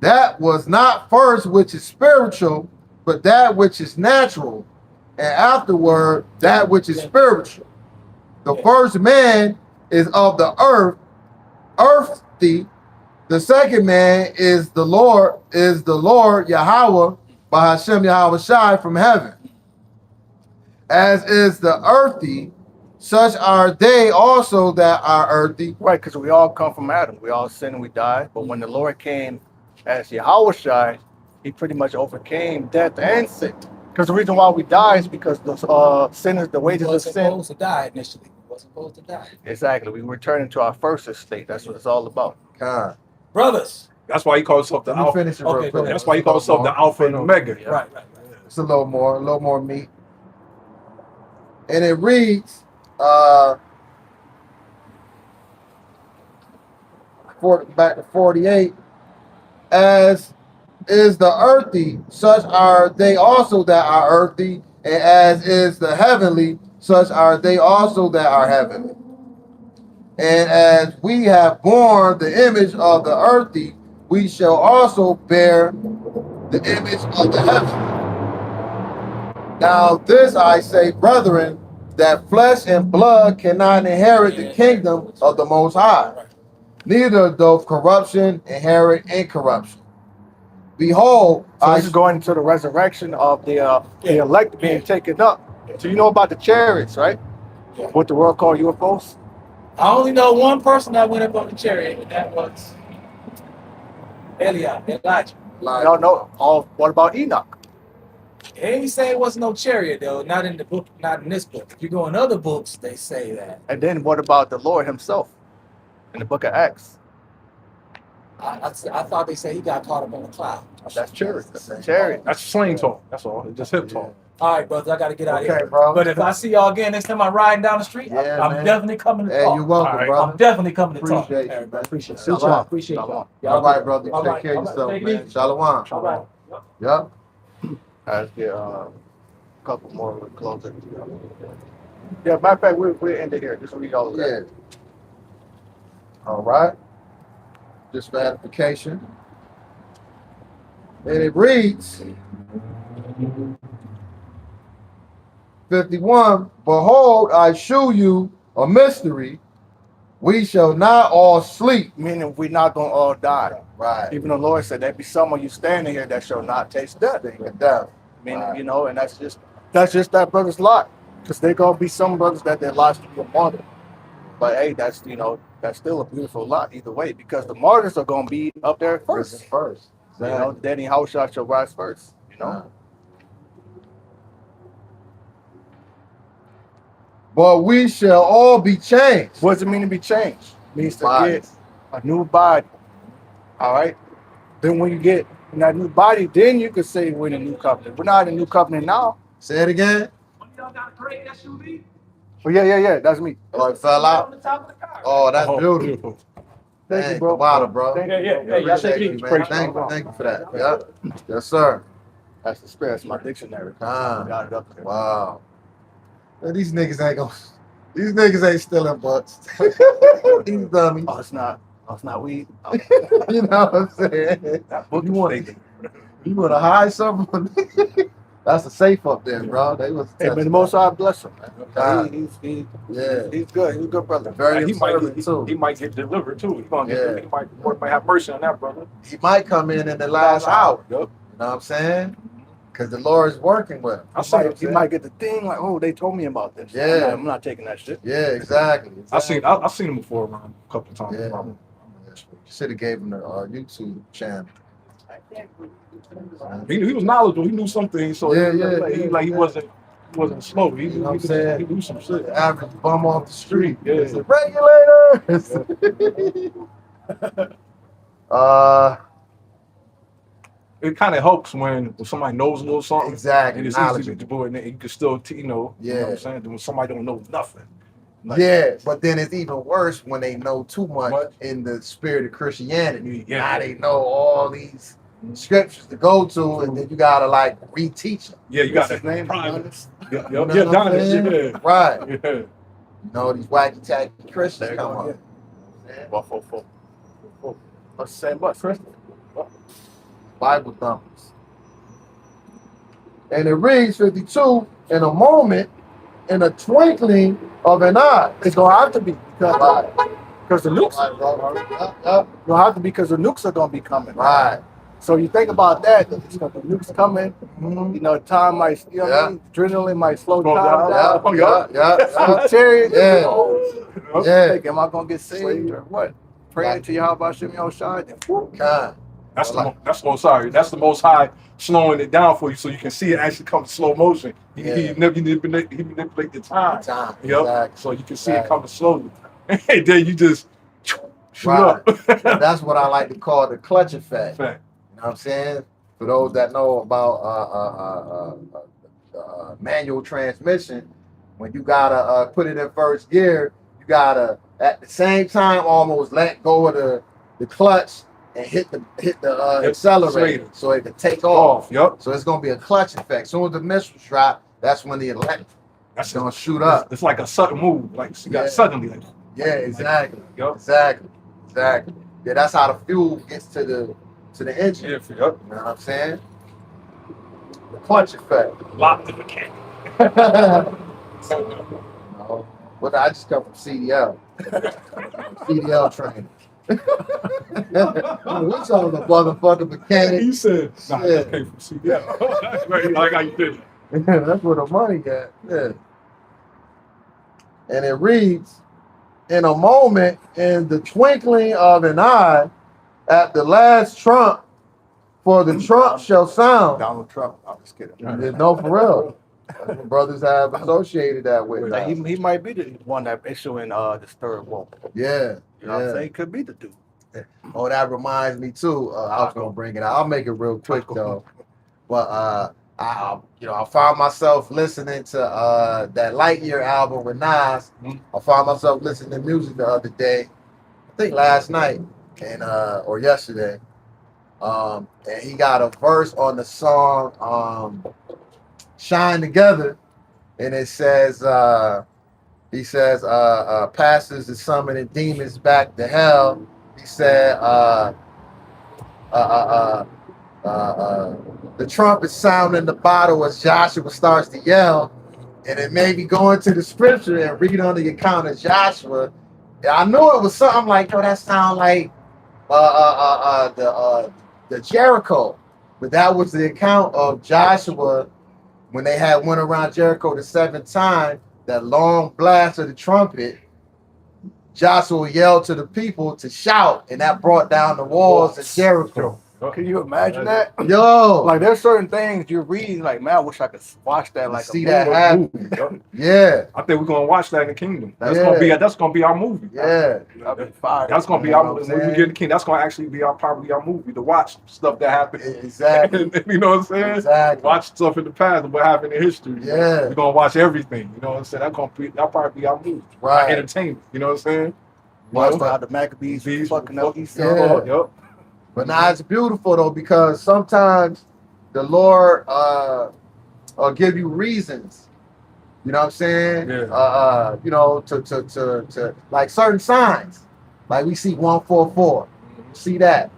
C: that was not first which is spiritual, but that which is natural, and afterward that which is spiritual. The first man is of the earth, earthy. The second man is the Lord Yahweh, by Hashem YAHAWASHI from heaven. As is the earthy, such are they also that are earthy.
A: Right, because we all come from Adam. We all sin and we die. But when the Lord came as YAHAWASHI, he pretty much overcame death and sin. Because the reason why we die is because the sin is the wages of
E: wasn't
A: sin.
E: supposed to die initially. We wasn't supposed to die.
A: Exactly. We return into our first estate. That's what it's all about.
C: God.
E: Brothers.
B: That's why he calls himself the
C: Let me
B: Alpha.
C: finish it real
E: Okay,
C: quick.
B: That's why he calls himself the Alpha and Omega.
E: Right.
C: It's a little more meat. And it reads, back to 48, as is the earthy, such are they also that are earthy, and as is the heavenly, such are they also that are heavenly. And as we have borne the image of the earthy, we shall also bear the image of the heavenly. Now this I say, brethren, that flesh and blood cannot inherit the kingdom of the Most High, neither doth corruption inherit incorruption. Behold,
A: So this is going into the resurrection of the elect being taken up. So you know about the chariots, right?
E: Yeah.
A: What the world called UFOs?
E: I only know one person that went up on the chariot, and that was Elijah.
A: No. What about Enoch?
E: It ain't saying it wasn't no chariot though. Not in the book. Not in this book. If you go in other books, they say that.
A: And then what about the Lord himself in the book of Acts?
E: I thought they said he got caught up on the cloud.
A: That's chariot. That's chariot.
B: That's slang talk. That's all. It's just hip talk.
E: All right, brothers, I got to get out of
C: Okay,
E: here.
C: bro.
E: But if I see y'all again next time I'm riding down the street,
C: Yeah,
E: I'm
C: man.
E: definitely coming to
C: Hey,
E: talk.
C: you're welcome,
B: All right.
C: brother.
E: I'm definitely coming to talk.
C: Appreciate you,
E: Everybody.
C: man.
E: Appreciate it.
C: Shalom.
E: Appreciate y'all.
C: All right, brother. You
E: All
C: take
E: right.
C: care of
E: All right.
C: yourself,
E: Take it
C: man.
E: easy.
C: Shalom.
E: All right.
C: Yep.
A: Let's get a couple more closer. Yeah, matter of fact, we'll end it here. Just read all of that.
C: Yeah. All right. Just for edification. And it reads 51, behold, I shew you a mystery. We shall not all sleep.
A: Meaning we're not going to all die.
C: Right.
A: Even the Lord said, there be some of you standing here that shall not taste death.
C: With death.
A: Meaning,
C: Right.
A: you know, and that's just that brother's lot. Because there going to be some brothers that their lives to be a martyr. But hey, that's, you know, that's still a beautiful lot either way. Because the martyrs are going to be up there first.
C: First.
A: You know, then YAHAWASHI shall rise first. You know.
C: But we shall all be changed.
A: What does it mean to be changed? It means to
C: Bodies.
A: get a new body. All right. Then when you get in that new body, then you can say we're in a new covenant. We're not in a new covenant now.
C: Say it again.
E: Y'all got a great SUV?
A: Oh yeah. That's me.
C: Oh, it fell out.
E: On the top of the car.
C: Oh, that's
B: Oh,
C: beautiful.
A: Thank you, bro.
C: Water, bro.
A: Thank
E: Yeah,
A: you,
E: yeah,
A: bro.
E: yeah. Y'all
C: Appreciate
E: take
C: you,
E: it.
C: man. Thank you for that. Yep. Yes, sir.
A: That's the spirit. That's my dictionary.
C: Ah.
A: Got it up there.
C: Wow. Man, these niggas ain't gonna. These niggas ain't stealing butts. These dummies.
A: Oh, it's not weed. Oh,
C: You know what I'm saying?
B: That book
C: You
B: is
C: want-
B: fake.
C: You wanna hide someone? That's a safe up there, bro. They was.
A: hey, but the Most High bless him, man.
C: God.
A: He's
C: Yeah.
A: good. He's a good brother.
C: Very
B: He might,
C: observant too.
B: he might get delivered too. He gonna
C: Yeah.
B: get, Lord might have mercy on that brother.
C: He might come in the last hour.
B: Yup.
C: You know what I'm saying? Because the Lord is working with him.
A: He might get the thing like, oh, they told me about this.
C: Yeah.
A: I'm not taking that shit.
C: Yeah, exactly.
B: I've seen him before around a couple of times.
C: Yeah. Should have gave him the YouTube channel.
B: He was knowledgeable. He knew something. So
C: Yeah,
B: he wasn't slow. He
C: You know
B: knew
C: what I'm saying?
B: He knew some shit.
C: The average bum off the street.
B: Yeah.
C: It's the regulators.
B: It kind of helps when somebody knows a little something.
C: Exactly.
B: And it's easy
C: Knowledgeable.
B: to do it, and you can still, you know what
C: Yeah.
B: I'm saying? When somebody don't know nothing. Like,
C: Yeah, but then it's even worse when they know too much
B: What?
C: in the spirit of Christianity.
B: Yeah.
C: Now they know all these scriptures to go to, and then you gotta like reteach them.
B: Yeah, you
A: What's
B: got
A: his name?
B: private.
A: Adonis?
B: Yeah,
C: You know
B: yeah,
C: what I'm
B: Donis,
C: saying?
B: yeah.
C: Right.
B: Yeah.
C: You know these wacky tacky Christians
A: There you
C: come
A: go,
C: up.
A: Well, What's the same bus?
C: Bible thumpers. And it reads 52, in a moment, in a twinkling of an eye.
A: It's gonna have to be because the nukes.
C: Right, bro. Yup.
A: It's gonna have to be because the nukes are gonna be coming.
C: Right.
A: So you think about that. The nukes coming.
C: Mhm.
A: You know, time might. You know what I mean? Adrenaline might slow
B: Slow
A: time
B: down.
A: down.
C: Yeah.
A: Chariot.
C: Yeah. Yeah.
A: Think, am I gonna get saved or what? Praying to YAHAWASHI YAHAWASHI. Then whoop.
C: God.
B: That's the most high slowing it down for you so you can see it actually come in slow motion. He manipulate the time.
C: Time.
B: Yep.
C: Exactly.
B: So you can see it coming slowly. And then you just shoot up.
C: That's what I like to call the clutch effect.
B: Fact.
C: You know what I'm saying? For those that know about manual transmission, when you gotta put it in first gear, you gotta at the same time almost let go of the clutch and hit the accelerator so it can take off.
B: Yep.
C: So it's gonna be a clutch effect. As soon as the missiles drop, that's when the electric
B: That's
C: gonna shoot up.
B: It's like a sudden move. Like you got
C: Yeah.
B: suddenly like
C: Yeah, exactly.
B: Yep.
C: Exactly. Yeah, that's how the fuel gets to the engine.
B: Yep.
C: You know what I'm saying? The clutch effect.
B: Lock the mechanic.
C: No. But I just come from CDL. CDL training. We talking about motherfucking mechanic.
B: You said, nah,
C: Yeah.
B: that came from CDL. That's right. Like how you did it.
C: That's where the money got. Yeah. And it reads, in a moment, in the twinkling of an eye, at the last trump, For the trump shall sound.
A: Donald Trump. I'm just kidding.
C: No, for real. That's what brothers have associated that with.
A: Like, he might be the one that issuing this third wall.
C: Yeah.
A: You know what I'm saying? Could be the dude.
C: Oh, that reminds me too. I was gonna bring it out. I'll make it real quick though. But I found myself listening to that Lightyear album with Nas. I found myself listening to music the other day. I think last night and or yesterday. And he got a verse on the song Shine Together, and it says he says pastors is summoning demons back to hell. He said the trumpet sound in the bottle as Joshua starts to yell, and it made me go into the scripture and read on the account of Joshua. And I knew it was something like, that sound like the Jericho, but that was the account of Joshua when they had went around Jericho the seventh time. That long blast of the trumpet, Joshua yelled to the people to shout, and that brought down the walls of Jericho.
A: Can you imagine that?
C: Yo,
A: Like, there's certain things you're reading, like, man, I wish I could watch that. Like,
C: see that happen. Yeah,
B: I think we're gonna watch that in the kingdom. That's
C: Yeah.
B: gonna be our movie.
C: yeah.
A: That'd be fire.
B: That's gonna be
C: You know
B: our
C: what I'm
B: when we
C: saying?
B: get in the kingdom. That's gonna actually be probably our movie to watch stuff that happened.
C: Exactly.
B: You know what I'm saying?
C: Exactly.
B: Watch stuff in the past and what happened in history.
C: Yeah.
B: We're gonna watch everything. You know what I'm saying? That'll probably be our movie.
C: Right.
B: Our entertainment. You know what I'm saying?
A: Watch how the Maccabees
B: These
A: fucking up East
C: Yeah.
B: Yep.
C: But now it's beautiful though, because sometimes the Lord give you reasons. You know what I'm saying?
B: Yeah.
C: To like certain signs. Like we see 144. See that.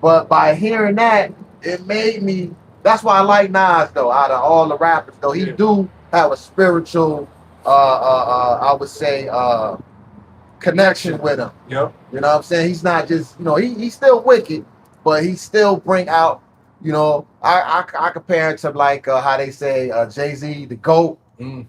C: But by hearing that, it made me, that's why I like Nas though, out of all the rappers, though. He do have a spiritual I would say connection with him.
B: Yep.
C: You know what I'm saying? He's not just, he's still wicked, but he still bring out, I compare it to like how they say Jay-Z, the GOAT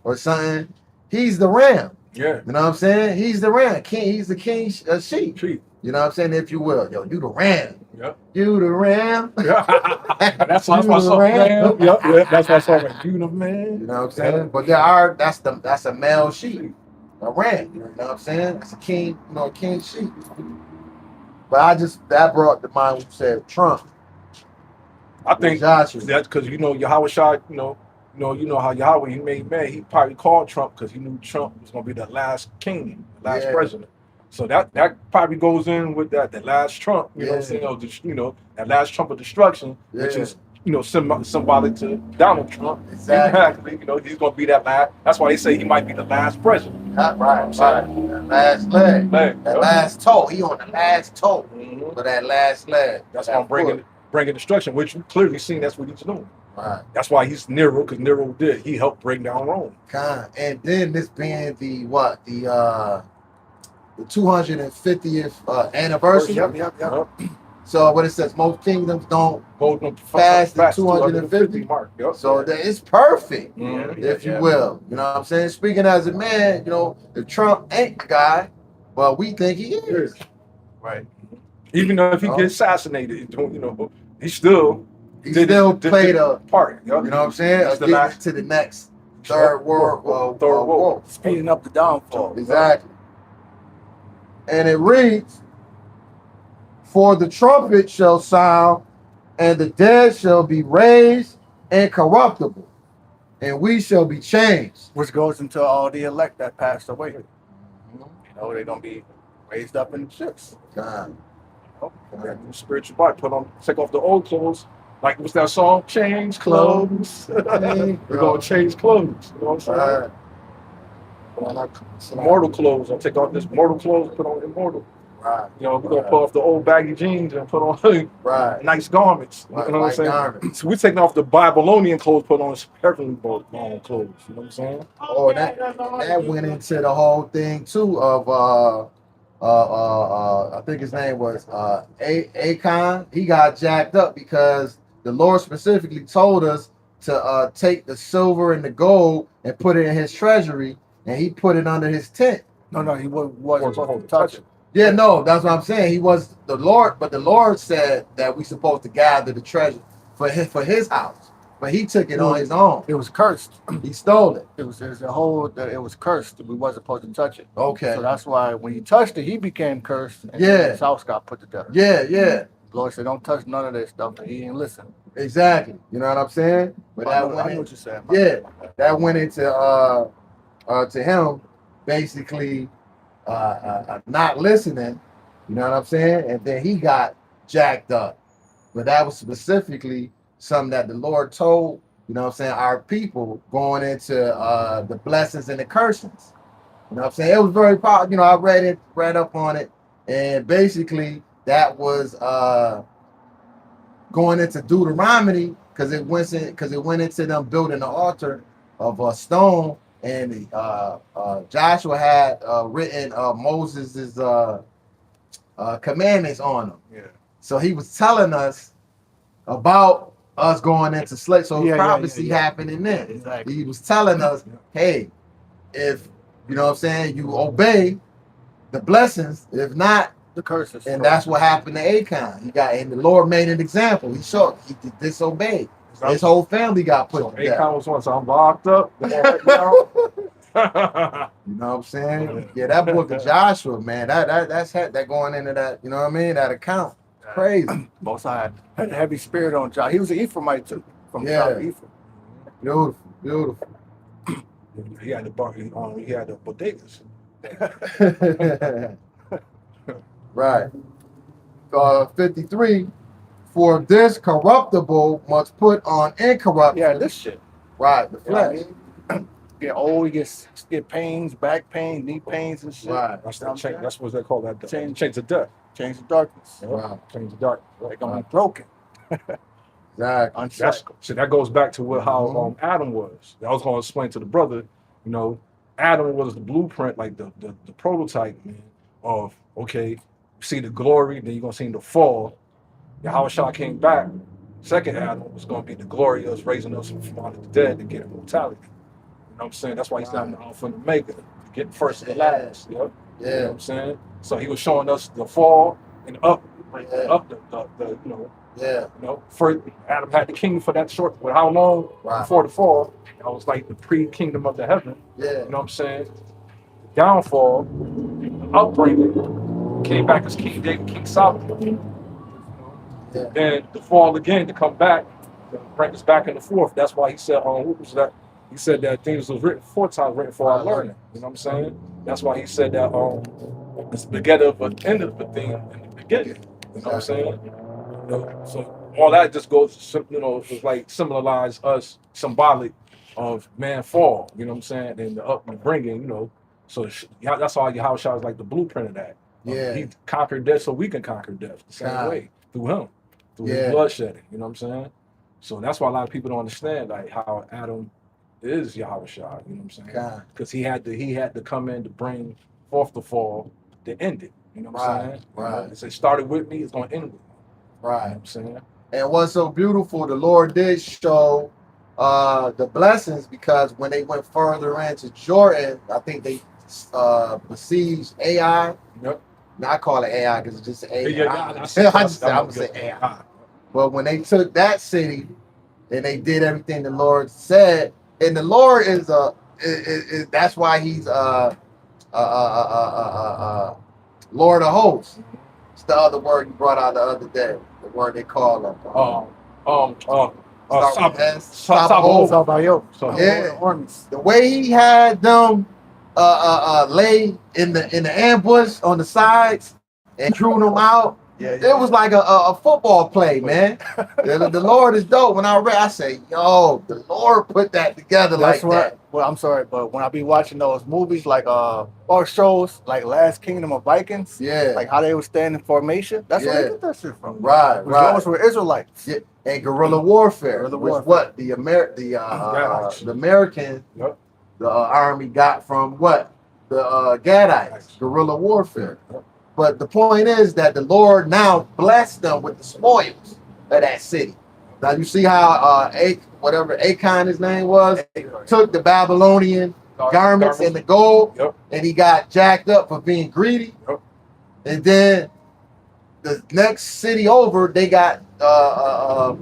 C: or something. He's the ram.
B: Yeah.
C: You know what I'm saying? He's the ram. King, he's the king sheep.
B: Cheap.
C: You know what I'm saying? If you will. Yo, you the ram.
B: Yep.
C: You the ram.
B: That's my song, man. Yep. That's my song. Like, you know, man.
C: You know what I'm saying? But that's a male sheep. A ram. You know what I'm saying? It's a king, king sheep. But that brought to mind when you said Trump.
B: I think
C: Joshua.
B: that's because YAHAWASHI, you know how Yahweh he made man. He probably called Trump because he knew Trump was gonna be the last king, the last president. So that probably goes in with that, the last Trump. You know what I'm saying? That last Trump of destruction, which is symbolic to Donald Trump.
C: Exactly.
B: He's gonna be that last. That's why they say he might be the last president.
C: Right. That last leg. That last toe. He on the last toe. For that last leg.
B: That's why I'm bringing destruction, which you clearly seen. That's what he's doing.
C: Right.
B: That's why he's Nero, because Nero he helped bring down Rome.
C: And then this being the 250th anniversary.
A: Yep.
C: So what it says, most kingdoms don't
B: go
C: fast the 250
B: mark. Yep.
C: So that it's perfect,
B: Mhm.
C: if you will. You know what I'm saying? Speaking as a man, if Trump ain't the guy, but we think he is.
A: Right.
B: Even though if he gets assassinated, he still
C: played a
B: part. Yep.
C: You know what I'm saying?
B: That's the
C: Getting
B: last
C: to the next third world war.
A: Speeding up the downfall.
C: Exactly. And it reads, for the trumpet shall sound, and the dead shall be raised incorruptible, and we shall be changed.
A: Which goes into all the elect that passed away. They're going to be raised up in ships.
C: God.
B: Spiritual body. Take off the old clothes. Like, what's that song? Change clothes. We're going to change clothes. You know what I'm saying? Put on some mortal clothes. I'll take off this mortal clothes, put on immortal.
C: Right.
B: We're going to pull off the old baggy jeans and put on nice garments. You know what I'm saying?
C: Garments.
B: So we're taking off the Babylonian clothes, put on heavenly clothes. You know what I'm saying?
C: Oh, that went into the whole thing too of I think his name was Akon. He got jacked up because the Lord specifically told us to take the silver and the gold and put it in his treasury, and he put it under his tent.
A: No, he wasn't supposed to touch it.
C: Yeah, no, that's what I'm saying. He was the Lord, but the Lord said that we supposed to gather the treasure for his house, but he took it on his own.
A: It was cursed.
C: He stole it.
A: It was a whole that it was cursed. We wasn't supposed to touch it.
C: Okay.
A: So that's why when he touched it, he became cursed. And
C: Yeah.
A: his house got put to death.
C: Yeah, yeah,
A: The Lord said, "Don't touch none of this stuff." And he didn't listen.
C: exactly. You know what I'm saying? But
A: I
C: that
A: know
C: went
A: what
C: in,
A: you're saying.
C: yeah, that went into to him basically not listening. You know what I'm saying? And then he got jacked up. But that was specifically something that the Lord told, you know what I'm saying, our people going into the blessings and the cursings. You know what I'm saying? It was very powerful. You know, I read up on it, and basically that was going into Deuteronomy because it went into them building an altar of a stone, and Joshua had written Moses's commandments on them.
B: Yeah.
C: So he was telling us about us going into slave. So prophecy happening then.
A: Exactly.
C: He was telling us, hey, if you know what I'm saying, you obey the blessings, if not,
A: The curses.
C: and that's what happened to Achan. And the Lord made an example. He disobeyed. His whole family got put
B: So
C: to death.
B: Achan was once I'm locked up.
C: You know what I'm saying? Yeah, that book of Joshua, man, that's that going into that, you know what I mean? That account. Crazy.
A: Most High had a heavy spirit on Joshua. He was an Ephraimite too, from the tribe of Ephraim.
C: Beautiful, beautiful.
B: He had the bar. He had the bodegas.
C: Right. 53. For this corruptible must put on incorruptible.
A: Yeah, this shit.
C: Right, the
A: You know what I
C: flesh.
A: mean? Get old, you get pains, back pain, knee pains and shit.
C: Right.
B: That's that change. That's what they call that.
A: Change.
B: Change of death.
A: Change the darkness.
C: Wow.
B: Change of dark.
A: They're gonna be broken.
C: Exactly.
B: That's so that goes back to what how Adam was. I was going to explain to the brother. You know, Adam was the blueprint, like the prototype, man, of okay, you see the glory, then you're gonna see the fall. Yahawashi came back. Second Adam was gonna be the glory of us raising us from out of the dead to get immortality. You know what I'm saying? That's why he's not an Alpha and Omega, getting first and last. You know?
C: Yeah.
B: You know what I'm saying? So he was showing us the fall and up, up the you know, first Adam had the kingdom for that short, but how long before the fall? That was like the pre-kingdom of the heaven.
C: Yeah.
B: You know what I'm saying? The downfall, the upbringing, came back as King David, King Solomon.
C: Yeah.
B: Then the fall again to come back, to bring us back in the fourth. That's why he said, what was that? He said that things was written 4 times written for our learning. You know what I'm saying? That's why he said that it's the beginning of an end of the thing in the beginning. You know what I'm saying? You know, so all that just goes, you know, it's like symbolize us symbolic of man fall. You know what I'm saying? And the upbringing, you know. So that's why Yahawashi is like the blueprint of that.
C: Yeah.
B: He conquered death so we can conquer death the same way through him, through his bloodshedding. You know what I'm saying? So that's why a lot of people don't understand like how Adam is Yahawashi. You know what I'm saying? Because he had to come in to bring forth the fall to end it. You know what I'm saying?
C: Right.
B: It started with me, it's going to end with me.
C: Right.
B: You know what I'm saying?
C: And what's so beautiful, the Lord did show the blessings because when they went further into Jordan, I think they besieged AI.
B: Yep.
C: Now I call it AI because it's just AI.
B: I'm
C: gonna say AI. But when they took that city and they did everything the Lord said, and the Lord is that's why he's Lord of hosts. It's the other word you brought out the other day. The word they call him.
A: Sabaoth.
C: Yeah. The way he had them lay in the ambush on the sides and drew them out. It was like a football play, man. The Lord is dope. When I read, I say, yo, the Lord put that together that.
A: Well, I'm sorry, but when I be watching those movies like or shows like Last Kingdom of Vikings, like how they would stand in formation, that's where they get that shit from.
C: Right.
A: Those were Israelites.
C: Yeah. And guerrilla warfare was what the American army got from what the Gadites, guerrilla warfare. But the point is that the Lord now blessed them with the spoils of that city. Now you see how whatever Achan his name was, took the Babylonian garments and the gold, and he got jacked up for being greedy. And then the next city over, they got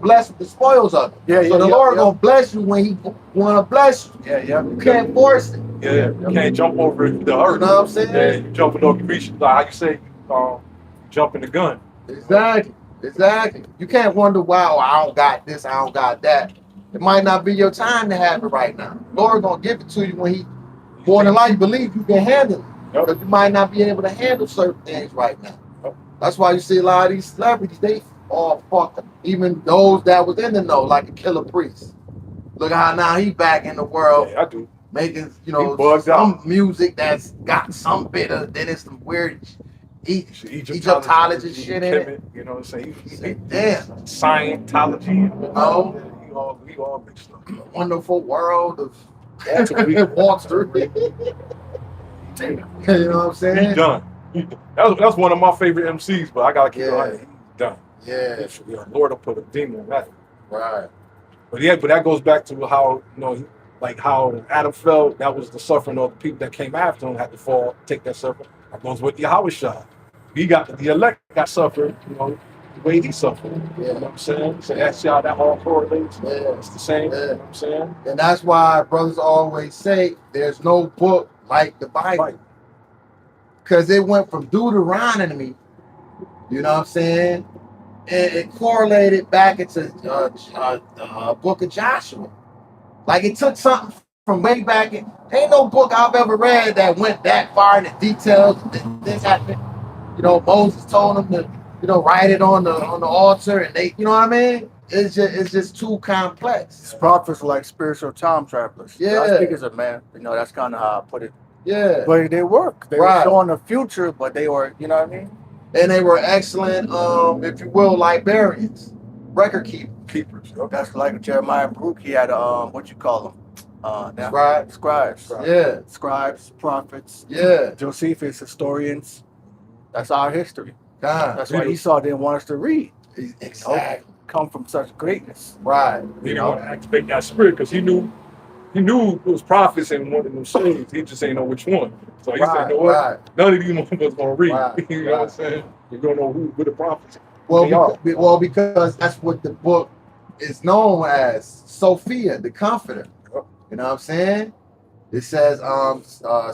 C: blessed with the spoils of it.
A: Yeah,
C: so
A: yeah,
C: the
A: yeah,
C: Lord
A: yeah.
C: gonna bless you when He wanna bless you.
A: Yeah, yeah.
C: You can't force it.
B: Yeah, you can't jump over the
C: You know
B: earth.
C: what I'm saying?
B: Yeah, you jumping over the creature. Like how you say, jumping the gun.
C: Exactly. Exactly. You can't wonder why, oh, I don't got this, I don't got that. It might not be your time to have it right now. Lord gonna give it to you when He more than likely believe you can handle it.
B: Yep.
C: But you might not be able to handle certain things right now.
B: Yep.
C: That's why you see a lot of these celebrities, they all fucked up. Even those that was in the know, like a Killer Priest. Look at how now he back in the world
B: Yeah, I do.
C: making,
B: He bugged
C: some music that's got some bit of, then it's some weird Egyptology shit in it.
B: You know what I'm saying?
C: Damn.
B: Scientology.
C: No.
B: He all mixed up.
C: Wonderful world of Walter. You know what I'm
B: He's
C: saying?
B: done. That's one of my favorite MCs, but I gotta keep it
C: Yeah.
B: honest. He's done.
C: Yeah.
B: Yeah, Lord will put a demon on that.
C: Right.
B: But yeah, but that goes back to how, like how Adam fell, that was the suffering of the people that came after him had to fall, take that suffering. That goes with YAHAWASHI. The elect got suffered, the way he suffered. You know what I'm saying? So that's how that all correlates.
C: Yeah.
B: It's the same.
C: Yeah.
B: You know what I'm saying?
C: And that's why brothers always say there's no book like the Bible.
B: Right.
C: Because it went from Deuteronomy, you know what I'm saying? And it correlated back into the book of Joshua. Like it took something from way back in. Ain't no book I've ever read that went that far into details. This happened. Moses told them to, write it on the altar, and they, you know what I mean? It's just too complex.
A: These prophets were like spiritual time travelers.
C: Yeah.
A: I speak as a man. That's kind of how I put it.
C: Yeah.
A: But they work. They
C: Right.
A: were showing the future, but they were, you know what I mean?
C: And they were excellent, if you will, librarians, record keepers.
A: That's like Jeremiah Baruch. He had what you call them? Scribes.
C: Yeah.
A: Scribes, prophets.
C: Yeah.
A: Josephus, historians. That's our history.
C: God.
A: That's why Esau didn't want us to read.
C: Exactly.
A: Come from such greatness.
C: Right.
B: He didn't want to activate that spirit because he knew it was prophets in one of them slaves. He just ain't know which one. So he said, you know what?
C: Right.
B: None of these motherfuckers gonna read.
C: Right.
B: You know what I'm saying? You don't know who the prophets are.
C: Well, because that's what the book is known as, Sophia, the Comforter. You know what I'm saying? It says,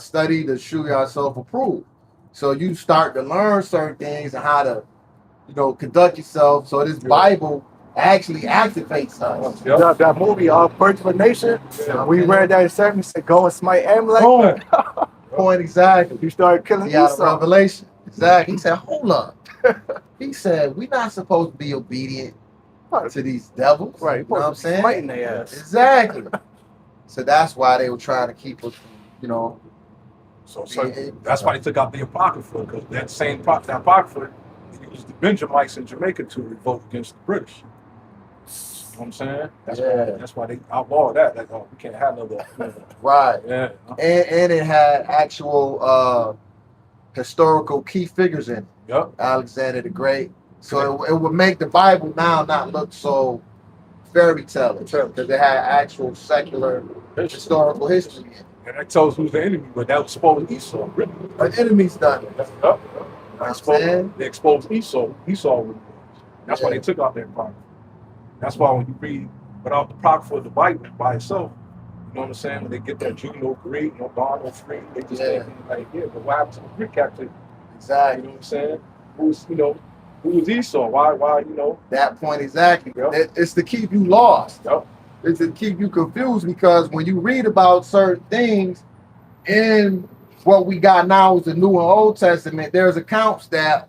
C: study to show yourself approved. So you start to learn certain things and how to, conduct yourself. So this Bible actually activates us.
B: Yep.
A: That movie, Birth of a Nation, we read that in 7, said, go and smite Amalek.
C: Boom. Point exactly.
A: You started killing
C: He had a
A: Esau.
C: revelation. Exactly. He said, hold up. He said, we're not supposed to be obedient to these devils.
A: Right.
C: You know what I'm saying?
A: Smiting their ass.
C: Exactly. So that's why they were trying to keep us,
B: So that's why they took out the Apocrypha, because that same that Apocrypha, they used the Benjamites in Jamaica to revolt against the British. You know what I'm saying? That's why they outlawed that. Like, we can't have another.
C: Right.
B: Yeah.
C: And it had actual historical key figures in it.
B: Yep.
C: Alexander the Great. So it would make the Bible now not look so fairy tale because it had actual secular historical history in it.
B: And that tells who's the enemy, but that was supposed to Esau, really.
C: Our enemies done it.
B: Yep.
C: They
B: exposed Esau. Esau really was. That's why they took out their Apocrypha. That's why when you read without the Apocrypha of the Bible by itself, you know what I'm saying? When they get that Jew no Greek, no bond, no free, they just think like, but what happened to the Greek captivity?
C: Exactly.
B: You know what I'm saying? Who was Esau? Why,
C: That point exactly.
B: Yep.
C: It's to keep you lost.
B: Yep.
C: It's to keep you confused because when you read about certain things in what we got now is the New and Old Testament, there's accounts that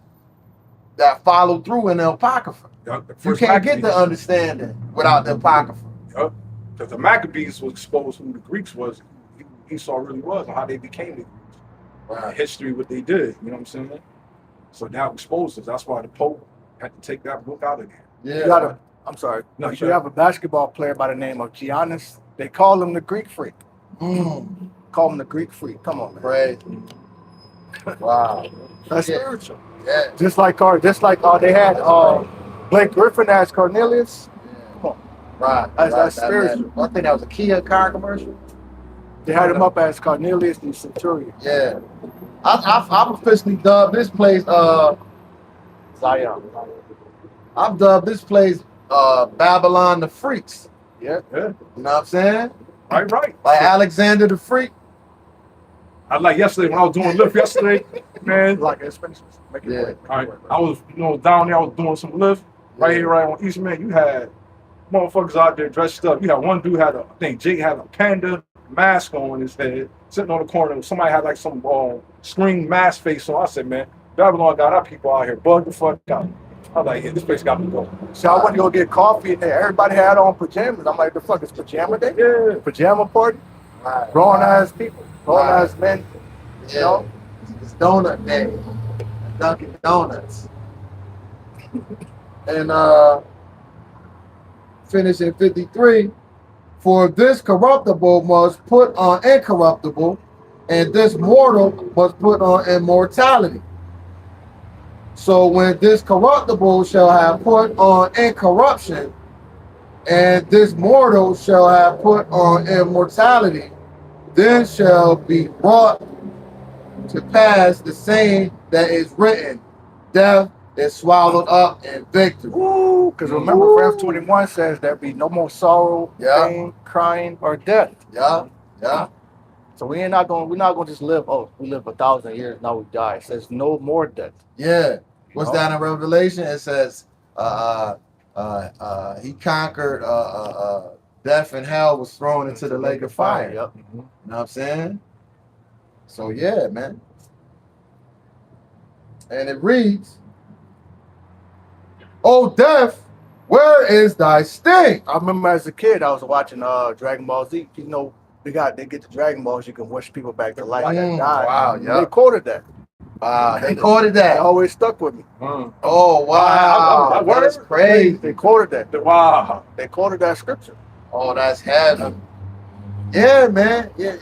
C: follow through in the Apocrypha.
B: Yep.
C: You can't get the understanding without the Apocrypha.
B: Yep. Because the Maccabees was exposed who the Greeks was, who Esau really was, and how they became the Greeks.
C: Right.
B: History, what they did, you know what I'm saying? So now exposed us. That's why the Pope had to take that book out again.
C: Yeah.
A: I'm sorry.
B: No,
A: You have a basketball player by the name of Giannis. They call him the Greek Freak. Call him the Greek Freak. Come on, man.
C: Right. Wow.
A: That's spiritual.
C: Yeah.
A: Just like they had Blake Griffin as Cornelius. Come on.
C: Right.
A: That's spiritual.
C: I think that was a Kia car commercial.
A: They had him up as Cornelius the Centurion.
C: Yeah. I've officially dubbed this place
A: Zion.
C: I've dubbed this place Babylon the Freaks.
A: Yeah.
B: Yeah.
C: You know what I'm saying?
B: Right.
C: Like Alexander the Freak.
B: I like yesterday when I was doing lift yesterday, man.
A: Like it's finished. Make it
C: Yeah.
A: quick.
B: All right, I was, down there. I was doing some lift right
C: Yeah.
B: here, right on Eastman. You had motherfuckers out there dressed up. You had one dude I think Jake had a panda mask on his head, sitting on the corner. Somebody had like some screen mask face on. I said, man, Babylon got our people out here bugged the fuck out. I was like, yeah, this place got to go.
A: So I went to go get coffee and everybody had on pajamas. I'm like, the fuck is pajama day?
B: Yeah.
A: Pajama party?
C: Right.
A: Grown ass people, grown
C: Right.
A: ass men.
C: Yeah.
A: You know?
C: It's donut day. Dunkin' Donuts. And finish in 53. For this corruptible must put on incorruptible, and this mortal must put on immortality. So when this corruptible shall have put on incorruption, and this mortal shall have put on immortality, then shall be brought to pass the saying that is written, death is swallowed up in victory.
A: Ooh, because remember, verse 21 says there be no more sorrow,
C: Yeah.
A: pain, crying, or death.
C: Yeah, yeah,
A: So we're not gonna just live. Oh, we live 1,000 years now we die. It says no more death.
C: yeah. What's
A: Oh.
C: that in Revelation? It says he conquered death and hell, was thrown into the lake of fire.
A: Yep.
C: You know what I'm saying? So yeah, man. And it reads, "O death, where is thy sting?"
A: I remember as a kid, I was watching Dragon Ball Z. You know, they get the Dragon Balls. You can wish people back to life that died.
C: Wow, yeah.
A: They quoted that.
C: They quoted
A: That
C: that.
A: always stuck with me.
C: Oh wow,
B: I
C: that's
B: word.
C: crazy.
A: They quoted that.
B: Wow.
A: They quoted that scripture.
C: Oh, that's heavy. Yeah, man. Yeah,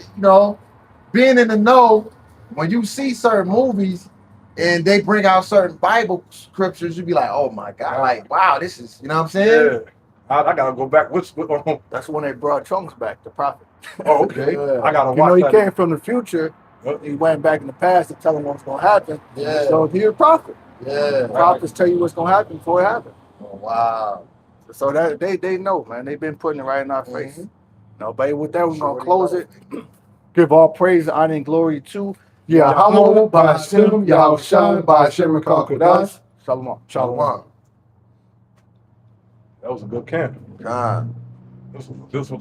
C: being in the know, when you see certain movies and they bring out certain Bible scriptures, you be like, oh my God, like, wow, this is, you know what I'm saying?
B: Yeah. I gotta go back.
A: That's when they brought Trunks back, the prophet.
B: Oh, okay.
A: Yeah.
B: I gotta
A: You know,
B: watch
A: he
B: that.
A: came from the future. He went back in the past to tell him what's going to happen.
C: Yeah.
A: So he's a prophet.
C: Yeah.
A: Prophets tell you what's going to happen before it happens.
C: Oh, wow.
A: So that they know, man. They've been putting it right in our face. But with that, we're going to close it. Give all praise, honor, and glory to
C: Yahawah, Ba'ashem, Yahawashi, Ba'ashem, Kakodash.
A: Shalom.
C: Shalom.
B: That was a good camp.
C: God.
B: This was